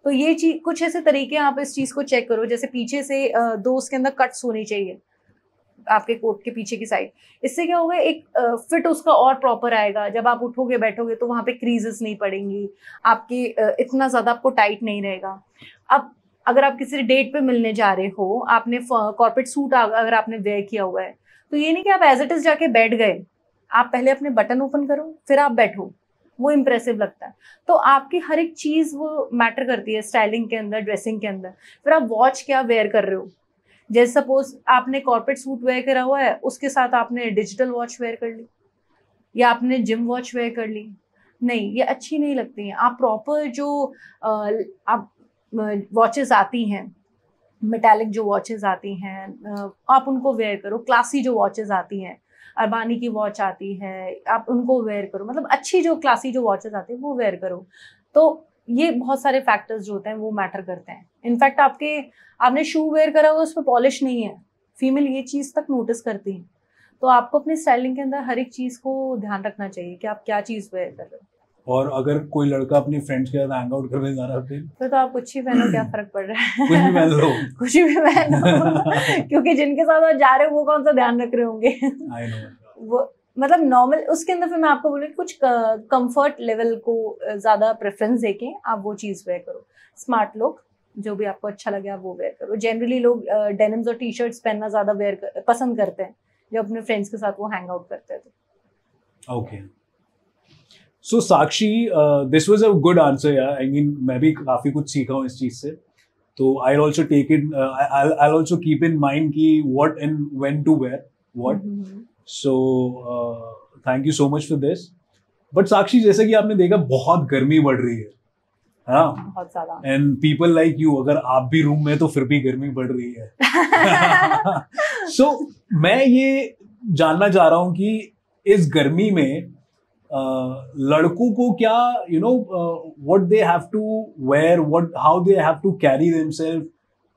तो ये चीज, कुछ ऐसे तरीके आप इस चीज को चेक करो, जैसे पीछे से दो उसके अंदर कट्स होनी चाहिए आपके कोट के पीछे की साइड। इससे क्या होगा, एक फिट उसका और प्रॉपर आएगा। जब आप उठोगे बैठोगे तो वहां पे क्रीजेस नहीं पड़ेंगी आपके, इतना ज्यादा आपको टाइट नहीं रहेगा। अब अगर आप किसी डेट पे मिलने जा रहे हो, आपने कॉर्पोरेट सूट अगर आपने वेयर किया हुआ है, तो ये नहीं कि आप एज इट इज जाके बैठ गए, आप पहले अपने बटन ओपन करो फिर आप बैठो, वो इम्प्रेसिव लगता है। तो आपकी हर एक चीज वो मैटर करती है स्टाइलिंग के अंदर, ड्रेसिंग के अंदर। फिर आप वॉच क्या वेयर कर रहे हो, जैसे सपोज आपने कॉर्पोरेट सूट वेयर करा हुआ है, उसके साथ आपने डिजिटल वॉच वेयर कर ली या आपने जिम वॉच वेयर कर ली, नहीं, ये अच्छी नहीं लगती हैं। आप प्रॉपर जो आप वॉचेस आती हैं, मेटालिक जो वॉचेस आती हैं, आप उनको वेयर करो। क्लासी जो वॉचेस आती हैं, अरबानी की वॉच आती है, आप उनको वेयर करो। मतलब अच्छी जो क्लासी जो वॉचेस आती है वो वेयर करो। तो ये बहुत सारे फैक्टर्स जो होते हैं वो मैटर करते हैं। इनफैक्ट आपने शू वेयर करा हुआ, उस पर पॉलिश नहीं है, फीमेल ये चीज़ तक नोटिस करती है। तो आपको अपनी स्टाइलिंग के अंदर हर एक चीज़ को ध्यान रखना चाहिए कि आप क्या चीज़ वेयर कर रहे हो। और अगर कोई लड़का अपनी फ्रेंड्स के साथ हैंग आउट करने जा रहा है फिर तो आप कुछ ही पहनो, क्या फर्क पड़ रहा है। कुछ भी पहन लो कुछ भी पहनो क्योंकि जिनके साथ आप जा रहे हो वो कौन सा ध्यान रख रहे होंगे। आई नो, वो मतलब नॉर्मल, उसके अंदर फिर मैं आपको बोलूँ कुछ कंफर्ट लेवल को ज्यादा प्रेफरेंस देके आप वो चीज वेयर करो। स्मार्ट लुक जो भी आपको अच्छा लगे आप वो वेयर करो। जनरली लोग डेनिम्स और टी शर्ट्स पहनना ज्यादा पसंद करते हैं जब अपने फ्रेंड्स के साथ वो हैंग आउट करते हैं तो। Okay, so Sakshi, this was a good answer यार। आई मीन मैं भी काफी कुछ सीखा हूँ इस चीज से। तो I also take it, I also keep in mind कि what and when to where what. So thank you so much for this. But Sakshi, जैसे कि आपने देखा बहुत गर्मी बढ़ रही है हाँ, बहुत ज्यादा। एंड पीपल लाइक यू, अगर आप भी रूम में तो फिर भी गर्मी बढ़ रही है। सो मैं ये जानना चाह रहा हूँ कि इस गर्मी में लड़कों को क्या what they have to where, what how they have to carry themselves,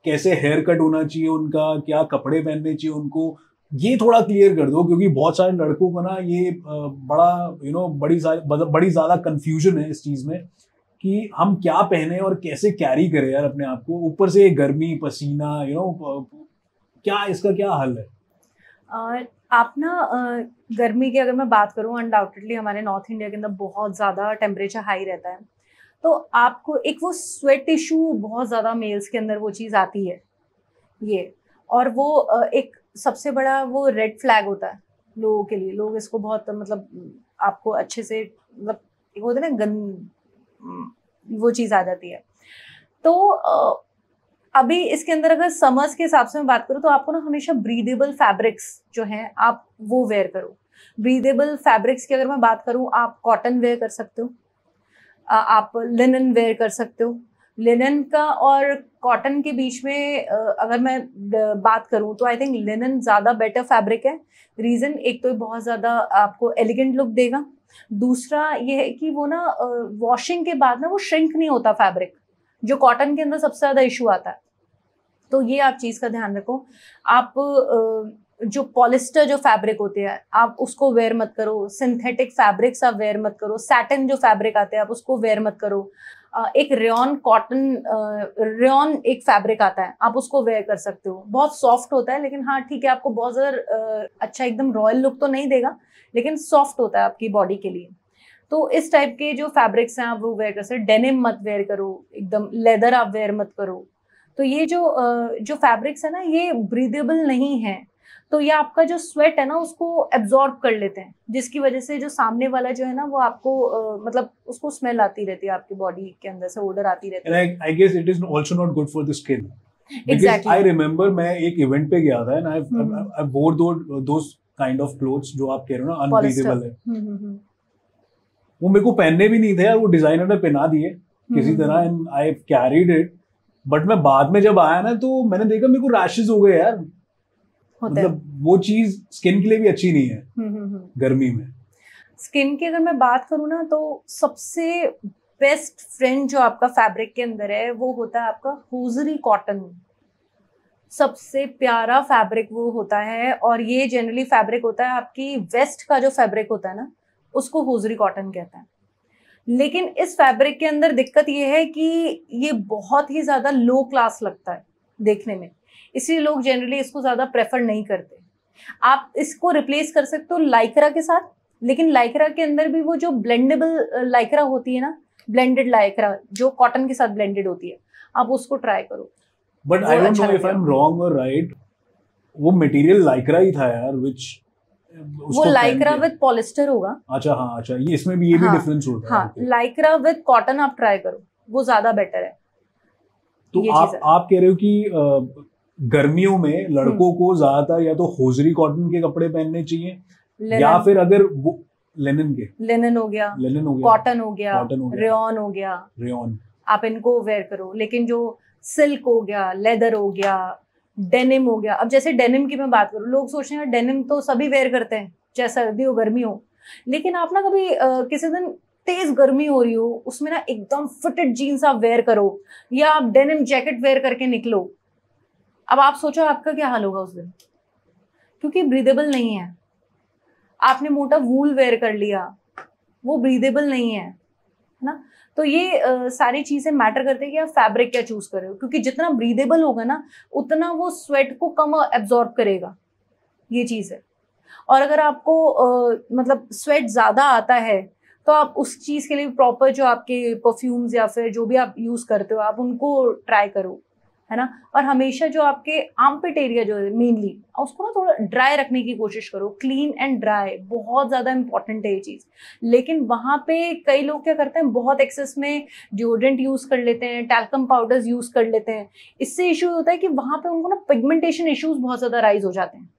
कैसे हेयर कट होना चाहिए उनका, क्या कपड़े पहनने चाहिए उनको, ये थोड़ा क्लियर कर दो। क्योंकि बहुत सारे लड़कों को ना ये बड़ा बड़ी ज्यादा कंफ्यूजन है इस चीज में कि हम क्या पहने और कैसे कैरी करें यार अपने आप को, ऊपर से गर्मी पसीना क्या इसका क्या हल है? आप ना गर्मी की अगर मैं बात करूं, अनडाउटेडली हमारे नॉर्थ इंडिया के अंदर बहुत ज़्यादा टेम्परेचर हाई रहता है। तो आपको एक वो स्वेट इशू बहुत ज़्यादा मेल्स के अंदर वो चीज़ आती है ये, और वो एक सबसे बड़ा वो रेड फ्लैग होता है लोगों के लिए। लोग इसको बहुत मतलब आपको अच्छे से मतलब एक होता है ना वो चीज़ आ जाती है। तो अभी इसके अंदर अगर समर्स के हिसाब से मैं बात करूँ तो आपको ना हमेशा ब्रीदेबल फैब्रिक्स जो हैं आप वो वेयर करो। ब्रीदेबल फैब्रिक्स की अगर मैं बात करूँ, आप कॉटन वेयर कर सकते हो, आप लिनन वेयर कर सकते हो। लिनन का और कॉटन के बीच में अगर मैं बात करूँ तो आई थिंक लिनन ज़्यादा बेटर फैब्रिक है। रीज़न एक तो बहुत ज़्यादा आपको एलिगेंट लुक देगा, दूसरा ये है कि वो ना वॉशिंग के बाद ना वो श्रिंक नहीं होता फैब्रिक, जो कॉटन के अंदर सबसे ज़्यादा इशू आता है। तो ये आप चीज़ का ध्यान रखो। आप जो पॉलिस्टर जो फैब्रिक होते हैं आप उसको वेयर मत करो, सिंथेटिक फैब्रिक्स आप वेयर मत करो, सैटिन जो फैब्रिक आते हैं आप उसको वेयर मत करो। एक रेयॉन कॉटन रेयॉन एक फैब्रिक आता है आप उसको वेयर कर सकते हो, बहुत सॉफ्ट होता है, लेकिन हाँ ठीक है आपको बहुत ज़्यादा अच्छा एकदम रॉयल लुक तो नहीं देगा, लेकिन सॉफ्ट होता है आपकी बॉडी के लिए। तो इस टाइप के जो फैब्रिक्स हैं आप वो वेयर कर सकते हो। डेनिम मत वेयर करो, एकदम लेदर आप वेयर मत करो। तो ये जो फैब्रिक्स है ना ये ब्रीदेबल नहीं है, तो ये आपका जो स्वेट है ना उसको एब्जॉर्ब कर लेते हैं, जिसकी वजह से जो सामने वाला जो है ना वो आपको मतलब उसको स्मेल आती रहती है, आपकी बॉडी के अंदर से ओडर आती रहती है। And I guess it is also not good for the skin. Because Exactly. I remember मैं एक इवेंट पे गया था and I wore those kind of clothes जो आप कह रहे हो ना unbreathable है। वो मेरे को पहनने भी नहीं थे यार, वो डिजाइनर ने पहना दिए किसी तरह and I carried it. But मैं बाद में जब आया ना तो मैंने देखा मेरे को रैशेस हो गए यार। मतलब वो चीज स्किन के लिए भी अच्छी नहीं है गर्मी में। स्किन की अगर मैं बात करूँ ना तो सबसे बेस्ट फ्रेंड जो आपका फैब्रिक के अंदर है वो होता है आपका होजरी कॉटन। सबसे प्यारा फैब्रिक वो होता है, और ये जनरली फैब्रिक होता है आपकी वेस्ट का जो फैब्रिक होता है ना, उसको होजरी कॉटन कहते हैं। लेकिन इस फैब्रिक के अंदर दिक्कत ये है कि ये बहुत ही ज्यादा लो क्लास लगता है देखने में, इसलिए लोग जनरली इसको ज्यादा प्रेफर नहीं करते। आप इसको रिप्लेस कर सकते हो लाइक्रा के साथ, लेकिन लाइक्रा के अंदर भी वो जो ब्लेंडेबल लाइक्रा होती है ना, ब्लेंडेड लाइक्रा जो कॉटन के साथ ब्लेंडेड होती है, आप उसको ट्राई करो। But I don't know if I am wrong और राइट, वो मटेरियल लाइक्रा ही था यार, व्हिच वो लाइक्रा विद पॉलिस्टर होगा। अच्छा हाँ, अच्छा ये इसमें भी ये भी डिफरेंस होता है। हाँ, लाइक्रा विद कॉटन आप ट्राई करो, वो ज्यादा बेटर है। तो आप कह रहे हो कि गर्मियों में लड़कों को ज्यादातर या तो होजरी कॉटन के कपड़े पहनने चाहिए, या फिर अगर वो लेनिन हो गया, कॉटन हो गया, रेयॉन हो गया, आप इनको वेयर करो। लेकिन जो सिल्क हो गया, लेदर हो गया, डेनिम हो गया, अब जैसे डेनिम की मैं बात करूँ, लोग सोचते हैं डेनिम तो सभी वेयर करते हैं, चाहे सर्दी हो गर्मी हो, लेकिन आप ना कभी किसी दिन तेज गर्मी हो रही हो, उसमें ना एकदम फिटेड जीन्स आप वेयर करो, या आप डेनिम जैकेट वेयर करके निकलो, अब आप सोचो आपका क्या हाल होगा उस दिन, क्योंकि ब्रीदेबल नहीं है। आपने मोटा वूल वेयर कर लिया, वो ब्रीदेबल नहीं है ना। तो ये सारी चीजें मैटर करती है कि आप फैब्रिक क्या चूज कर रहे हो, क्योंकि जितना ब्रीदेबल होगा ना उतना वो स्वेट को कम एब्जॉर्ब करेगा, ये चीज है। और अगर आपको मतलब स्वेट ज्यादा आता है तो आप उस चीज के लिए प्रॉपर जो आपके परफ्यूम्स या फिर जो भी आप यूज करते हो आप उनको ट्राई करो, है ना। और हमेशा जो आपके आर्मपिट एरिया जो है मेनली, उसको ना थोड़ा ड्राई रखने की कोशिश करो, क्लीन एंड ड्राई, बहुत ज्यादा इंपॉर्टेंट है ये चीज। लेकिन वहां पे कई लोग क्या करते हैं, बहुत एक्सेस में डिओड्रेंट यूज कर लेते हैं, टैल्कम पाउडर्स यूज कर लेते हैं, इससे इशू होता है कि वहां पे उनको ना पिगमेंटेशन इश्यूज बहुत ज्यादा राइज हो जाते हैं,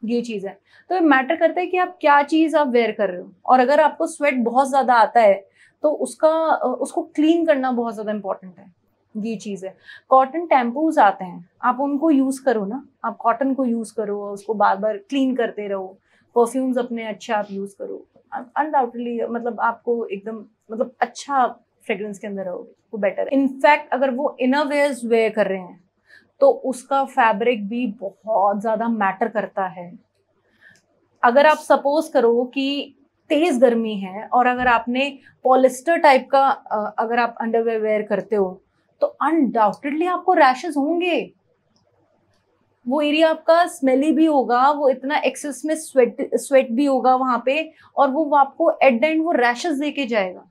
ये चीज है। तो ये मैटर करता है कि आप क्या चीज आप वेयर कर रहे हो, और अगर आपको स्वेट बहुत ज्यादा आता है तो उसको क्लीन करना बहुत ज्यादा इंपॉर्टेंट है, ये चीज है। कॉटन टैम्पूज आते हैं, आप उनको यूज करो ना, आप कॉटन को यूज करो, उसको बार बार क्लीन करते रहो, परफ्यूम्स अपने अच्छे आप यूज करो, अनडाउटेडली मतलब आपको एकदम मतलब अच्छा फ्रेग्रेंस के अंदर रहोगे, वो बेटर है। इनफैक्ट अगर वो इनरवेयर्स वेयर कर रहे हैं तो उसका फैब्रिक भी बहुत ज्यादा मैटर करता है। अगर आप सपोज करो कि तेज गर्मी है और अगर आपने पॉलिस्टर टाइप का अगर आप अंडरवेयर वेयर करते हो तो अनडाउटेडली आपको रैशेस होंगे, वो एरिया आपका स्मेली भी होगा, वो इतना एक्सेस में स्वेट भी होगा वहां पे, और वो आपको एट द एंड वो रैशेस देके जाएगा।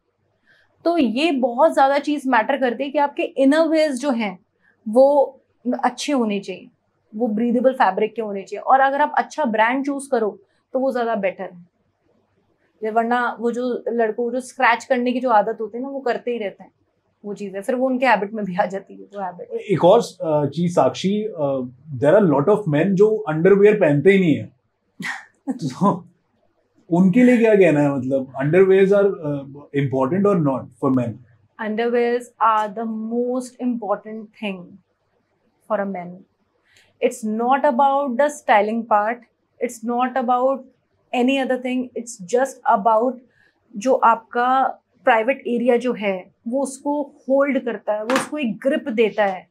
तो ये बहुत ज्यादा चीज मैटर करती है कि आपके इनरवेयर्स जो हैं वो अच्छे होने चाहिए, वो ब्रीदेबल फैब्रिक के होने चाहिए, और अगर आप अच्छा ब्रांड चूज करो तो वो ज्यादा बेटर है। वरना वो जो लड़कों को जो स्क्रैच करने की जो आदत होती है ना, वो करते ही रहते हैं, वो चीज है, फिर वो उनके हैबिट में भी आ जाती है वो हैबिट। एक और चीज Sakshi, there are lot of men जो अंडरवेयर पहनते ही नहीं है तो उनके लिए क्या कहना है, मतलब अंडरवेयर्स आर इम्पोर्टेंट और not for men? Underwears are the most important thing for a man. It's not about the styling part, it's not about any other thing, it's just about जो आपका प्राइवेट एरिया जो है वो उसको होल्ड करता है, वो उसको एक ग्रिप देता है।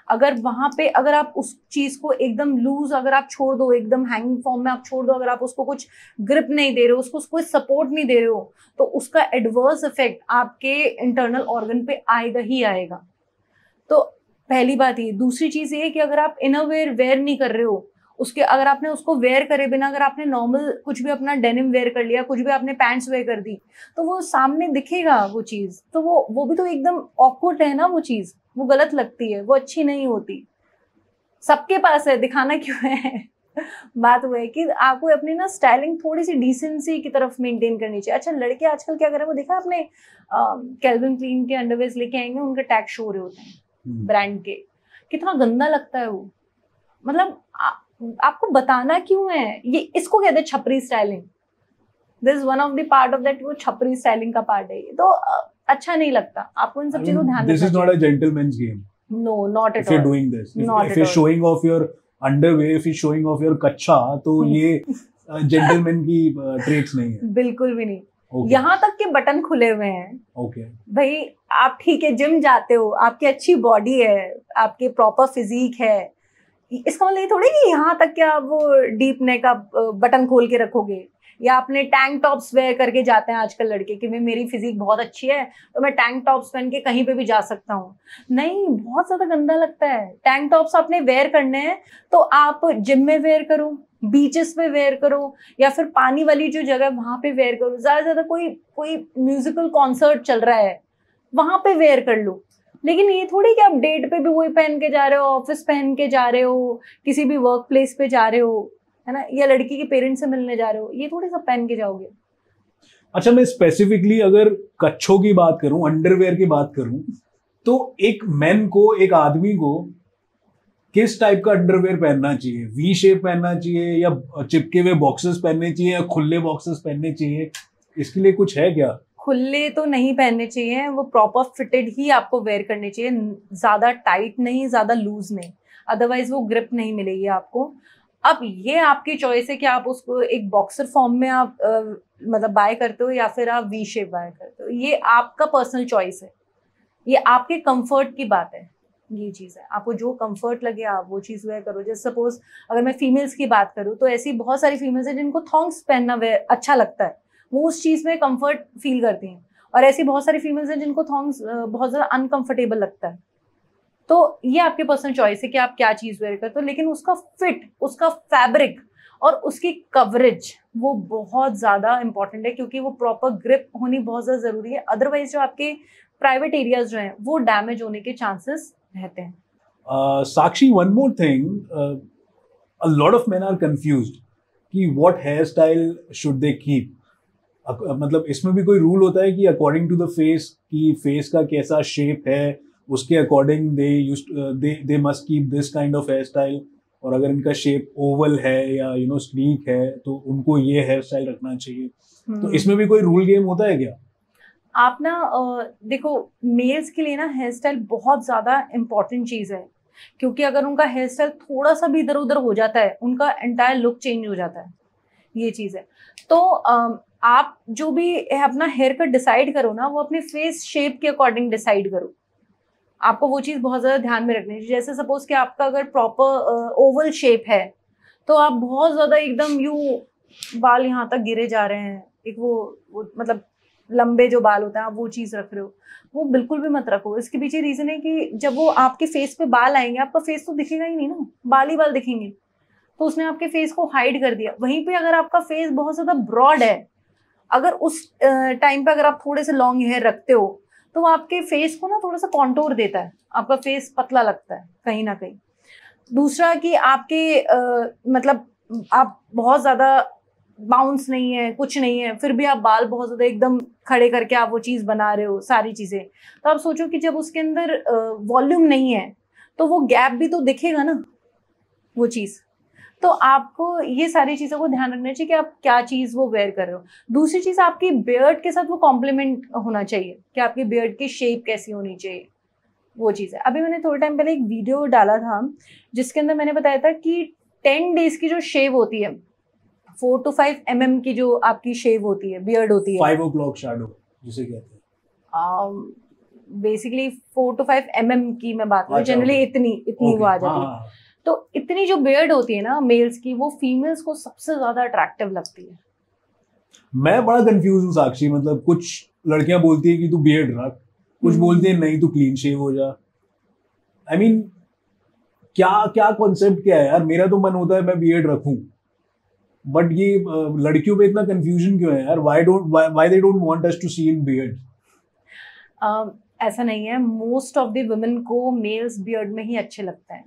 अगर वहां पे अगर आप उस चीज को एकदम लूज अगर आप छोड़ दो, एकदम हैंगिंग फॉर्म में आप छोड़ दो, अगर आप उसको कुछ ग्रिप नहीं दे रहे हो, उसको कोई सपोर्ट नहीं दे रहे हो, तो उसका एडवर्स इफेक्ट आपके इंटरनल ऑर्गन पे आएगा ही आएगा। तो पहली बात ये। दूसरी चीज ये कि अगर आप इनरवेयर वेयर नहीं कर रहे हो, उसके अगर आपने उसको वेयर करे बिना अगर आपने नॉर्मल कुछ भी अपना डेनिम वेयर कर लिया, कुछ भी आपने पैंट्स वेयर कर दी, तो वो सामने दिखेगा वो चीज, तो वो भी तो एकदम ऑकवर्ड है ना, वो चीज वो गलत लगती है, वो अच्छी नहीं होती। सबके पास है, दिखाना क्यों है बात वो है कि आपको अपनी ना स्टाइलिंग थोड़ी सी डिसेंसी की तरफ मेंटेन करनी चाहिए। अच्छा, लड़के आजकल क्या कर रहे हैं, वो देखा आपने कैल्विन क्लीन के अंडरवेयर्स लेके आएंगे, उनके टैग शो हो रहे होते हैं ब्रांड के, कितना गंदा लगता है वो। मतलब आपको बताना क्यों है, ये इसको कहते हैं छपरी styling. This is one of the part of that, वो छपरी स्टाइलिंग का पार्ट है। तो अच्छा नहीं लगता, आपको इन सब चीजों को ध्यान रखना। This is not a gentleman's game. No, not at all. If you're doing this, if you're showing off your underwear, if you're showing off your कच्छा, तो ये जेंटलमैन की ट्रेट्स नहीं है, बिल्कुल भी नहीं। यहाँ तक के बटन खुले हुए हैं। भाई आप ठीक है जिम जाते हो, आपकी अच्छी बॉडी है, आपके प्रॉपर फिजिक है, इसका मतलब ये थोड़ी कि यहाँ तक के आप वो डीप नेक का बटन खोल के रखोगे, या आपने टैंक टॉप्स वेयर करके जाते हैं आजकल लड़के कि मेरी फिजिक बहुत अच्छी है तो मैं टैंक टॉप्स पहन के कहीं पे भी जा सकता हूँ। नहीं, बहुत ज्यादा गंदा लगता है। टैंक टॉप्स आपने वेयर करने हैं तो आप जिम में वेयर करो, बीचेस पे वेयर करो, या फिर पानी वाली जो जगह वहां पे वेयर करो। ज्यादा कोई म्यूजिकल कॉन्सर्ट चल रहा है वहां पे वेयर कर लो। लेकिन ये थोड़ी कि आप डेट पे भी वही पहन के जा रहे हो, ऑफिस पहन के जा रहे हो, किसी भी वर्क प्लेस पे जा रहे हो, है ना, या लड़की के पेरेंट्स से मिलने जा रहे हो, ये थोड़ी सब पहन के जाओगे। अच्छा, मैं स्पेसिफिकली अगर कच्छों की बात करूं, अंडरवेयर की बात करूं, तो एक मैन को, एक आदमी को किस टाइप का अंडरवेयर पहनना चाहिए? वी शेप पहनना चाहिए, या चिपके हुए बॉक्सेस पहनने चाहिए, या खुले बॉक्सेस पहनने चाहिए? इसके लिए कुछ है क्या? खुले तो नहीं पहनने चाहिए, वो प्रॉपर फिटेड ही आपको वेयर करने चाहिए, ज्यादा टाइट नहीं, ज्यादा लूज नहीं, अदरवाइज वो ग्रिप नहीं मिलेगी आपको। अब ये आपकी चॉइस है कि आप उसको एक बॉक्सर फॉर्म में आप मतलब बाय करते हो या फिर आप वी शेप बाय करते हो, ये आपका पर्सनल चॉइस है, ये आपके कंफर्ट की बात है। ये चीज़ है, आपको जो कंफर्ट लगे आप वो चीज़ वेयर करो। जैसे सपोज अगर मैं फीमेल्स की बात करूँ तो ऐसी बहुत सारी फीमेल्स हैं जिनको थॉन्ग्स पहनना अच्छा लगता है, वो उस चीज़ में कंफर्ट फील करती हैं, और ऐसी बहुत सारी फीमेल्स हैं जिनको थॉन्ग्स बहुत ज़्यादा अनकंफर्टेबल लगता है। तो ये आपके पर्सनल चॉइस है कि आप क्या चीज़ वेयर करते हो, लेकिन उसका फिट, उसका फैब्रिक और उसकी कवरेज वो बहुत ज़्यादा इंपॉर्टेंट है, क्योंकि वो प्रॉपर ग्रिप होनी बहुत ज़्यादा ज़रूरी है। अदरवाइज जो आपके प्राइवेट एरियाज जो हैं वो डैमेज होने के चांसेस रहते हैं। Sakshi, one more thing, a lot of men are confused कि what hairstyle should they keep? मतलब इसमें भी कोई रूल होता है कि अकॉर्डिंग टू द फेस, कि फेस का कैसा शेप है उसके according they must keep this kind of hair style, और अगर इनका शेप ओवल है या स्लीक है तो उनको ये हेयर स्टाइल रखना चाहिए? तो इसमें भी कोई रूल गेम होता है क्या? आप ना देखो, मेल्स के लिए ना हेयर स्टाइल बहुत ज़्यादा इम्पॉर्टेंट चीज़ है, क्योंकि अगर उनका हेयर स्टाइल थोड़ा सा भी इधर उधर हो जाता है उनका एंटायर लुक चेंज हो जाता है, ये चीज़ है। तो आप जो भी अपना हेयर कट डिसाइड करो ना, वो अपने फेस शेप के अकॉर्डिंग डिसाइड करो। आपको वो चीज़ बहुत ज़्यादा ध्यान में रखनी चाहिए। जैसे सपोज कि आपका अगर प्रॉपर ओवल शेप है तो आप बहुत ज़्यादा एकदम यूँ बाल यहाँ तक गिरे जा रहे हैं, एक वो मतलब लंबे जो बाल होते हैं आप वो चीज़ रख रहे हो, वो बिल्कुल भी मत रखो। इसके पीछे रीज़न है कि जब वो आपके फेस पे बाल आएंगे, आपका फेस तो दिखेगा ही नहीं ना, बाल ही बाल दिखेंगे, तो उसने आपके फेस को हाइड कर दिया। वहीं पे अगर आपका फेस बहुत ज़्यादा ब्रॉड है, अगर उस टाइम पे अगर आप थोड़े से लॉन्ग हेयर रखते हो तो वो आपके फेस को ना थोड़ा सा कॉन्टोर देता है, आपका फेस पतला लगता है कहीं ना कहीं। दूसरा कि आपके मतलब आप बहुत ज़्यादा बाउंस नहीं है, कुछ नहीं है, फिर भी आप बाल बहुत ज़्यादा एकदम खड़े करके आप वो चीज़ बना रहे हो सारी चीज़ें, तो आप सोचो कि जब उसके अंदर वॉल्यूम नहीं है तो वो गैप भी तो दिखेगा ना, वो चीज़। तो आपको ये सारी चीज़ों को ध्यान रखना चाहिए कि आप क्या चीज़ वो वेयर कर रहे हो। दूसरी चीज़, आपकी बियर्ड के साथ वो कॉम्प्लीमेंट होना चाहिए कि आपकी बियर्ड की शेप कैसी होनी चाहिए, वो चीज़ है। अभी मैंने थोड़े टाइम पहले एक वीडियो डाला था जिसके अंदर मैंने बताया था कि 10 डेज की जो शेव होती है, 4 to 5 mm की जो आपकी शेव होती है, बियर्ड होती है, 5 o'clock shadow जिसे कहते हैं, बेसिकली 4 to 5 mm की मैं बात करूँ, जनरली इतनी वो आ जाती है। तो इतनी जो बियर्ड होती है ना मेल्स की, वो फीमेल्स को सबसे ज्यादा अट्रैक्टिव लगती है। मैं बड़ा कंफ्यूज हूँ साक्षी, मतलब कुछ लड़कियां बोलती है कि तू बियर्ड रख, कुछ बोलती है नहीं तू क्लीन शेव हो जा। आई मीन क्या कॉन्सेप्ट क्या है यार? मेरा तो मन होता है मैं बियर्ड रखूं, बट ये लड़कियों पे इतना कंफ्यूजन क्यों है यार? Why they don't want us to see in beard? ऐसा नहीं है, मोस्ट ऑफ द वुमेन को मेल्स बियर्ड में ही अच्छे लगते हैं,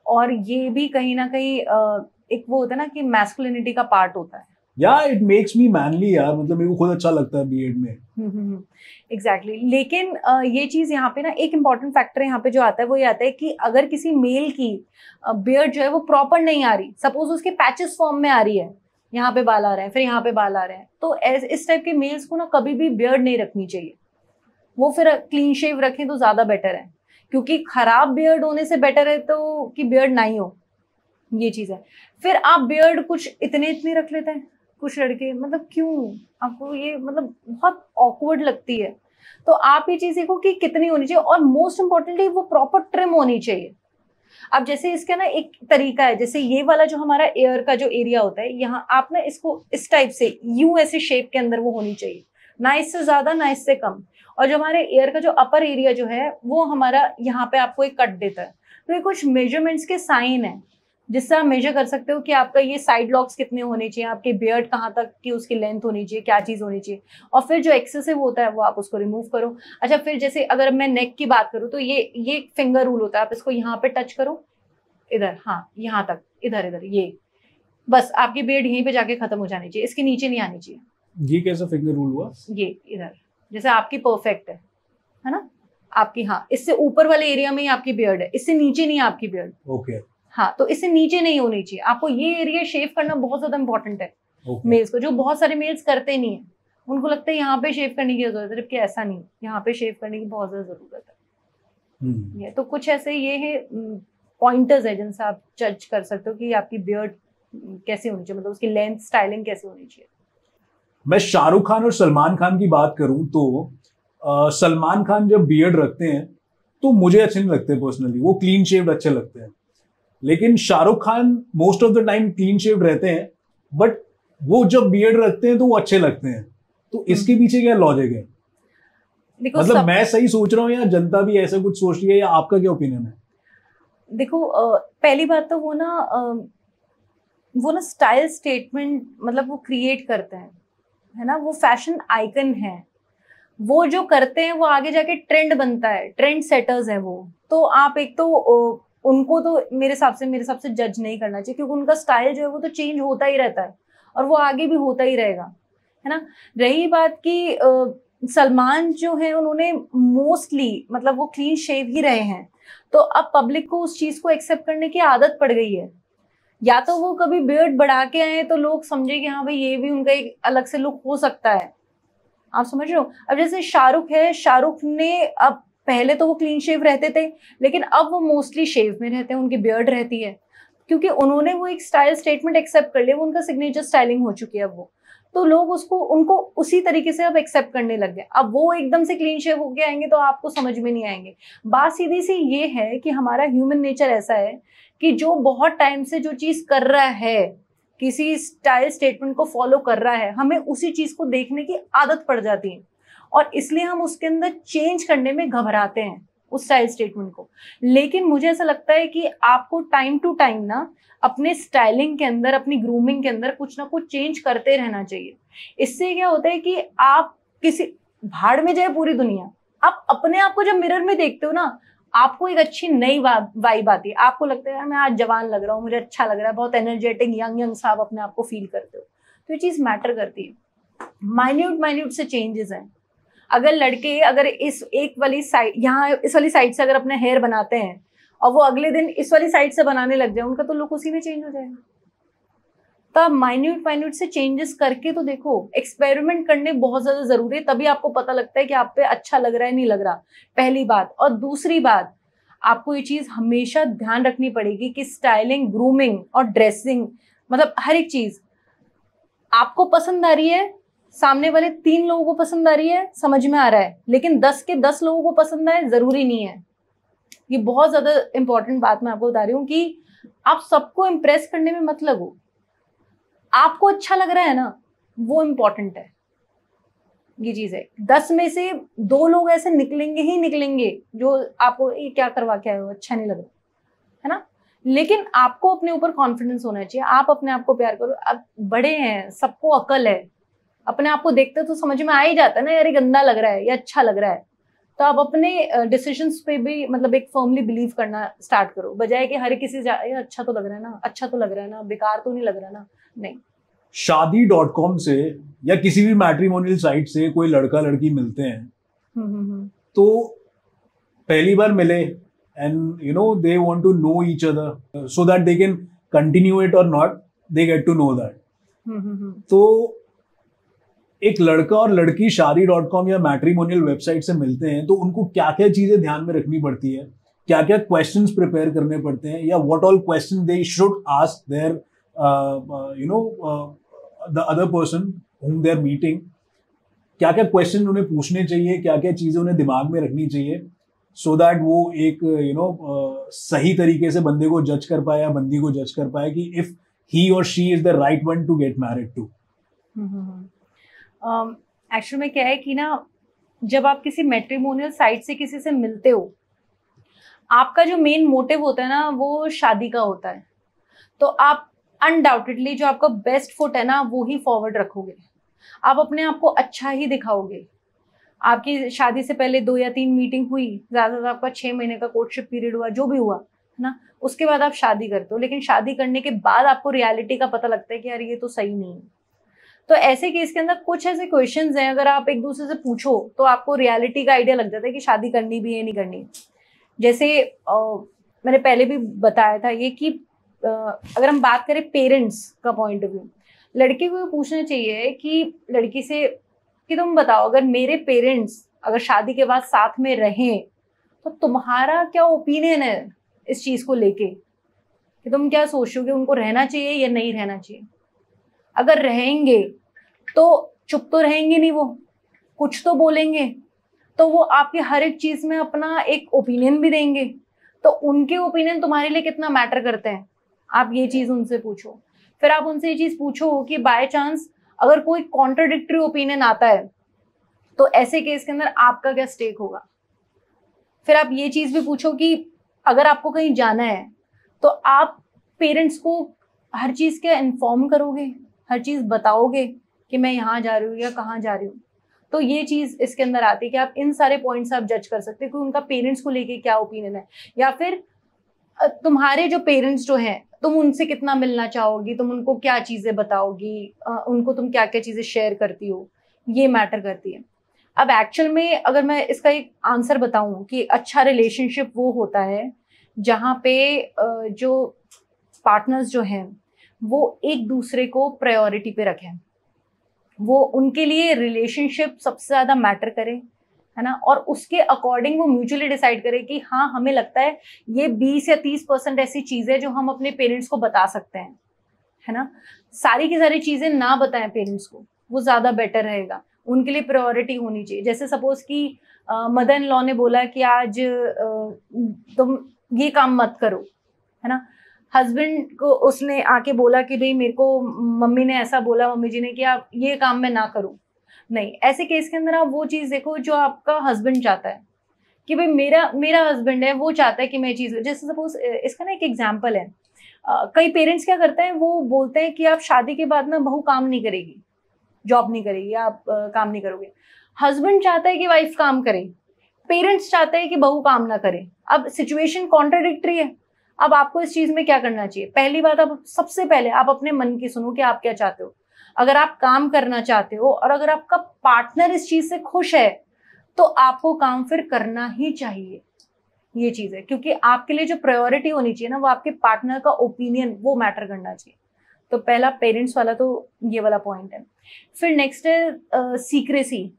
और ये भी कहीं ना कहीं एक वो होता है ना कि मैस्कुलिनिटी का पार्ट होता है। या इट मेक्स मी मैनली यार, मतलब मेरे को खुद अच्छा लगता है बियर्ड में। एग्जैक्टली। लेकिन ये चीज यहाँ पे ना एक इम्पॉर्टेंट फैक्टर यहाँ पे जो आता है वो ये आता है कि अगर किसी मेल की बियर्ड जो है वो प्रॉपर नहीं आ रही, सपोज उसके पैचेस फॉर्म में आ रही है, यहाँ पे बाल आ रहे हैं फिर यहाँ पे बाल आ रहे हैं, तो इस टाइप के मेल्स को ना कभी भी बियर्ड नहीं रखनी चाहिए, वो फिर क्लीन शेव रखें तो ज्यादा बेटर है, क्योंकि खराब बियर्ड होने से बेटर है तो कि बियर्ड नहीं हो, ये चीज है। फिर आप बियर्ड कुछ इतने रख लेते हैं, कुछ लड़के मतलब क्यों आपको ये मतलब बहुत ऑकवर्ड लगती है। तो आप ये चीज देखो कि कितनी होनी चाहिए, और मोस्ट इम्पोर्टेंटली वो प्रॉपर ट्रिम होनी चाहिए। अब जैसे इसका ना एक तरीका है, जैसे ये वाला जो हमारा एयर का जो एरिया होता है, यहाँ आप ना इसको इस टाइप से यूं ऐसे शेप के अंदर वो होनी चाहिए, ना इससे ज्यादा ना इससे कम। और जो हमारे एयर का जो अपर एरिया जो है वो हमारा यहाँ पे आपको एक कट देता है। तो ये कुछ मेजरमेंट्स के साइन है जिससे आप मेजर कर सकते हो कि आपका ये साइड लॉक्स कितने होने चाहिए, आपके बियर्ड कहाँ तक की उसकी लेंथ होनी चाहिए, क्या चीज होनी चाहिए, और फिर जो एक्सेसिव होता है वो आप उसको रिमूव करो। अच्छा, फिर जैसे अगर मैं नेक की बात करूँ तो ये फिंगर रूल होता है, आप इसको यहाँ पे टच करो इधर, हाँ यहाँ तक, इधर इधर, ये बस आपकी बियर्ड यहीं पे जाके खत्म हो जानी चाहिए, इसके नीचे नहीं आनी चाहिए। ये कैसा फिंगर रूल हुआ? ये इधर जैसे आपकी परफेक्ट है ना आपकी, हाँ इससे ऊपर वाले एरिया में ही आपकी बियर्ड है, इससे नीचे नहीं है आपकी बियर्ड। ओके। हाँ, तो इससे नीचे नहीं होनी चाहिए। आपको ये एरिया शेव करना बहुत ज्यादा इंपॉर्टेंट है मेल्स को, जो बहुत सारे मेल्स करते नहीं है। उनको लगता है यहाँ पे शेव करने की जरूरत है, जबकि ऐसा नहीं, यहाँ पे शेव करने की बहुत ज्यादा जरूरत है। ये तो कुछ ऐसे ये है पॉइंटर्स है जिनसे आप जज कर सकते हो कि आपकी बियर्ड कैसी होनी चाहिए, मतलब उसकी लेंथ स्टाइलिंग कैसी होनी चाहिए। मैं शाहरुख खान और सलमान खान की बात करूं तो सलमान खान जब बियर्ड रखते हैं तो मुझे अच्छे नहीं लगते पर्सनली, वो क्लीन शेव्ड अच्छे लगते हैं। लेकिन Shahrukh Khan most of the time clean shaved रहते हैं, बट वो जब बियर्ड रखते हैं तो वो अच्छे लगते हैं। तो इसके पीछे क्या लॉजिक है? मतलब मैं सही सोच रहा हूँ या जनता भी ऐसा कुछ सोच रही है, या आपका क्या ओपिनियन है? देखो पहली बात तो वो ना स्टाइल स्टेटमेंट मतलब वो क्रिएट करते हैं, है ना, वो फैशन आइकन है। वो जो करते हैं वो आगे जाके ट्रेंड बनता है, ट्रेंड सेटर्स है वो। तो आप एक तो उनको तो मेरे हिसाब से जज नहीं करना चाहिए, क्योंकि उनका स्टाइल जो है वो तो चेंज होता ही रहता है और वो आगे भी होता ही रहेगा, है ना। रही बात कि सलमान जो है उन्होंने मोस्टली मतलब वो क्लीन शेव ही रहे हैं, तो अब पब्लिक को उस चीज को एक्सेप्ट करने की आदत पड़ गई है। या तो वो कभी बियर्ड बढ़ा के आए तो लोग समझे कि हाँ भाई ये भी उनका एक अलग से लुक हो सकता है, आप समझ रहे हो। अब जैसे शाहरुख है, शाहरुख ने अब पहले तो वो क्लीन शेव रहते थे, लेकिन अब वो मोस्टली शेव में रहते हैं, उनकी बियर्ड रहती है, क्योंकि उन्होंने वो एक स्टाइल स्टेटमेंट एक्सेप्ट कर लिया, वो उनका सिग्नेचर स्टाइलिंग हो चुकी है अब वो। तो लोग उनको उसी तरीके से अब एक्सेप्ट करने लग गए। अब वो एकदम से क्लीन शेव होके आएंगे तो आपको समझ में नहीं आएंगे। बात सीधी सी ये है कि हमारा ह्यूमन नेचर ऐसा है कि जो बहुत टाइम से जो चीज कर रहा है, किसी स्टाइल स्टेटमेंट को फॉलो कर रहा है, हमें उसी चीज को देखने की आदत पड़ जाती है, और इसलिए हम उसके अंदर चेंज करने में घबराते हैं उस स्टाइल स्टेटमेंट को। लेकिन मुझे ऐसा लगता है कि आपको टाइम टू टाइम ना अपने स्टाइलिंग के अंदर, अपनी ग्रूमिंग के अंदर कुछ ना कुछ चेंज करते रहना चाहिए। इससे क्या होता है कि आप किसी भाड़ में जाए पूरी दुनिया, आप अपने आप को जब मिरर में देखते हो ना, आपको एक अच्छी नई वाइब आती है, आपको लगता है मैं आज जवान लग रहा हूँ, मुझे अच्छा लग रहा है, बहुत एनर्जेटिक यंग सा आप अपने आप को फील करते हो। तो ये चीज मैटर करती है। माइन्यूट से चेंजेस हैं। अगर लड़के अगर इस एक वाली साइड, यहाँ इस वाली साइड से अगर अपना हेयर बनाते हैं और वो अगले दिन इस वाली साइड से बनाने लग जाए, उनका तो लुक उसी में चेंज हो जाएगा। तो आप माइन्यूट से चेंजेस करके तो देखो, एक्सपेरिमेंट करने बहुत ज्यादा जरूरी है, तभी आपको पता लगता है कि आप पे अच्छा लग रहा है नहीं लग रहा, पहली बात। और दूसरी बात, आपको ये चीज हमेशा ध्यान रखनी पड़ेगी कि स्टाइलिंग, ग्रूमिंग और ड्रेसिंग, मतलब हर एक चीज आपको पसंद आ रही है, सामने वाले 3 लोगों को पसंद आ रही है, समझ में आ रहा है, लेकिन 10 के 10 लोगों को पसंद आए जरूरी नहीं है। ये बहुत ज्यादा इंपॉर्टेंट बात मैं आपको बता रही हूँ कि आप सबको इम्प्रेस करने में मत लगो। आपको अच्छा लग रहा है ना, वो इम्पोर्टेंट है। ये चीज है, 10 में से 2 लोग ऐसे निकलेंगे ही निकलेंगे जो आपको ये क्या करवा के आए हो, अच्छा नहीं लग रहा, है ना। लेकिन आपको अपने ऊपर कॉन्फिडेंस होना चाहिए, आप अपने आप को प्यार करो। अब बड़े हैं, सबको अकल है, अपने आप को देखते तो समझ में आ ही जाता है ना, यार ये गंदा लग रहा है या अच्छा लग रहा है। तो आप अपने डिसीजंस पे भी मतलब एक फर्मली बिलीव करना स्टार्ट करो, बजाय कि हर किसी अच्छा तो लग रहा है ना, अच्छा तो लग रहा है ना, बेकार तो नहीं लग रहा ना। नहीं, शादी.com से या किसी भी मैट्रिमोनियल साइट से कोई लड़का लड़की मिलते हैं तो पहली बार मिले and you know they want to know each other so that they can continue it और not, they get to know that. तो एक लड़का और लड़की शादी.com या मैट्रिमोनियल वेबसाइट से मिलते हैं तो उनको क्या क्या चीजें ध्यान में रखनी पड़ती है, क्या क्या क्वेश्चंस प्रिपेयर करने पड़ते हैं, या what all question they should ask there the other person whom they are meeting, क्या क्या क्वेश्चन उन्हें पूछने चाहिए, क्या क्या चीजें उन्हें दिमाग में रखनी चाहिए, सो दैट वो एक सही तरीके से बंदे को जज कर पाए या बंदी को जज कर पाए कि इफ ही और she is the right one to get married to. Actually में क्या है कि ना, जब आप किसी मैट्रिमोनियल साइट से किसी से मिलते हो, आपका जो मेन मोटिव होता है ना वो शादी का होता है, तो आप अनडाउटेडली जो आपका बेस्ट फुट है ना वो ही फॉरवर्ड रखोगे, आप अपने आप को अच्छा ही दिखाओगे। आपकी शादी से पहले 2 या 3 मीटिंग हुई, ज़्यादा आपका 6 महीने का कोर्टशिप पीरियड हुआ, जो भी हुआ है ना, उसके बाद आप शादी करते हो, लेकिन शादी करने के बाद आपको रियलिटी का पता लगता है कि यार ये तो सही नहीं है। तो ऐसे केस के अंदर कुछ ऐसे क्वेश्चंस हैं, अगर आप एक दूसरे से पूछो तो आपको रियलिटी का आइडिया लग जाता है कि शादी करनी भी है नहीं करनी। जैसे मैंने पहले भी बताया था ये कि अगर हम बात करें पेरेंट्स का पॉइंट ऑफ व्यू, लड़के को पूछना चाहिए कि लड़की से कि तुम बताओ, अगर मेरे पेरेंट्स अगर शादी के बाद साथ में रहें तो तुम्हारा क्या ओपिनियन है इस चीज़ को लेके, कि तुम क्या सोचोगे, उनको रहना चाहिए या नहीं रहना चाहिए। अगर रहेंगे तो चुप तो रहेंगे नहीं, वो कुछ तो बोलेंगे, तो वो आपके हर एक चीज़ में अपना एक ओपिनियन भी देंगे, तो उनके ओपिनियन तुम्हारे लिए कितना मैटर करते हैं, आप ये चीज़ उनसे पूछो। फिर आप उनसे ये चीज़ पूछो कि बाय चांस अगर कोई कॉन्ट्राडिक्टरी ओपिनियन आता है तो ऐसे केस के अंदर आपका क्या स्टेक होगा। फिर आप ये चीज़ भी पूछो कि अगर आपको कहीं जाना है तो आप पेरेंट्स को हर चीज़ का इन्फॉर्म करोगे, हर चीज़ बताओगे कि मैं यहाँ जा रही हूँ या कहाँ जा रही हूँ। तो ये चीज़ इसके अंदर आती है कि आप इन सारे पॉइंट्स आप जज कर सकते हो कि उनका पेरेंट्स को लेके क्या ओपिनियन है, या फिर तुम्हारे जो पेरेंट्स जो हैं तुम उनसे कितना मिलना चाहोगी, तुम उनको क्या चीज़ें बताओगी, उनको तुम क्या क्या चीज़ें शेयर करती हो, ये मैटर करती है। अब एक्चुअल में अगर मैं इसका एक आंसर बताऊं कि अच्छा रिलेशनशिप वो होता है जहाँ पे जो पार्टनर्स जो हैं वो एक दूसरे को प्रायोरिटी पे रखें, वो उनके लिए रिलेशनशिप सबसे ज़्यादा मैटर करे, है ना, और उसके अकॉर्डिंग वो म्यूचुअली डिसाइड करे कि हाँ हमें लगता है ये 20 या 30% ऐसी चीज़ है जो हम अपने पेरेंट्स को बता सकते हैं, है ना। सारी की सारी चीज़ें ना बताएं पेरेंट्स को, वो ज़्यादा बेटर रहेगा, उनके लिए प्रायोरिटी होनी चाहिए। जैसे सपोज कि मदर इन लॉ ने बोला कि आज तुम ये काम मत करो, है ना, हस्बैंड को उसने आके बोला कि भाई मेरे को मम्मी ने ऐसा बोला, मम्मी जी ने, कि आप ये काम मैं ना करूं। नहीं, ऐसे केस के अंदर आप वो चीज़ देखो जो आपका हस्बैंड चाहता है, कि भाई मेरा हस्बैंड है, वो चाहता है कि मैं चीज़, जैसे सपोज इसका ना एक एग्जाम्पल है, कई पेरेंट्स क्या करते हैं, वो बोलते हैं कि आप शादी के बाद ना बहू काम नहीं करेगी, जॉब नहीं करेगी, आप काम नहीं करोगे। हस्बैंड चाहता है कि वाइफ काम करे, पेरेंट्स चाहते हैं कि बहू काम ना करे। अब सिचुएशन कॉन्ट्राडिक्टरी है। अब आपको इस चीज में क्या करना चाहिए, पहली बात, आप सबसे पहले आप अपने मन की सुनो कि आप क्या चाहते हो। अगर आप काम करना चाहते हो और अगर आपका पार्टनर इस चीज से खुश है तो आपको काम फिर करना ही चाहिए, ये चीज है, क्योंकि आपके लिए जो प्रायोरिटी होनी चाहिए ना वो आपके पार्टनर का ओपिनियन, वो मैटर करना चाहिए। तो पहला पेरेंट्स वाला तो ये वाला पॉइंट है। फिर नेक्स्ट है सीक्रेसी।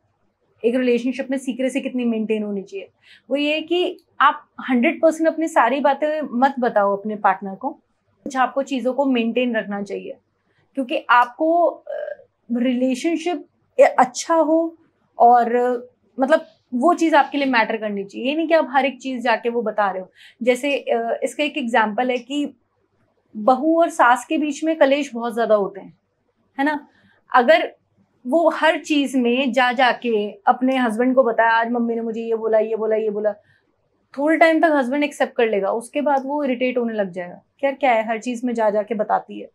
एक रिलेशनशिप में सीक्रेसी कितनी मेंटेन होनी चाहिए, वो ये कि आप 100% अपनी सारी बातें मत बताओ अपने पार्टनर को, कुछ आपको चीज़ों को मेंटेन रखना चाहिए, क्योंकि आपको रिलेशनशिप अच्छा हो और मतलब वो चीज़ आपके लिए मैटर करनी चाहिए। ये नहीं कि आप हर एक चीज़ जाके वो बता रहे हो। जैसे इसका एक एग्जाम्पल है कि बहू और सास के बीच में कलेश बहुत ज़्यादा होते हैं, है ना। अगर वो हर चीज़ में जाके अपने हस्बैंड को बताया, आज मम्मी ने मुझे ये बोला, ये बोला, ये बोला, थोड़े टाइम तक हस्बैंड एक्सेप्ट कर लेगा, उसके बाद वो इरिटेट होने लग जाएगा, क्या है, हर चीज़ में जाके बताती है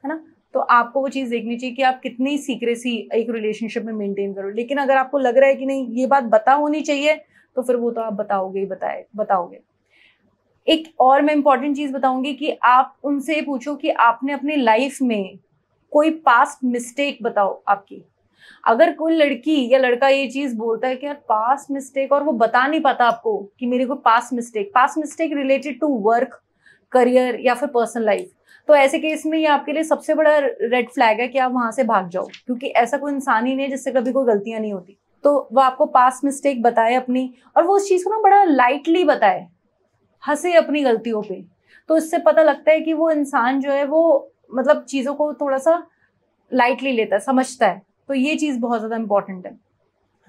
ना। तो आपको वो चीज़ देखनी चाहिए कि आप कितनी सीक्रेसी एक रिलेशनशिप में मेंटेन करो। लेकिन अगर आपको लग रहा है कि नहीं ये बात बता होनी चाहिए, तो फिर वो तो आप बताओगे ही बताओगे। एक और मैं इंपॉर्टेंट चीज़ बताऊंगी कि आप उनसे पूछो कि आपने अपनी लाइफ में कोई पास्ट मिस्टेक बताओ आपकी। अगर कोई लड़की या लड़का ये चीज़ बोलता है कि यार पास्ट मिस्टेक, और वो बता नहीं पाता आपको कि मेरे को past mistake related to work, career या फिर पर्सनल लाइफ, तो ऐसे केस में ये आपके लिए सबसे बड़ा रेड फ्लैग है कि आप वहां से भाग जाओ, क्योंकि ऐसा कोई इंसान ही नहीं है जिससे कभी कोई गलतियां नहीं होती। तो वो आपको पास्ट मिस्टेक बताए अपनी, और वो उस चीज़ को ना बड़ा लाइटली बताए, हंसे अपनी गलतियों पे, तो इससे पता लगता है कि वो इंसान जो है वो मतलब चीज़ों को थोड़ा सा लाइटली लेता है, समझता है। तो ये चीज़ बहुत ज़्यादा इंपॉर्टेंट है।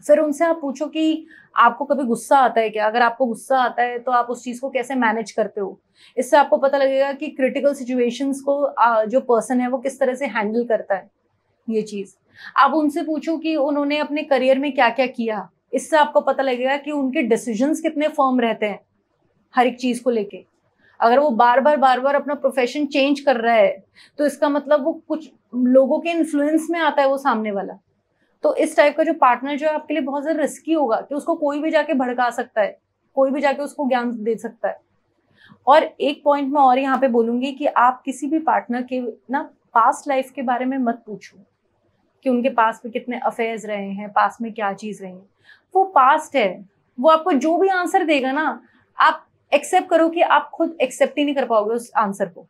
फिर उनसे आप पूछो कि आपको कभी गुस्सा आता है क्या? अगर आपको गुस्सा आता है तो आप उस चीज़ को कैसे मैनेज करते हो? इससे आपको पता लगेगा कि क्रिटिकल सिचुएशंस को जो पर्सन है वो किस तरह से हैंडल करता है। ये चीज़ आप उनसे पूछो कि उन्होंने अपने करियर में क्या क्या किया। इससे आपको पता लगेगा कि उनके डिसीजंस कितने फर्म रहते हैं हर एक चीज़ को लेके। अगर वो बार बार अपना प्रोफेशन चेंज कर रहा है तो इसका मतलब वो कुछ लोगों के इन्फ्लुएंस में आता है वो सामने वाला। तो इस टाइप का जो पार्टनर जो है आपके लिए बहुत ज़्यादा रिस्की होगा कि उसको कोई भी जाके भड़का सकता है, कोई भी जाके उसको ज्ञान दे सकता है। और एक पॉइंट मैं और यहाँ पे बोलूँगी कि आप किसी भी पार्टनर के ना पास्ट लाइफ के बारे में मत पूछो कि उनके पास में कितने अफेयर्स रहे हैं, पास्ट में क्या चीज़ रही है। वो पास्ट है, वो आपको जो भी आंसर देगा ना आप एक्सेप्ट करो कि आप खुद एक्सेप्ट ही नहीं कर पाओगे उस आंसर को।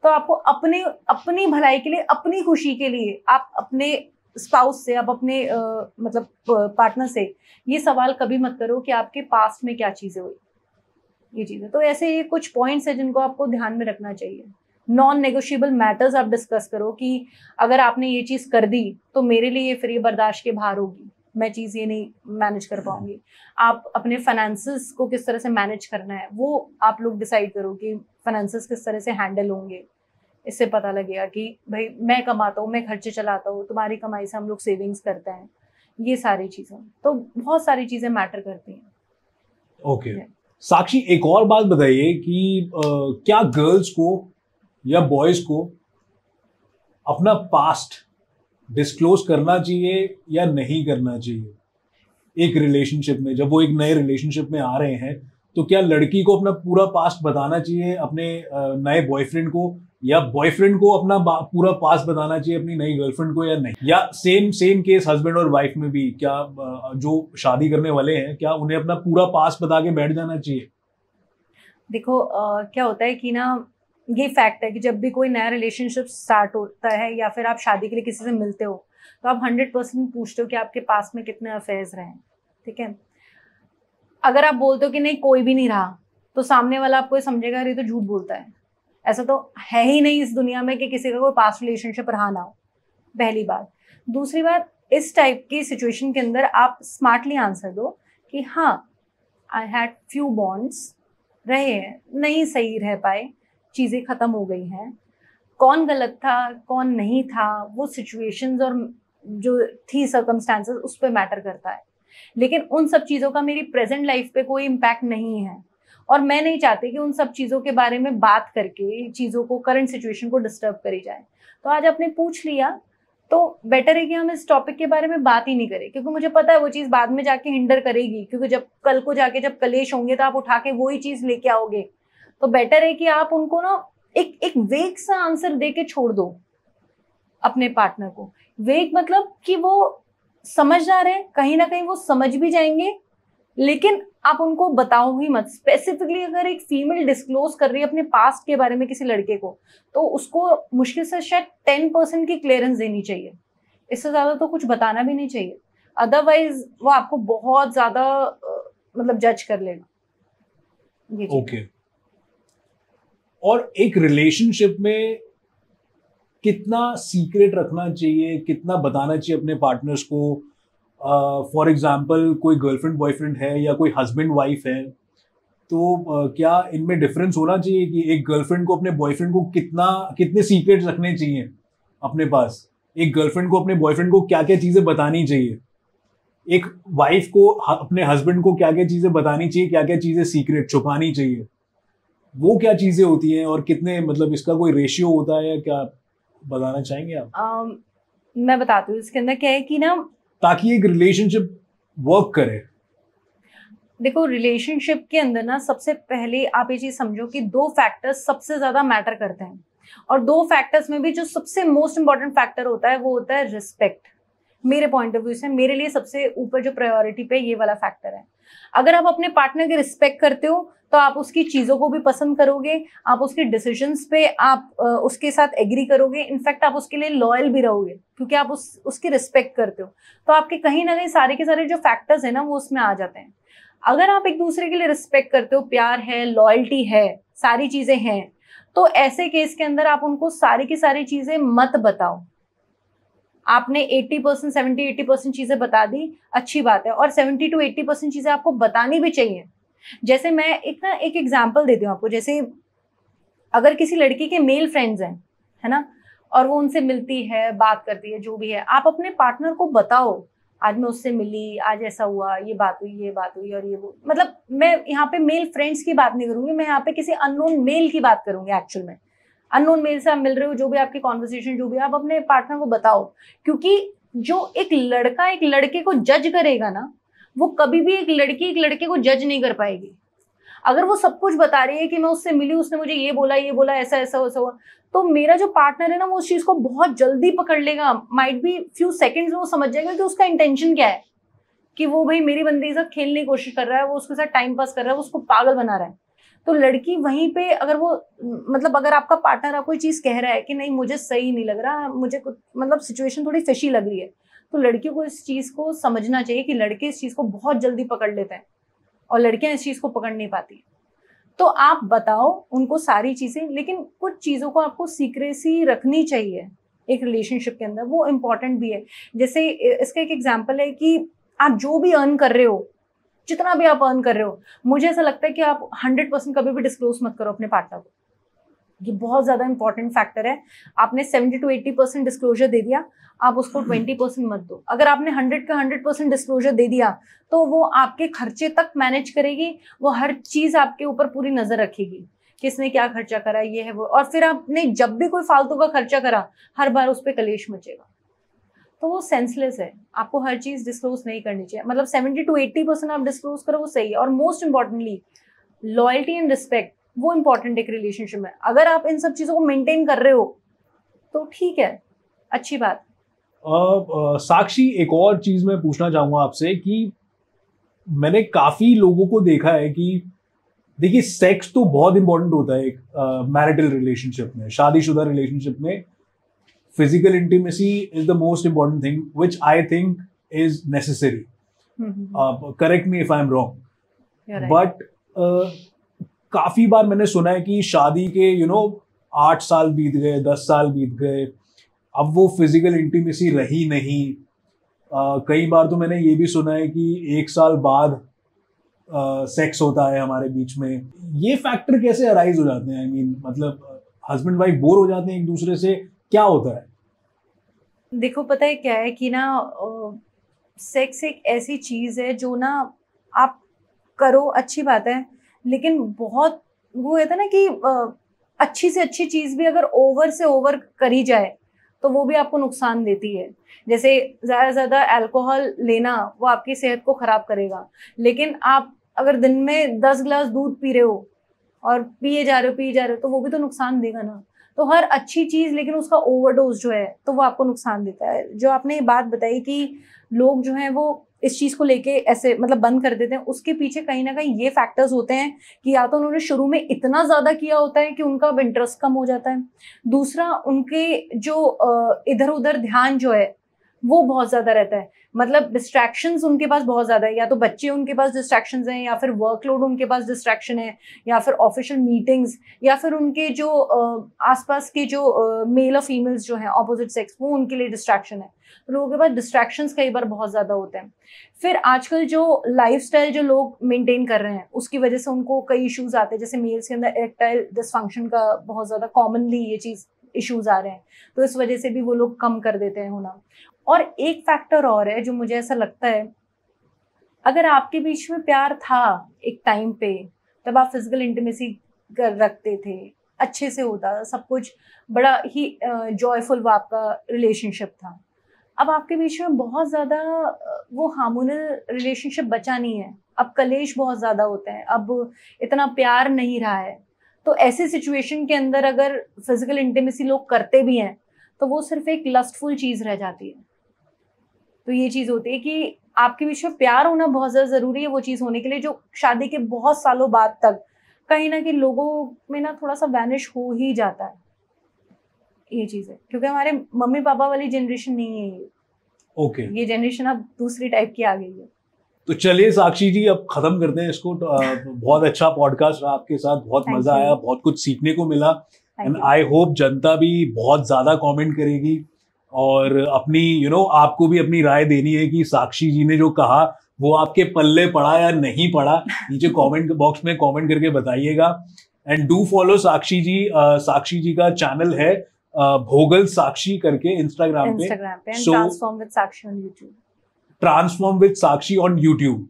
तो आपको अपनी भलाई के लिए, अपनी खुशी के लिए आप अपने स्पाउस से, आप अपने मतलब पार्टनर से ये सवाल कभी मत करो कि आपके पास्ट में क्या चीज़ें हुई। ये चीज़ें तो ऐसे ये कुछ पॉइंट्स है जिनको आपको ध्यान में रखना चाहिए। नॉन नेगोशिएबल मैटर्स आप डिस्कस करो कि अगर आपने ये चीज़ कर दी तो मेरे लिए ये फिर ये बर्दाश्त के बाहर होगी, मैं चीज़ ये नहीं मैनेज कर पाऊंगी। आप अपने फाइनेंसेस को किस तरह से मैनेज करना है वो आप लोग डिसाइड करो कि फाइनेंसेस किस तरह से हैंडल होंगे। इससे पता लगेगा कि भाई मैं कमाता हूँ, मैं खर्चे चलाता हूँ, तुम्हारी कमाई से हम लोग सेविंग्स करते हैं। ये सारी चीज़ें तो बहुत सारी चीज़ें मैटर करती हैं। ओके साक्षी, एक और बात बताइए कि क्या गर्ल्स को या बॉयज को अपना पास्ट डिस्क्लोज करना चाहिए या नहीं करना चाहिए एक रिलेशनशिप में? जब वो एक नए रिलेशनशिप में आ रहे हैं तो क्या लड़की को अपना पूरा पास्ट बताना चाहिए अपने नए बॉयफ्रेंड को, या बॉयफ्रेंड को अपना पूरा पास्ट बताना चाहिए अपनी नई गर्लफ्रेंड को, या नहीं? या सेम केस हस्बैंड और वाइफ में भी, क्या जो शादी करने वाले हैं क्या उन्हें अपना पूरा पास्ट बता के बैठ जाना चाहिए? देखो क्या होता है कि ना ये फैक्ट है कि जब भी कोई नया रिलेशनशिप स्टार्ट होता है या फिर आप शादी के लिए किसी से मिलते हो तो आप 100% पूछते हो कि आपके पास में कितने अफेयर्स रहे हैं। ठीक है, अगर आप बोलते हो कि नहीं कोई भी नहीं रहा तो सामने वाला आपको ये समझेगा अरे तो झूठ बोलता है। ऐसा तो है ही नहीं इस दुनिया में कि किसी का कोई पास्ट रिलेशनशिप रहा ना हो, पहली बात। दूसरी बात, इस टाइप की सिचुएशन के अंदर आप स्मार्टली आंसर दो कि हाँ आई हैड फ्यू बॉन्ड्स रहे हैं, नहीं सही रह पाए, चीज़ें ख़त्म हो गई हैं। कौन गलत था कौन नहीं था वो सिचुएशंस और जो थी सर्कमस्टांसेस उस पर मैटर करता है, लेकिन उन सब चीज़ों का मेरी प्रेजेंट लाइफ पे कोई इम्पैक्ट नहीं है। और मैं नहीं चाहती कि उन सब चीज़ों के बारे में बात करके चीज़ों को, करंट सिचुएशन को डिस्टर्ब करी जाए। तो आज आपने पूछ लिया तो बेटर है कि हम इस टॉपिक के बारे में बात ही नहीं करें, क्योंकि मुझे पता है वो चीज़ बाद में जाके हिंडर करेगी, क्योंकि जब कल को जाके जब कलेश होंगे तो आप उठा के वही चीज़ लेके आओगे। तो बेटर है कि आप उनको ना एक वेग सा आंसर दे के छोड़ दो अपने पार्टनर को। वेग मतलब कि वो समझदार है, कहीं ना कहीं वो समझ भी जाएंगे, लेकिन आप उनको बताओ ही मत। स्पेसिफिकली अगर एक फीमेल डिस्क्लोज कर रही है अपने पास्ट के बारे में किसी लड़के को तो उसको मुश्किल से शायद 10% की क्लियरेंस देनी चाहिए, इससे ज़्यादा तो कुछ बताना भी नहीं चाहिए। अदरवाइज वो आपको बहुत ज़्यादा मतलब जज कर लेगा। ओके। और एक रिलेशनशिप में कितना सीक्रेट रखना चाहिए, कितना बताना चाहिए अपने पार्टनर्स को? फॉर एग्जाम्पल कोई गर्लफ्रेंड बॉयफ्रेंड है या कोई हस्बैंड वाइफ है तो क्या इनमें डिफरेंस होना चाहिए कि एक गर्लफ्रेंड को अपने बॉयफ्रेंड को कितने सीक्रेट्स रखने चाहिए अपने पास? एक गर्लफ्रेंड को अपने बॉयफ्रेंड को क्या क्या चीजें बतानी चाहिए? एक वाइफ को अपने हस्बैंड को क्या क्या चीजें बतानी चाहिए, क्या क्या चीजें सीक्रेट छुपानी चाहिए? वो क्या चीजें होती हैं और कितने, मतलब इसका कोई रेशियो होता है, क्या बताना चाहेंगे आप? मैं बताती हूँ इसके अंदर क्या है कि ना, ताकि एक रिलेशनशिप वर्क करे। देखो रिलेशनशिप के अंदर ना सबसे पहले आप ये चीज समझो कि दो फैक्टर्स सबसे ज्यादा मैटर करते हैं, और दो फैक्टर्स में भी जो सबसे मोस्ट इंपॉर्टेंट फैक्टर होता है वो होता है रिस्पेक्ट। मेरे पॉइंट ऑफ व्यू से मेरे लिए सबसे ऊपर जो प्रायोरिटी पे ये वाला फैक्टर है। अगर आप अपने पार्टनर की रिस्पेक्ट करते हो तो आप उसकी चीज़ों को भी पसंद करोगे, आप उसके डिसीजंस पे आप उसके साथ एग्री करोगे, इनफैक्ट आप उसके लिए लॉयल भी रहोगे क्योंकि आप उसकी रिस्पेक्ट करते हो। तो आपके कहीं ना कहीं सारे के सारे जो फैक्टर्स है ना वो उसमें आ जाते हैं। अगर आप एक दूसरे के लिए रिस्पेक्ट करते हो, प्यार है, लॉयल्टी है, सारी चीज़ें हैं, तो ऐसे केस के अंदर आप उनको सारी की सारी चीज़ें मत बताओ। आपने 80%, 70-80% चीजें बता दी, अच्छी बात है, और 70 to 80% चीजें आपको बतानी भी चाहिए। जैसे मैं एक एग्जाम्पल देती हूँ आपको। जैसे अगर किसी लड़की के मेल फ्रेंड्स हैं, है ना, और वो उनसे मिलती है, बात करती है, जो भी है, आप अपने पार्टनर को बताओ, आज मैं उससे मिली, आज ऐसा हुआ, ये बात हुई और ये वो, मतलब मैं यहाँ पे मेल फ्रेंड्स की बात नहीं करूंगी, मैं यहाँ पे किसी अननोन मेल की बात करूंगी। एक्चुअल में अननोन मेल से आप मिल रहे हो, जो भी आपकी कॉन्वर्सेशन जो भी, आप अपने पार्टनर को बताओ, क्योंकि जो एक लड़का एक लड़के को जज करेगा ना, वो कभी भी एक लड़की एक लड़के को जज नहीं कर पाएगी। अगर वो सब कुछ बता रही है कि मैं उससे मिली, उसने मुझे ये बोला, ऐसा ऐसा हुआ, तो मेरा जो पार्टनर है ना, वो उस चीज को बहुत जल्दी पकड़ लेगा। माइट बी फ्यू सेकंड्स में वो समझ जाएगा कि उसका इंटेंशन क्या है, कि वो भाई मेरी बंदी के साथ खेलने की कोशिश कर रहा है, वो उसके साथ टाइम पास कर रहा है, वो उसको पागल बना रहा है। तो लड़की वहीं पे, अगर वो मतलब अगर आपका पार्टनर आपको चीज कह रहा है कि नहीं मुझे सही नहीं लग रहा, मुझे मतलब सिचुएशन थोड़ी फिशी लग रही है, तो लड़कियों को इस चीज को समझना चाहिए कि लड़के इस चीज को बहुत जल्दी पकड़ लेते हैं और लड़कियां इस चीज को पकड़ नहीं पाती। तो आप बताओ उनको सारी चीजें, लेकिन कुछ चीजों को आपको सीक्रेसी रखनी चाहिए एक रिलेशनशिप के अंदर, वो इम्पोर्टेंट भी है। जैसे इसका एक एग्जांपल है कि आप जो भी अर्न कर रहे हो, जितना भी आप अर्न कर रहे हो, मुझे ऐसा लगता है कि आप 100% कभी भी डिस्क्लोज मत करो अपने पार्टनर को। ये बहुत ज्यादा इंपॉर्टेंट फैक्टर है। आपने 70 to 80% डिस्क्लोजर दे दिया, आप उसको 20% मत दो। अगर आपने 100 का 100% डिस्क्लोजर दे दिया, तो वो आपके खर्चे तक मैनेज करेगी, वो हर चीज आपके ऊपर पूरी नजर रखेगी, किसने क्या खर्चा करा, ये है वो। और फिर आपने जब भी कोई फालतू का खर्चा करा, हर बार उस पर कलेश मचेगा, तो वो सेंसलेस है। आपको हर चीज डिस्क्लोज नहीं करनी चाहिए। मतलब 70 to 80% आप डिस्क्लोज करो, वो सही है। और most importantly loyalty and respect, वो इंपॉर्टेंट है एक रिलेशनशिप में। अगर आप इन सब चीजों को मेंटेन कर रहे हो तो ठीक है, अच्छी बात। साक्षी, एक और चीज मैं पूछना चाहूंगा आपसे कि मैंने काफी लोगों को देखा है कि देखिए सेक्स तो बहुत इंपॉर्टेंट होता है एक मैरिटल रिलेशनशिप में, शादीशुदा रिलेशनशिप में। Physical intimacy is the most important thing which I think is necessary. Correct me if I am wrong, but काफी बार मैंने सुना है कि शादी के 8 साल बीत गए, 10 साल बीत गए, अब वो फिजिकल इंटीमेसी रही नहीं। कई बार तो मैंने ये भी सुना है कि 1 साल बाद सेक्स होता है हमारे बीच में। ये फैक्टर कैसे अराइज हो जाते हैं? आई मीन मतलब हस्बैंड वाइफ बोर हो जाते हैं एक दूसरे से, क्या होता है? देखो पता है क्या है कि ना, सेक्स एक ऐसी चीज है जो ना आप करो, अच्छी बात है, लेकिन बहुत वो है ना कि अच्छी से अच्छी चीज भी अगर ओवर से ओवर करी जाए तो वो भी आपको नुकसान देती है। जैसे ज्यादा से ज्यादा अल्कोहल लेना, वो आपकी सेहत को खराब करेगा। लेकिन आप अगर दिन में 10 गिलास दूध पी रहे हो और पिए जा रहे हो तो वो भी तो नुकसान देगा ना। तो हर अच्छी चीज, लेकिन उसका ओवरडोज जो है तो वो आपको नुकसान देता है। जो आपने ये बात बताई कि लोग जो हैं वो इस चीज को लेके ऐसे मतलब बंद कर देते हैं, उसके पीछे कहीं ना कहीं ये फैक्टर्स होते हैं कि या तो उन्होंने शुरू में इतना ज्यादा किया होता है कि उनका इंटरेस्ट कम हो जाता है। दूसरा, उनके जो इधर उधर ध्यान जो है वो बहुत ज्यादा रहता है। मतलब डिस्ट्रैक्शंस उनके पास बहुत ज्यादा है, या तो बच्चे उनके पास डिस्ट्रैक्शंस हैं, या फिर वर्कलोड उनके पास डिस्ट्रैक्शन है, या फिर ऑफिशियल मीटिंग्स, या फिर उनके जो आसपास के जो मेल और फीमेल्स जो हैं ऑपोजिट सेक्स, वो उनके लिए डिस्ट्रैक्शन है। तो लोगों के पास डिस्ट्रैक्शंस कई बार बहुत ज्यादा होते हैं। फिर आजकल जो लाइफस्टाइल जो लोग मेंटेन कर रहे हैं उसकी वजह से उनको कई इश्यूज आते हैं। जैसे मेल्स के अंदर इरेक्टाइल डिसफंक्शन का बहुत ज्यादा कॉमनली ये चीज इश्यूज आ रहे हैं, तो इस वजह से भी वो लोग कम कर देते हैं होना। और एक फैक्टर और है जो मुझे ऐसा लगता है, अगर आपके बीच में प्यार था एक टाइम पे, तब आप फिजिकल इंटीमेसी रखते थे, अच्छे से होता, सब कुछ बड़ा ही जॉयफुल आपका रिलेशनशिप था। अब आपके बीच में बहुत ज्यादा वो हार्मोनल रिलेशनशिप बचा नहीं है, अब कलेश बहुत ज्यादा होते हैं, अब इतना प्यार नहीं रहा है। तो ऐसी सिचुएशन के अंदर अगर फिजिकल इंटीमेसी लोग करते भी हैं तो वो सिर्फ एक लस्टफुल चीज रह जाती है। तो ये चीज होती है कि आपके बीच में प्यार होना बहुत ज्यादा जरूरी है वो चीज होने के लिए, जो शादी के बहुत सालों बाद तक कहीं ना कहीं लोगों में ना थोड़ा सा वैनिश हो ही जाता है। ये चीज है, क्योंकि हमारे मम्मी पापा वाली जनरेशन नहीं है ये। ओके, ये जनरेशन अब दूसरी टाइप की आ गई है। तो चलिए साक्षी जी, अब खत्म करते हैं इसको। बहुत अच्छा पॉडकास्ट रहा आपके साथ, बहुत मजा आया, बहुत कुछ सीखने को मिला, एंड आई होप जनता भी बहुत ज्यादा कमेंट करेगी और अपनी आपको भी अपनी राय देनी है कि साक्षी जी ने जो कहा वो आपके पल्ले पड़ा या नहीं पड़ा। नीचे कमेंट बॉक्स में कमेंट करके बताइएगा। एंड डू फॉलो साक्षी जी। साक्षी जी का चैनल है भोगल साक्षी करके इंस्टाग्राम पे, transform with Sakshi on YouTube, transform with Sakshi on YouTube.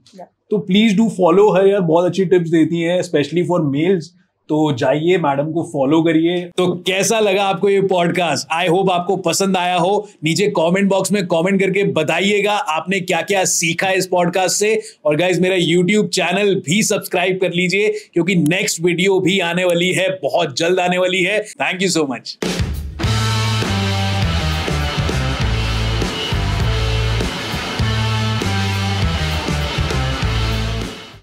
तो प्लीज डू फॉलो हर यार, बहुत अच्छी टिप्स देती हैं स्पेशली फॉर मेल्स। तो जाइए मैडम को फॉलो करिए। तो कैसा लगा आपको ये पॉडकास्ट? आई होप आपको पसंद आया हो। नीचे कमेंट बॉक्स में कमेंट करके बताइएगा आपने क्या क्या सीखा इस पॉडकास्ट से। और गाइस मेरा यूट्यूब चैनल भी सब्सक्राइब कर लीजिए क्योंकि नेक्स्ट वीडियो भी आने वाली है, बहुत जल्द आने वाली है। Thank you so much.